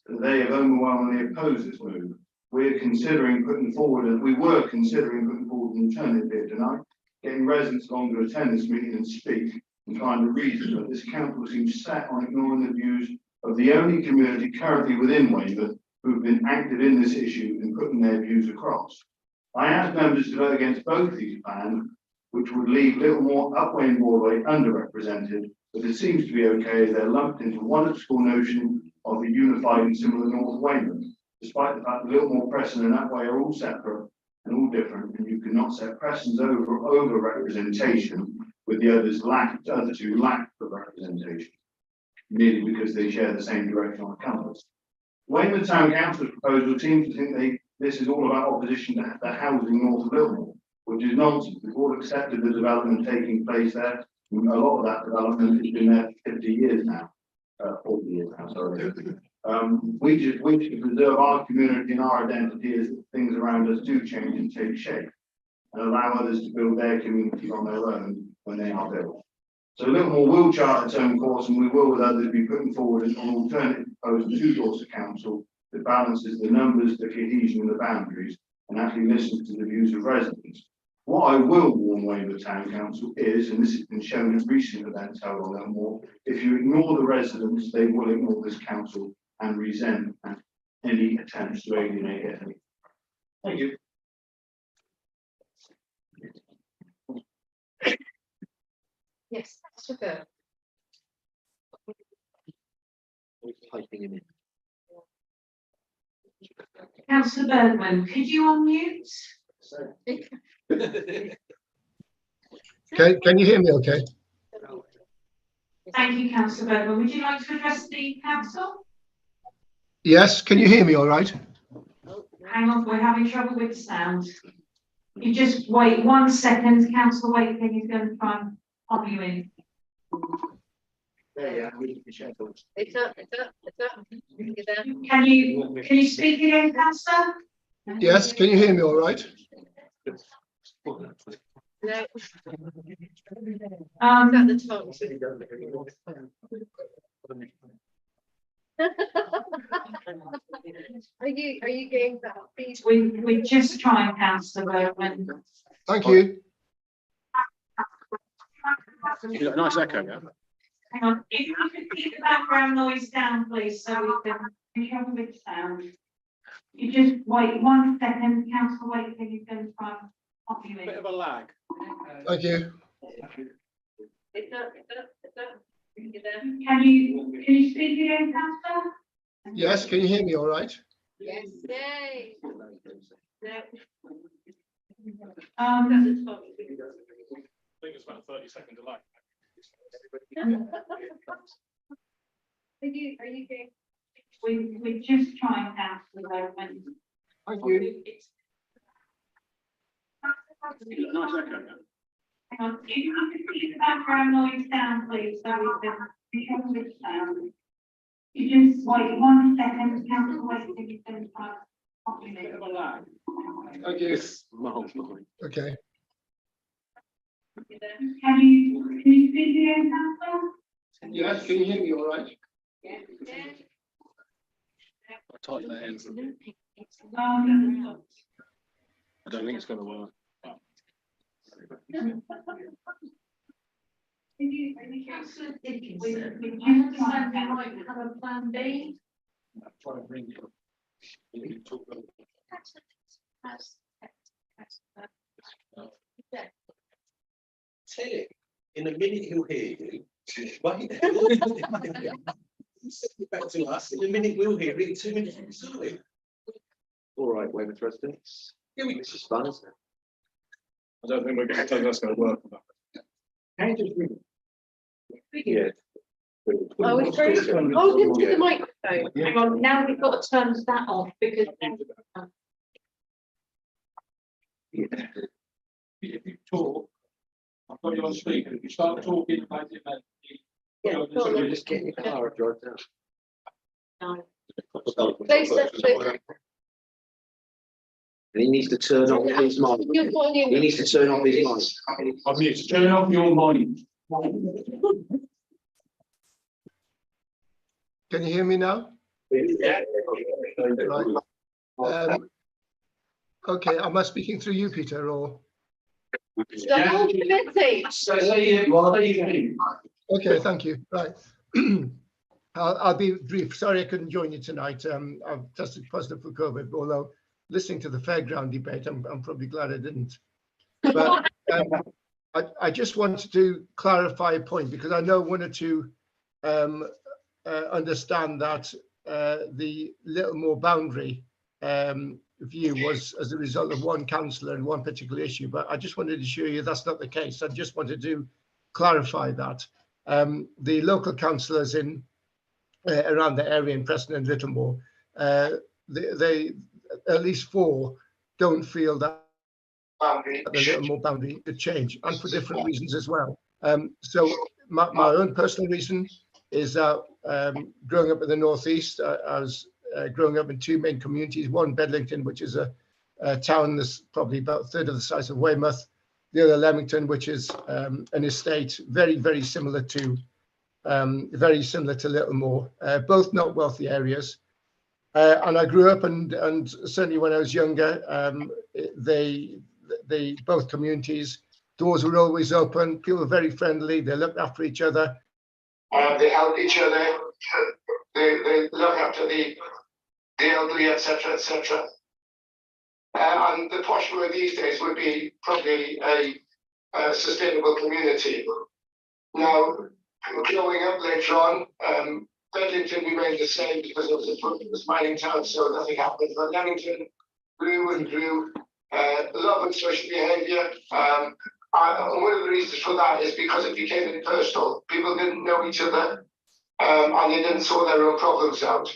they have overwhelmingly opposed this move. We were considering putting forward an alternative here tonight, getting residents along to attend this meeting and speak and trying to reason, but this council seems set on ignoring the views of the only community currently within Weymouth who've been active in this issue and putting their views across. I asked members to vote against both these plans, which would leave Littlemore, Upwey and Broadway underrepresented, but it seems to be okay as they're lumped into one school notion of the unified and similar North Weymouth, despite the fact that Littlemore, Preston and Upwey are all separate and all different, and you cannot set Preston's over representation with the other two lack of representation, merely because they share the same direction on the compass. Weymouth Town Council's proposal seems to think this is all about opposition to the housing north of Littlemore, which is nonsense. We've all accepted the development taking place there. A lot of that development has been there for 50 years now, 40 years now, sorry. We just wish to preserve our community and our identity as things around us do change and take shape, and allow others to build their communities on their own when they are built. So Littlemore will chart its own course, and we will with others be putting forward an alternative proposal to Dorset Council that balances the numbers, the cohesion and the boundaries, and actually listens to the views of residents. What I will warn Weymouth Town Council is, and this has been shown at recent events held on Littlemore, if you ignore the residents, they will ignore this council and resent any attempts to alienate it. Thank you. Yes, Mr. Burke. Councillor Bergman, could you unmute? Can you hear me okay? Thank you, Councillor Bergman. Would you like to address the council? Yes, can you hear me all right? Hang on, we're having trouble with the sound. You just wait 1 second, Councillor Wakeling is going to try and pop you in. Yeah, really appreciate it. It's up, it's up, it's up. You're there. Can you speak again, councillor? Yes, can you hear me all right? No. Um, At the top. Are you going to please? we're just trying, councillor Bowman. Thank you. You got a nice echo, yeah? Hang on, if you could keep the background noise down, please, so we can cover with sound. You just wait 1 second, councillor Wakefield, you're going to try and pop you in. Bit of a lag. Thank you. It's up, it's up, it's up. You're there. Can you speak again, councillor? Yes, can you hear me all right? Yes. Yay. No. Um, At the top. I think it's about a 30-second delay. Are you going? we're just trying, councillor Bowman. Thank you. You got a nice echo, yeah? Hang on, if you could keep the background noise down, please, so we can cover with sound. You just wait 1 second, councillor Wakefield, you're going to try and pop you Bit in. of a lag. Thank you. Miles behind. Okay. Can you speak again, councillor? Yes, can you hear me all right? Yes. I'll type that in. I don't think it's going to work. Councillor We Dickinson. just I understand trying, you might have a plan B. Try and bring you. You can talk about Tell him, in a minute he'll hear you. Wait. Send it back to us, in a minute we'll hear it, in 2 minutes we'll saw it. All right, Weymouth residents. Yeah, This is fun, isn't it? I don't think that's going to work. Can you just ring Yeah. Oh, it's very, hold into the microphone. Hang on, now we've got to turn that off because. If you talk, I've got you on speaker, if you start talking about it, Yeah, So you just get in your car and drive down. They said that- And he needs to turn off his mic. Your volume. He needs to turn off his mic. I need to turn off your mind. Can you hear me now? Right. Okay, am I speaking through you, Peter, or? The whole committee. Okay, thank you. Right. I'll be brief. Sorry I couldn't join you tonight. I've tested positive for COVID, although listening to the fairground debate, I'm probably glad I didn't. But I just wanted to clarify a point because I know one or two understand that the Littlemore boundary view was as a result of one councillor and one particular issue, but I just wanted to assure you that's not the case. I just wanted to clarify that. The local councillors in around the area in Preston and Littlemore, they at least 4 don't feel that the Littlemore boundary could change, and for different reasons as well. So my own personal reason is that growing up in the northeast, I was growing up in 2 main communities, one Bedlington, which is a town that's probably about a third of the size of Weymouth, the other Leamington, which is an estate very, very similar to Littlemore, both not wealthy areas. And I grew up and certainly when I was younger, they both communities, doors were always open, people were very friendly, they looked after each other. They helped each other, they look after the elderly, etc., etc. And the posh word these days would be probably a sustainable community. Now, growing up later on, Bedlington remained the same because it was a mining town, so nothing happened. But Leamington grew and grew, love and social behaviour. And one of the reasons for that is because it became impersonal. People didn't know each other and they didn't sort their own problems out.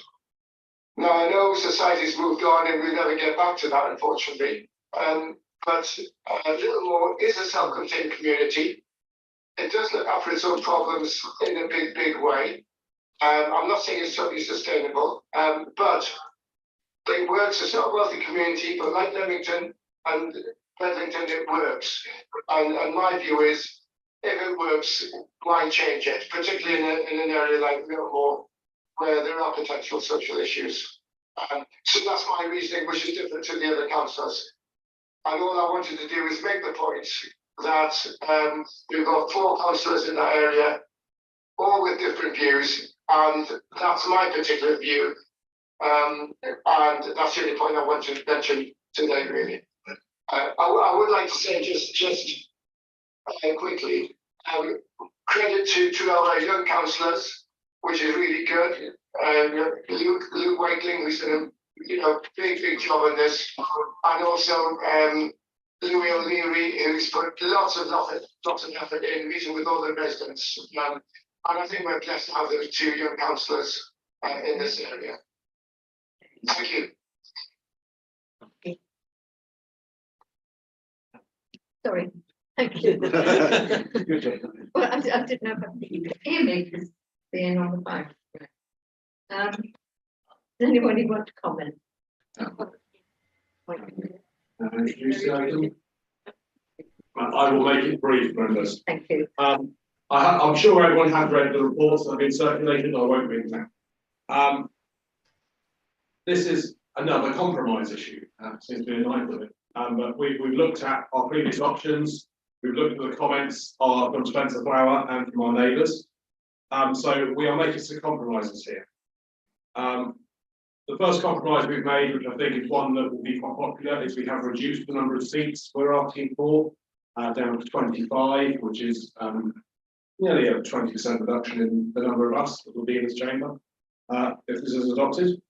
Now, I know society's moved on and we'll never get back to that, unfortunately. But Littlemore is a self-contained community. it does look after its own problems in a big way. I'm not saying it's totally sustainable, but it works. It's not a wealthy community, but like Leamington and Bedlington, it works. And my view is, if it works, why change it? Particularly in an area like Millmore, where there are potential social issues. So that's my reasoning, which is different to the other councillors. And all I wanted to do is make the point that we've got 4 councillors in that area, all with different views, and that's my particular view. And that's the only point I want to mention today, really. I would like to say just quickly, credit to our young councillors, which is really good. Luke Wakeling, who's done a big job on this, and also Louis O'Leary, who's put lots of effort in meeting with all the residents. And I think we're blessed to have those 2 young councillors in this area. Thank you. Sorry, thank you. Well, I didn't know if you could hear me because being on the phone. Does anybody want to comment? I will make it brief, members. Thank you. I'm sure everyone has read the reports that have been circulated. I won't read them. This is another compromise issue. Seems to be a line of it. But we've looked at our previous options. We've looked at the comments from Spencer Flower and from our neighbours. So we are making some compromises here. The first compromise we've made, which I think is one that will be quite popular, is we have reduced the number of seats we're asking for down to 25, which is nearly a 20% reduction in the number of us that will be in this chamber if this is adopted.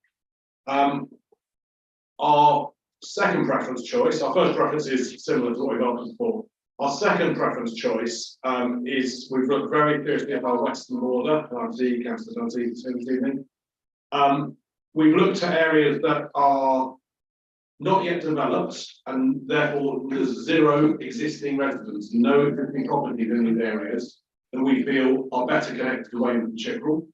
Our second preference choice, our first preference is similar to what we've asked before. Our second preference choice is we've looked very seriously at our western border, and I see Councillor Dudley this evening. We've looked at areas that are not yet developed, and therefore there's 0 existing residents, no existing properties in these areas that we feel are better connected to Weymouth and Chickerell.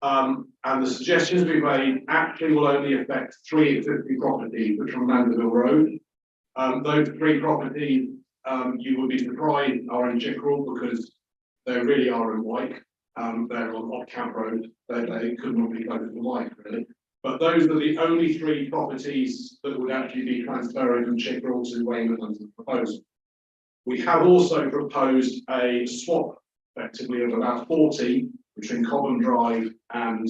And the suggestions we've made actually will only affect 3 existing properties, which are on Mandeville Road. Those 3 properties, you would be surprised, are in Chickerell because they really are in Wyke. They're on Oddcamp Road. They could not be closer to Wyke, really. But those are the only 3 properties that would actually be transferred from Chickerell to Weymouth under the proposal. We have also proposed a swap, effectively, of about 40 between Cobham Drive and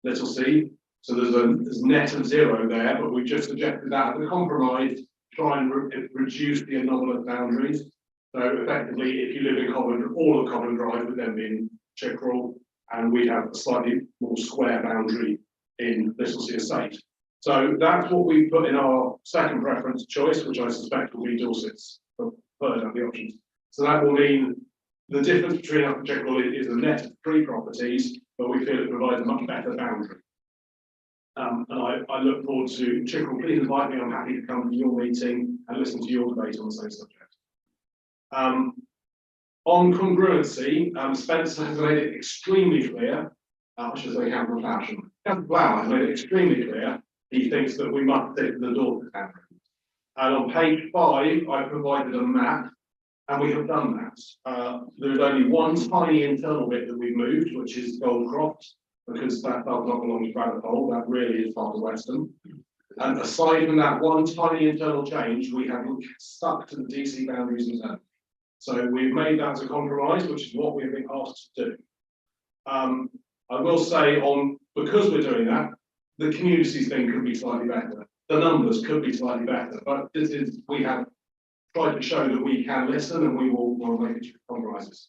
Little Sea. So there's a net of 0 there, but we just suggested that as a compromise, try and reduce the anomalous boundaries. So effectively, if you live in Cobham, all of Cobham Drive would then be in Chickerell, and we'd have a slightly more square boundary in Little Sea Estate. So that's what we put in our second preference choice, which I suspect will be Dorset's third of the options. So that will mean the difference between us and Chickerell is a net of 3 properties, but we feel it provides a much better boundary. And I look forward to Chickerell. Please invite me. I'm happy to come to your meeting and listen to your debate on the same subject. On congruency, Spencer has made it extremely clear. I should say Councillor Flowers. Councillor Flower has made it extremely clear. He thinks that we must stick to the Dorset boundary. And on page 5, I provided a map. And we have done that. There's only one tiny internal bit that we've moved, which is Goldcroft, because that does not belong to Bradford Hole. That really is part of Weston. And aside from that one tiny internal change, we have stuck to the DC boundaries and zones. So we've made that as a compromise, which is what we've been asked to do. I will say because we're doing that, the communities thing could be slightly better. The numbers could be slightly better, but we have tried to show that we can listen and we will make compromises.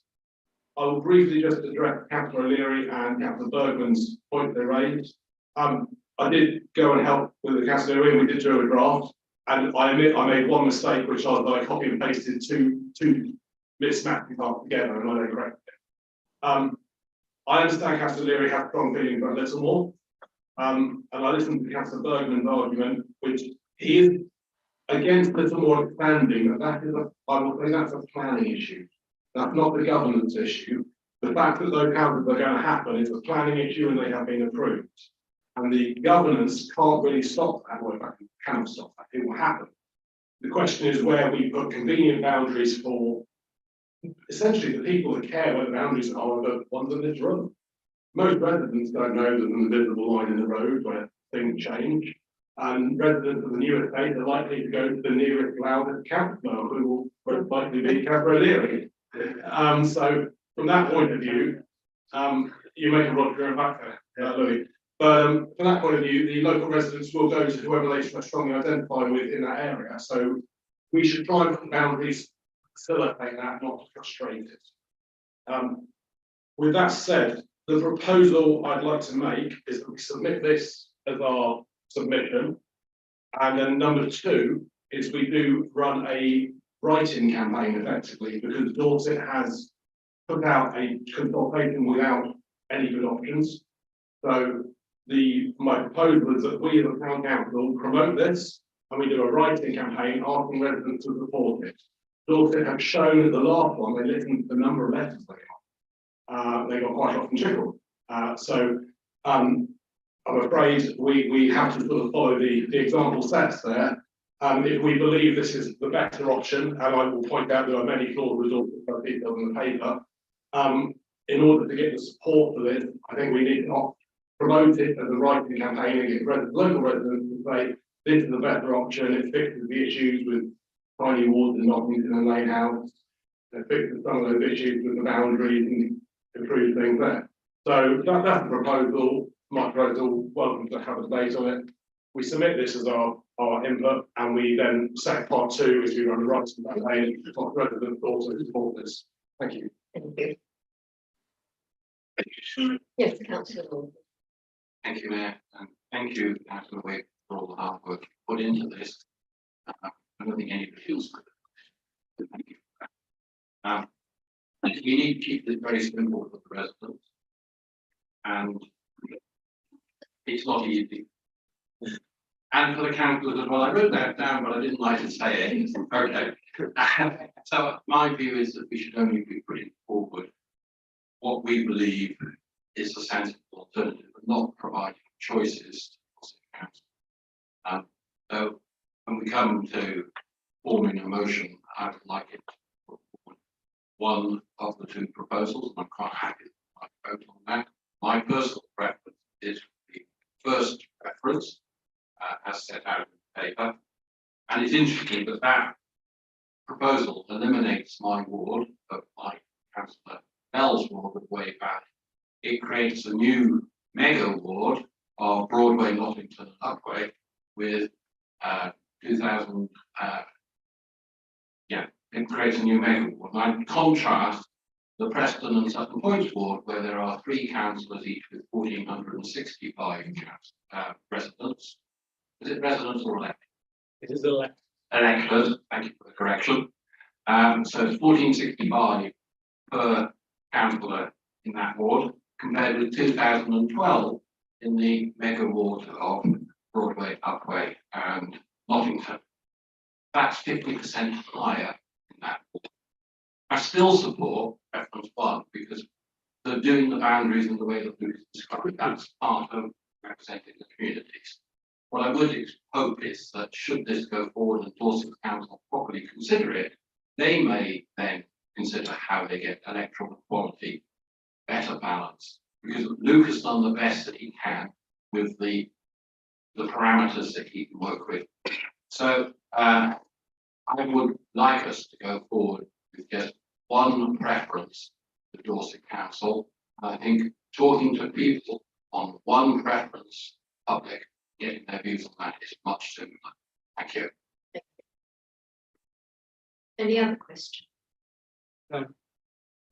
I will briefly just address Councillor O'Leary and Councillor Bergman's point they raised. I did go and help with the Councillor O'Leary, we did do a draft, and I admit I made one mistake, which was that I copied and pasted two mismatched parts together, and I don't correct it. I understand Councillor O'Leary has strong feelings about Littlemore, and I listened to Councillor Bergman's argument, which he is against Littlemore expanding, but that is I will say that's a planning issue. That's not the governance issue. The fact that those houses are going to happen is a planning issue and they have been approved. And the governance can't really stop that, well, it can stop that, it will happen. The question is where we put convenient boundaries for essentially the people that care where the boundaries are the ones in this room. Most residents don't know that there's an invisible line in the road where things change. And residents of the new estate are likely to go to the nearest loudest councillor, who will most likely be Councillor Leary. So from that point of view, you make a Roger back there, Louis. But from that point of view, the local residents will go to whoever they strongly identify with in that area. So we should try and put boundaries, facilitate that, not frustrate it. With that said, the proposal I'd like to make is that we submit this as our submission. And then number two is we do run a write-in campaign effectively, because Dorset has put out a consultation without any good options. So my proposal is that we as a town council promote this and we do a write-in campaign asking residents to support it. Dorset have shown at the last one, they listened to the number of letters they got quite often tickled. I'm afraid we have to sort of follow the example sets there. If we believe this is the better option, and I will point out there are many flawed results that detailed in the paper, in order to get the support for this, I think we need to promote it as a writing campaign and get local residents to say this is the better option. It fixes the issues with tiny wards and Nottington and Lane House. It fixes some of those issues with the boundaries and improves things there. So that's the proposal. My proposal, welcome to have a debate on it. We submit this as our input, and we then set part two as we run the writing campaign to talk residents also support this. Thank you. Thank you. Yes, Councillor Hall. Thank you, Mayor, and thank you, Councillor Wade, for all the hard work you put into this. I don't think anybody else could. Thank you for that. We need to keep this very simple for the residents, and it's not easy. And for the councillors as well. I wrote that down, but I didn't like to say it. Okay. So my view is that we should only be putting forward what we believe is a sensible alternative, but not providing choices to the council. So when we come to forming a motion, I would like it to put forward one of the two proposals. I'm quite happy to vote on that. My personal preference is the first preference, as set out in the paper. And it's interesting that that proposal eliminates my ward of my councillor Bell's ward of Way Back. It creates a new mega ward of Broadway, Nottington and Upway with 2,000, it creates a new mega ward. And I contrast the Preston and Sutton Point ward, where there are 3 councillors each with 1,465 residents. Is it residents or elected? It is elected. Elected, thank you for the correction. So it's 1,465 per councillor in that ward, compared with 2012 in the mega ward of Broadway, Upway and Nottington. That's 50% higher in that ward. I still support preference 1 because they're doing the boundaries in the way that Luke described. That's part of representing the communities. What I would hope is that should this go forward and Dorset Council properly consider it, they may then consider how they get electoral equality better balanced. Because Luke has done the best that he can with the parameters that he can work with. So I would like us to go forward with just one preference to Dorset Council. I think talking to people on one preference, public, getting their views on that is much simpler. Thank you. Any other questions? No.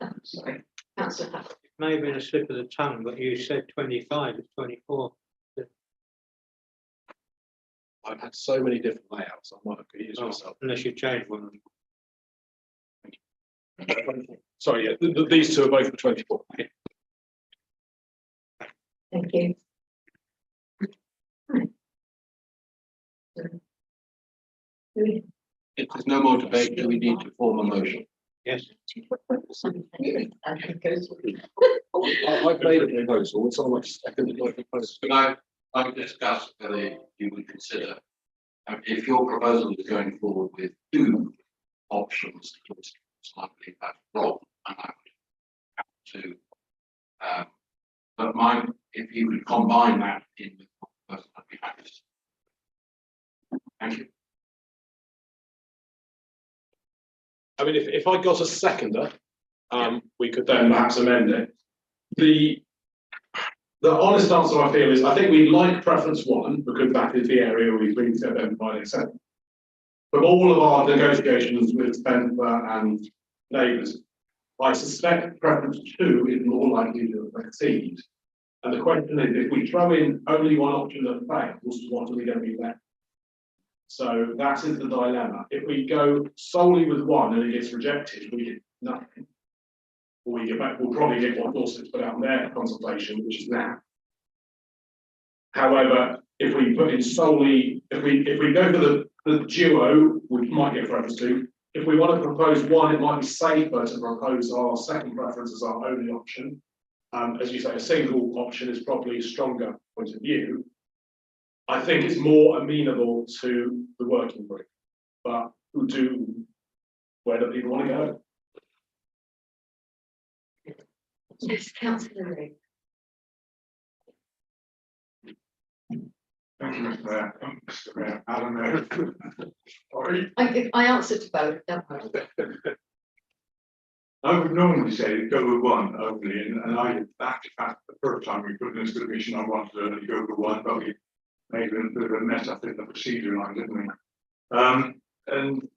Oh, sorry, Councillor Hutt. It may have been a slip of the tongue, but you said 25, it's 24. I've had so many different layouts, I might have confused myself. Unless you change one of them. Sorry, yeah, these two are both for 24. Thank you. If there's no more debate, do we need to form a motion? Yes. I've made a proposal, it's on my second proposal. Can I discuss whether you would consider, if your proposal is going forward with two options, it's likely that's wrong, and I would have to, but mine, if you would combine that in with the proposal, I'd be happy to. Thank you. I mean, if I got a seconder, we could then perhaps amend it. The honest answer I feel is, I think we like preference one, because that is the area we've been to identify and accept. From all of our negotiations with Spencer and neighbours, I suspect preference two is more likely to succeed. And the question is, if we throw in only one option that fails, what are we going to be left? So that is the dilemma. If we go solely with one and it gets rejected, we get nothing. Or we get back, we'll probably get what Dorset's put out in their consultation, which is now. However, if we put in solely, if we go for the duo, we might get preference two. If we want to propose one, it might be safer to propose our second preference as our only option. As you say, a single option is probably a stronger point of view. I think it's more amenable to the working group, but where do people want to go? Yes, councillor Lee. Thank you, Mr. Mayor. Adam Mayor. Sorry. I answered to both, don't worry. I would normally say go with one only, and I, that the first time we put this commission, I wanted to only go with one, but we made a bit of a mess up in the procedure line, didn't we? And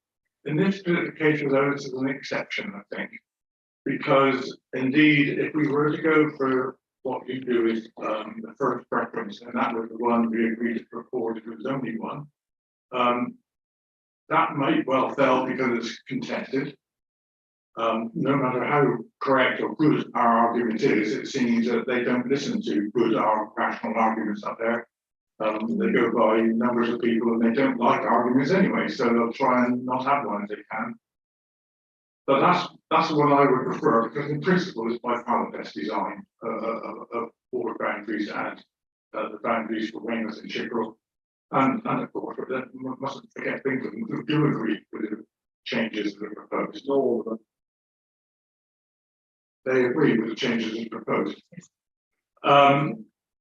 in this case, though, this is an exception, I think, because indeed, if we were to go for what you do is the first preference, and that was the one we agreed to put forward if it was only one, that might well fail because it's contested. No matter how correct or good our argument is, it seems that they don't listen to good rational arguments up there. They go by numbers of people and they don't like arguments anyway, so they'll try and not have one if they can. But that's the one I would prefer, because in principle it's by far the best design of border boundaries and the boundaries for Weymouth and Chickerell. And of course, we mustn't forget England, who do agree with the changes that are proposed. Not all of them. They agree with the changes that are proposed.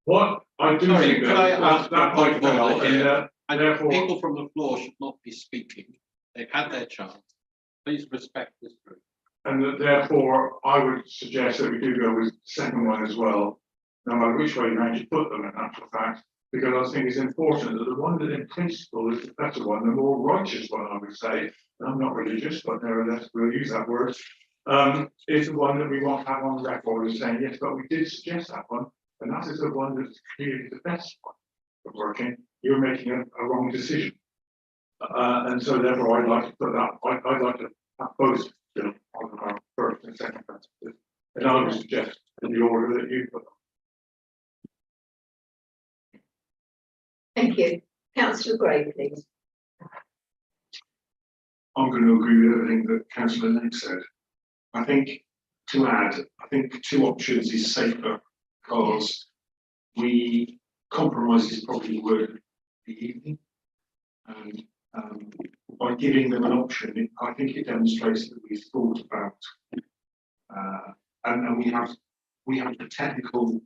What I do Sorry, think could I ask that a point might fail, of order here? and therefore People from the floor should not be speaking. They've had their chance. Please respect this group. and that therefore I would suggest that we do go with the second one as well, no matter which way you actually put them in actual fact, because I think it's important that the one that in principle is the better one, the more righteous one, I would say, and I'm not religious, but nevertheless we'll use that word, is the one that we want to have on record as saying, yes, but we did suggest that one, and that is the one that's clearly the best one for working. You're making a wrong decision. And so therefore I'd like to put that, I'd like to have both still on our first and second preferences. And I would suggest in the order that you put them. Thank you. Councillor Gray, please. I'm going to agree with everything that Councillor Nick said. I think to add, I think two options is safer because compromise is probably the word of the evening. And by giving them an option, I think it demonstrates that we've thought about and we have the technical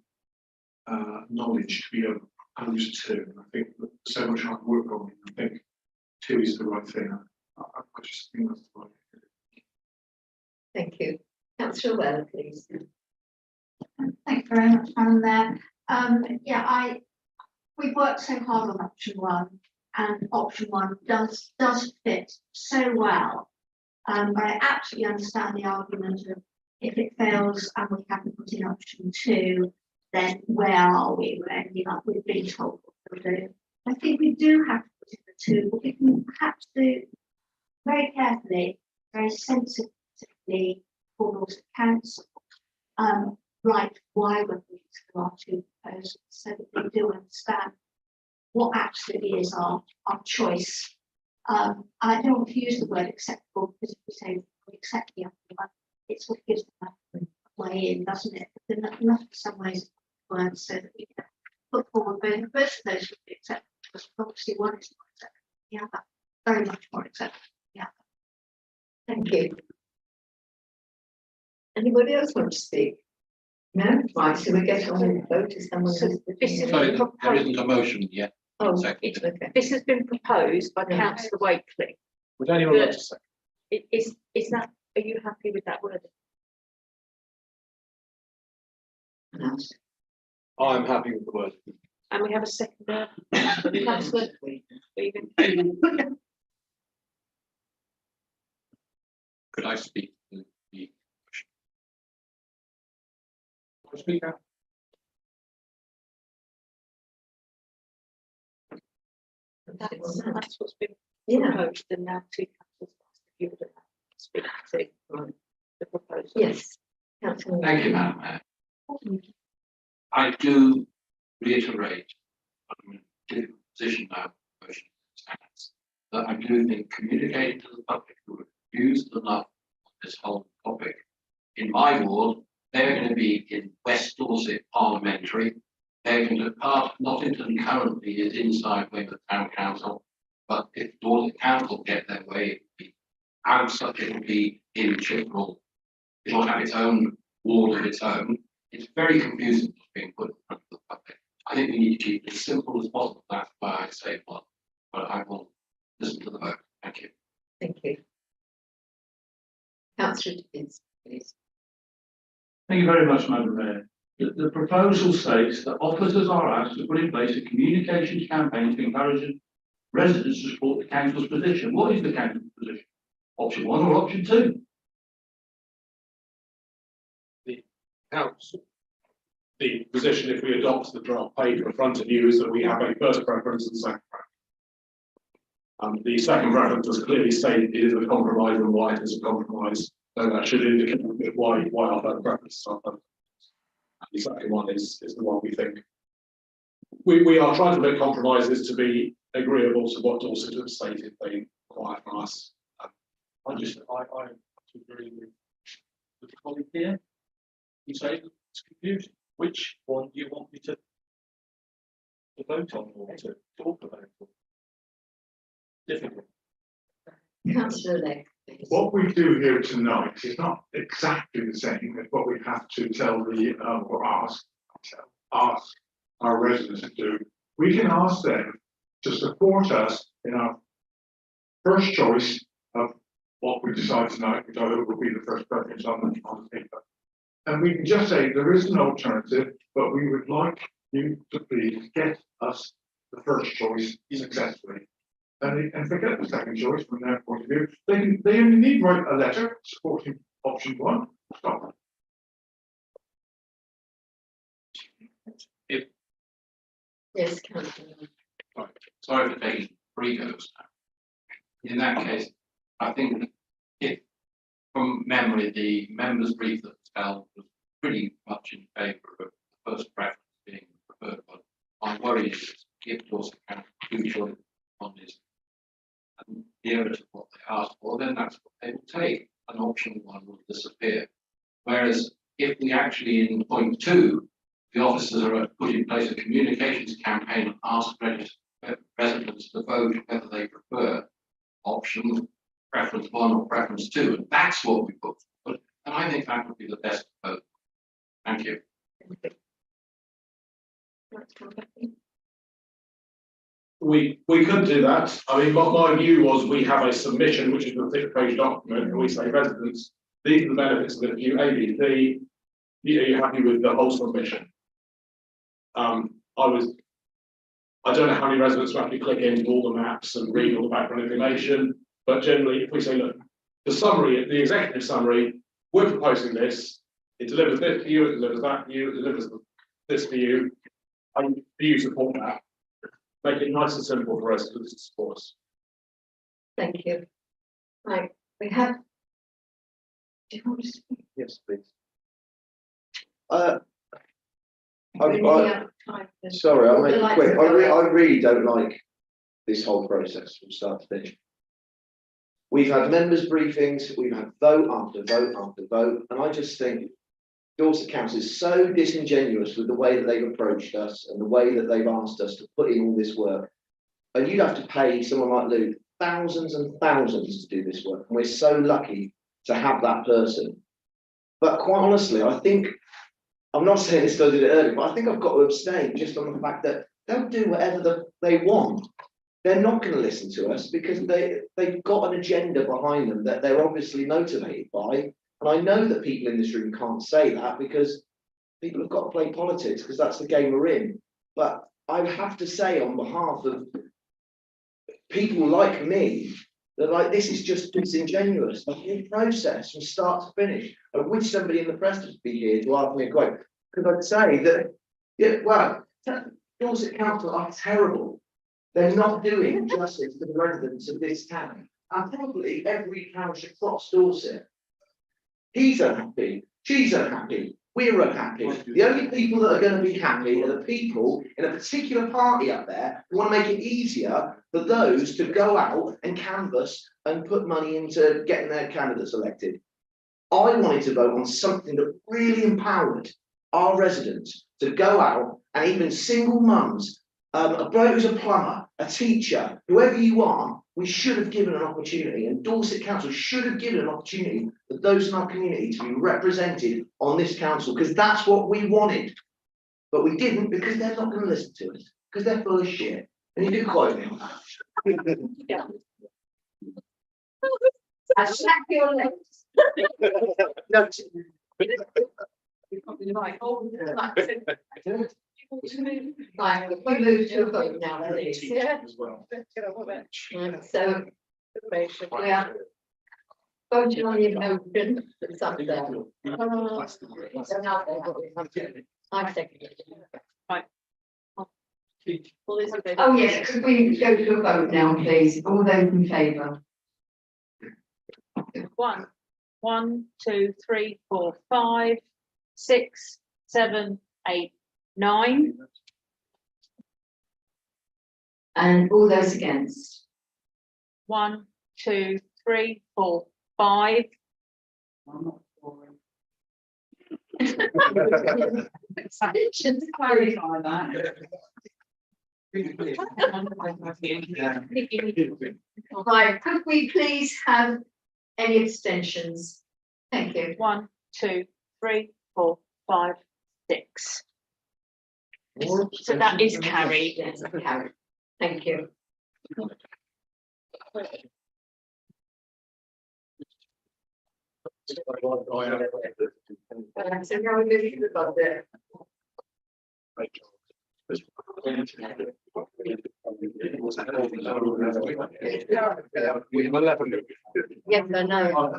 knowledge to be able to propose two. I think that so much hard work on it. I think two is the right thing. I just think that's the right thing. Thank you. Councillor Weller, please. Thank you very much, Madam Mayor. We've worked so hard on option one, and option one does fit so well. But I absolutely understand the argument of if it fails and we haven't put in option two, then where are we? We're ending up with being told what to do. I think we do have to put in the two, but we can perhaps do very carefully, very sensitively for those council, right why we're putting through our two proposals so that they do understand what absolutely is our choice. I don't want to use the word acceptable because if we say we accept the other one, it sort of gives them that way in, doesn't it? But then enough in some ways words so that we can put forward both of those would be acceptable, because obviously one is more acceptable than the other, very much more acceptable than the other. Thank you. Anybody else want to speak? No? Right, so we get on with the vote. Is someone So who's- this is Sorry, there proposed, isn't a motion yet. Oh, Second. okay. this has been proposed by councillor Wakely. Would anyone like to say? Is that, are you happy with that word? I'm happy with the word. And we have a second there. Councillor Stephen. Could I speak to the Speaker? That's what's been Yeah, proposed, and now two councillors asked if you would speak to the proposal. yes. Councillor. Thank you, Madam Mayor. I do reiterate, the position now, motion stands, that I do think communicating to the public who are confused enough on this whole topic. In my ward, they're going to be in West Dorset Parliamentary. They're going to part, Nottington currently is inside Weymouth Town Council, but if Dorset Council get their way, it'll be outside, it'll be in Chippenham. It'll have its own ward of its own. It's very confusing what's being put in front of the public. I think we need to keep it as simple as possible. That's why I say one, but I will listen to the vote. Thank you. Thank you. Councillor Dickens, please. Thank you very much, Madam Mayor. The proposal states that officers are asked to put in place a communications campaign to encourage residents to support the council's position. What is the council's position? Option one or option two? Council. The position, if we adopt the draft paper in front of you, is that we have a first preference and second preference. The second preference was clearly stated, it is a compromise, and why it is a compromise, so that should indicate a bit why our first preference is our first. And the second one is the one we think. We are trying to make compromises to be agreeable to what Dorset have stated they require from us. I agree with the colleague here. You say that it's confusing. Which one do you want me to vote on or to talk about? Difficult. Councillor Legg, please. What we do here tonight is not exactly the same as what we have to tell the, or ask our residents to do. We can ask them to support us in our first choice of what we decide tonight, which I hope will be the first preference on the paper. And we can just say there is an alternative, but we would like you to please get us the first choice successfully. And forget the second choice from their point of view. They only need to write a letter supporting option one. Stop. Yes, councillor. Sorry for taking 3 goes now. In that case, I think if, from memory, the members' brief that was held was pretty much in favour of the first preference being the preferred one. My worry is if Dorset Council do choice on this nearer to what they asked for, then that's what they will take, and option one will disappear. Whereas if we actually, in point 2, the officers are put in place a communications campaign and ask residents to vote whether they prefer option preference 1 or preference 2, and that's what we put forward, and I think that would be the best vote. Thank you. We could do that. I mean, my view was we have a submission, which is a 6-page document, and we say residents, these are the benefits of the view A, B, C. Are you happy with the whole submission? I don't know how many residents will actually click into all the maps and read all the background information, but generally, if we say, look, the summary, the executive summary, we're proposing this, it delivers this to you, it delivers that to you, it delivers this to you. Do you support that? Make it nice and simple for residents to support us. Thank you. Right, we have. Do you want to speak? Yes, please. We're nearly out of time. Sorry, I'll Would make you it like quick. to I go out? really don't like this whole process from start to finish. We've had members' briefings, we've had vote after vote after vote, and I just think Dorset Council is so disingenuous with the way that they've approached us and the way that they've asked us to put in all this work. And you'd have to pay someone like Luke thousands and thousands to do this work, and we're so lucky to have that person. But quite honestly, I think, I'm not saying this because I did it earlier, but I think I've got to abstain just on the fact that they'll do whatever they want. They're not going to listen to us because they've got an agenda behind them that they're obviously motivated by. And I know that people in this room can't say that because people have got to play politics because that's the game we're in. But I have to say on behalf of people like me, that like this is just disingenuous. The whole process from start to finish. I wish somebody in the press would be here to ask me a quote. Because I'd say that, yeah, well, Dorset Council are terrible. They're not doing justice to the residents of this town. And probably every parish across Dorset. He's unhappy, she's unhappy, we're unhappy. The only people that are going to be happy are the people in a particular party up there who want to make it easier for those to go out and canvass and put money into getting their candidates elected. I wanted to vote on something that really empowered our residents to go out, and even single mums, a bloke who's a plumber, a teacher, whoever you are, we should have given an opportunity, and Dorset Council should have given an opportunity for those in our community to be represented on this council, because that's what we wanted. But we didn't, because they're not going to listen to us, because they're full of shit. And you do quote me on that. I slap your legs. No, Right, we move to a vote now, please. Yeah. So we are voting on the motion that's up there. I second it. Right. Oh, yes, could we go to a vote now, please? All those in favour? 1, 1, 2, 3, 4, 5, 6, 7, 8, 9. And all those against? 1, 2, 3, 4, 5. Abstentions carried. Right, could we please have any abstentions? Thank you. 1, 2, 3, 4, 5, 6. So that is carried. Yes, carried. Thank you. So now we're moving to the budget. Yes, I know.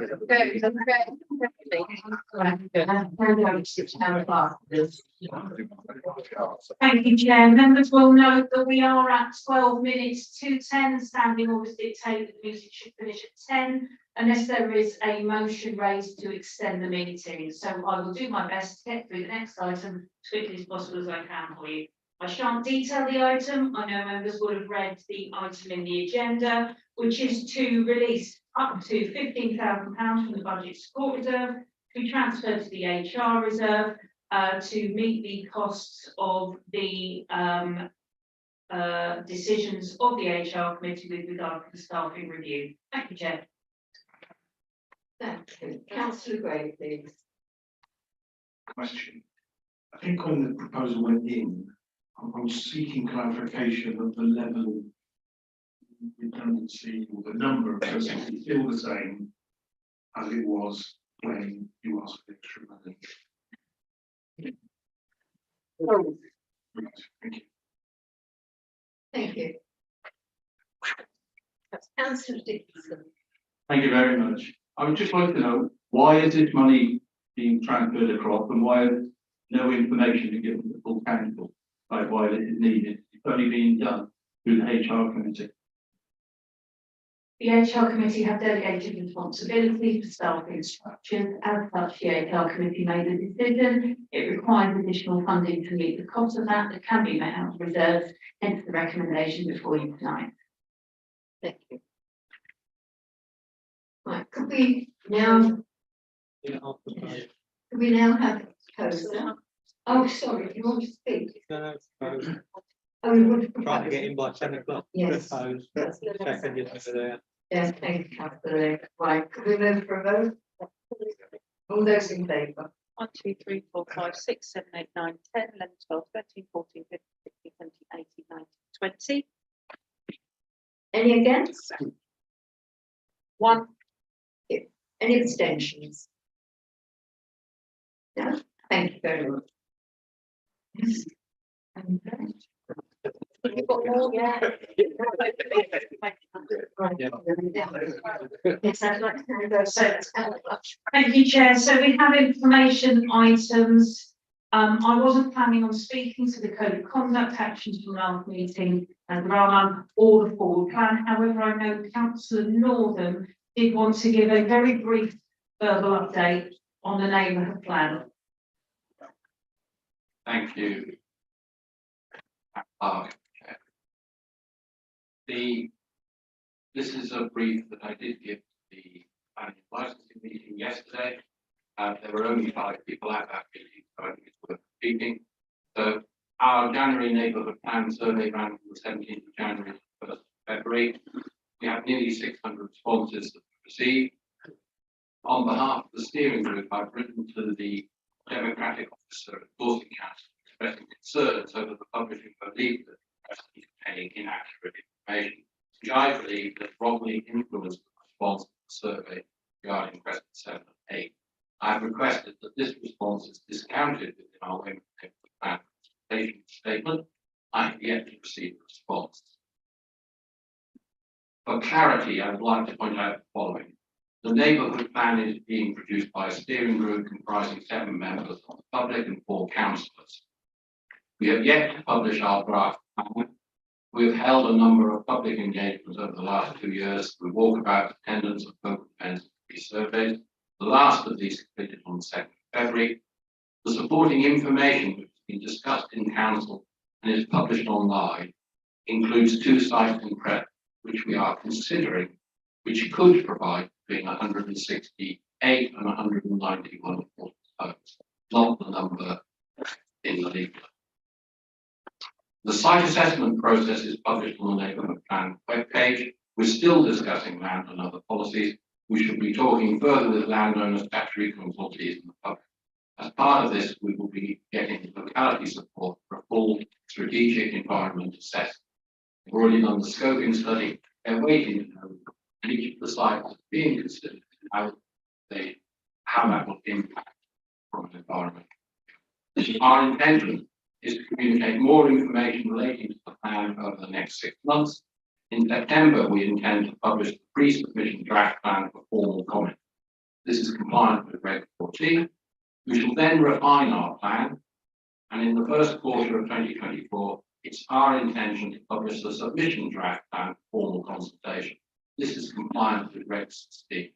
Thank you, Chair. Members will note that we are at 12 minutes to 10. Standing orders dictate that the meeting should finish at 10, unless there is a motion raised to extend the meeting. So I will do my best to get through the next item as quickly as possible as I can for you. I shan't detail the item. I know members will have read the item in the agenda, which is to release up to £15,000 from the budget support reserve to be transferred to the HR reserve to meet the costs of the decisions of the HR committee with regard to the staffing review. Thank you, Chair. Thank you. Councillor Gray, please. Question. I think when the proposal went in, I was seeking clarification of the level of redundancy or the number of persons is still the same as it was when you asked for extra money. Right, thank you. Thank you. That's Councillor Dickinson. Thank you very much. I would just like to know, why is this money being transferred across and why is no information been given to the full council about why this is needed? It's only being done through the HR committee. The HR committee have delegated responsibility for staffing structures. As such, the HR committee made a decision. It requires additional funding to meet the cost of that can be met out of reserves, hence the recommendation before you tonight. Thank you. Right, could we now have a proposer? Oh, sorry, you want to speak? Oh, you want to Trying to propose? get in by 10 o'clock. Yes. Propose. That's the next Second, yes, there. Yes, thank you, councillor Lee. Right, could we move for a vote? All those in favour? 1, 2, 3, 4, 5, 6, 7, 8, 9, 10, 11, 12, 13, 14, 15, 16, 17, 18, 19, 20. Any against? 1. Any abstentions? No, thank you very much. Yes. Okay. You've got more, yeah. Yes, I'd like to hand over to Thank you, Chair. So we have information items. I wasn't planning on speaking to the code of conduct actions from last meeting and none or the forward plan. However, I know Councillor Northam did want to give a very brief verbal update on the neighbourhood plan. Thank you. This is a brief that I did give to the planning and licensing meeting yesterday. There were only 5 people at that meeting, so I think it's worth repeating. So our January neighbourhood plan survey ran from the 17th of January to 1st of February. We have nearly 600 responses that we received. On behalf of the steering group, I've written to the Democratic Officer at Dorset Council expressing concerns over the publishing of a leaflet containing inaccurate information, which I believe has wrongly influenced the response to the survey regarding question 7 and 8. I have requested that this response is discounted within our Weymouth Neighbourhood Plan consultation statement. I have yet to receive a response. For clarity, I would like to point out the following. The neighbourhood plan is being produced by a steering group comprising 7 members of the public and 4 councillors. We have yet to publish our draft plan. We have held a number of public engagements over the last 2 years through walkabout attendance of local events and surveys. The last of these completed on the 2nd of February. The supporting information which has been discussed in council and is published online includes 2 sites in prep which we are considering, which could provide between 168 and 191 homes, not the number in the leaflet. The site assessment process is published on the neighbourhood plan webpage. We're still discussing land and other policies. We should be talking further with landowners, statutory consultees and the public. As part of this, we will be getting locality support for a full strategic environment assessment. We've already done the scoping study. They're waiting to know and each of the sites being considered how that will impact from an environment. Our intention is to communicate more information relating to the plan over the next 6 months. In September, we intend to publish the pre-submission draft plan for formal comment. This is compliant with Reg 14. We shall then refine our plan, and in the first quarter of 2024, it's our intention to publish the submission draft plan for formal consultation. This is compliant with Reg 16.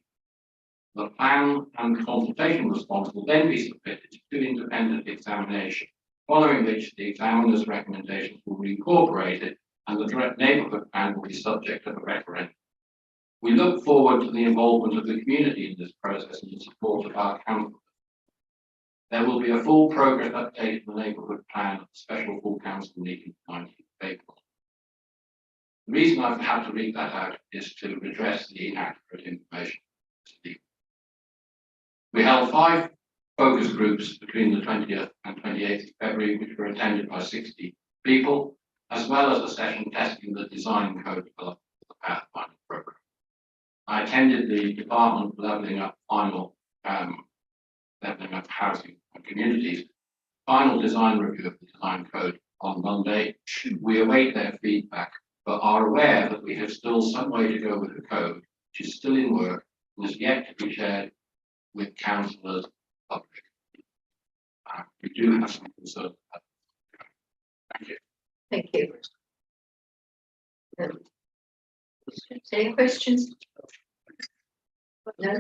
The plan and consultation response will then be submitted to independent examination, following which the examiner's recommendations will be incorporated and the neighbourhood plan will be subject to the referendum. We look forward to the involvement of the community in this process and the support of our council. There will be a full progress update of the neighbourhood plan at the special full council meeting on 19th of April. The reason I've had to read that out is to address the inaccurate information. We held 5 focus groups between the 20th and 28th of February, which were attended by 60 people, as well as a session testing the design code developed for the Pathfinder program. I attended the Department for Levelling Up Housing and Communities final design review of the design code on Monday. We await their feedback, but are aware that we have still some way to go with the code, which is still in work and is yet to be shared with councillors and public. We do have some concerns about that. Thank you. Thank you. Any questions? No?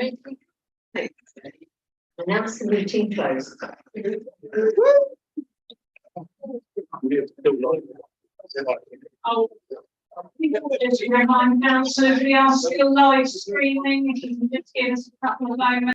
Announce the meeting closed. We have still Just to remind councillors, we are still live streaming, if you can just give us a couple of moments.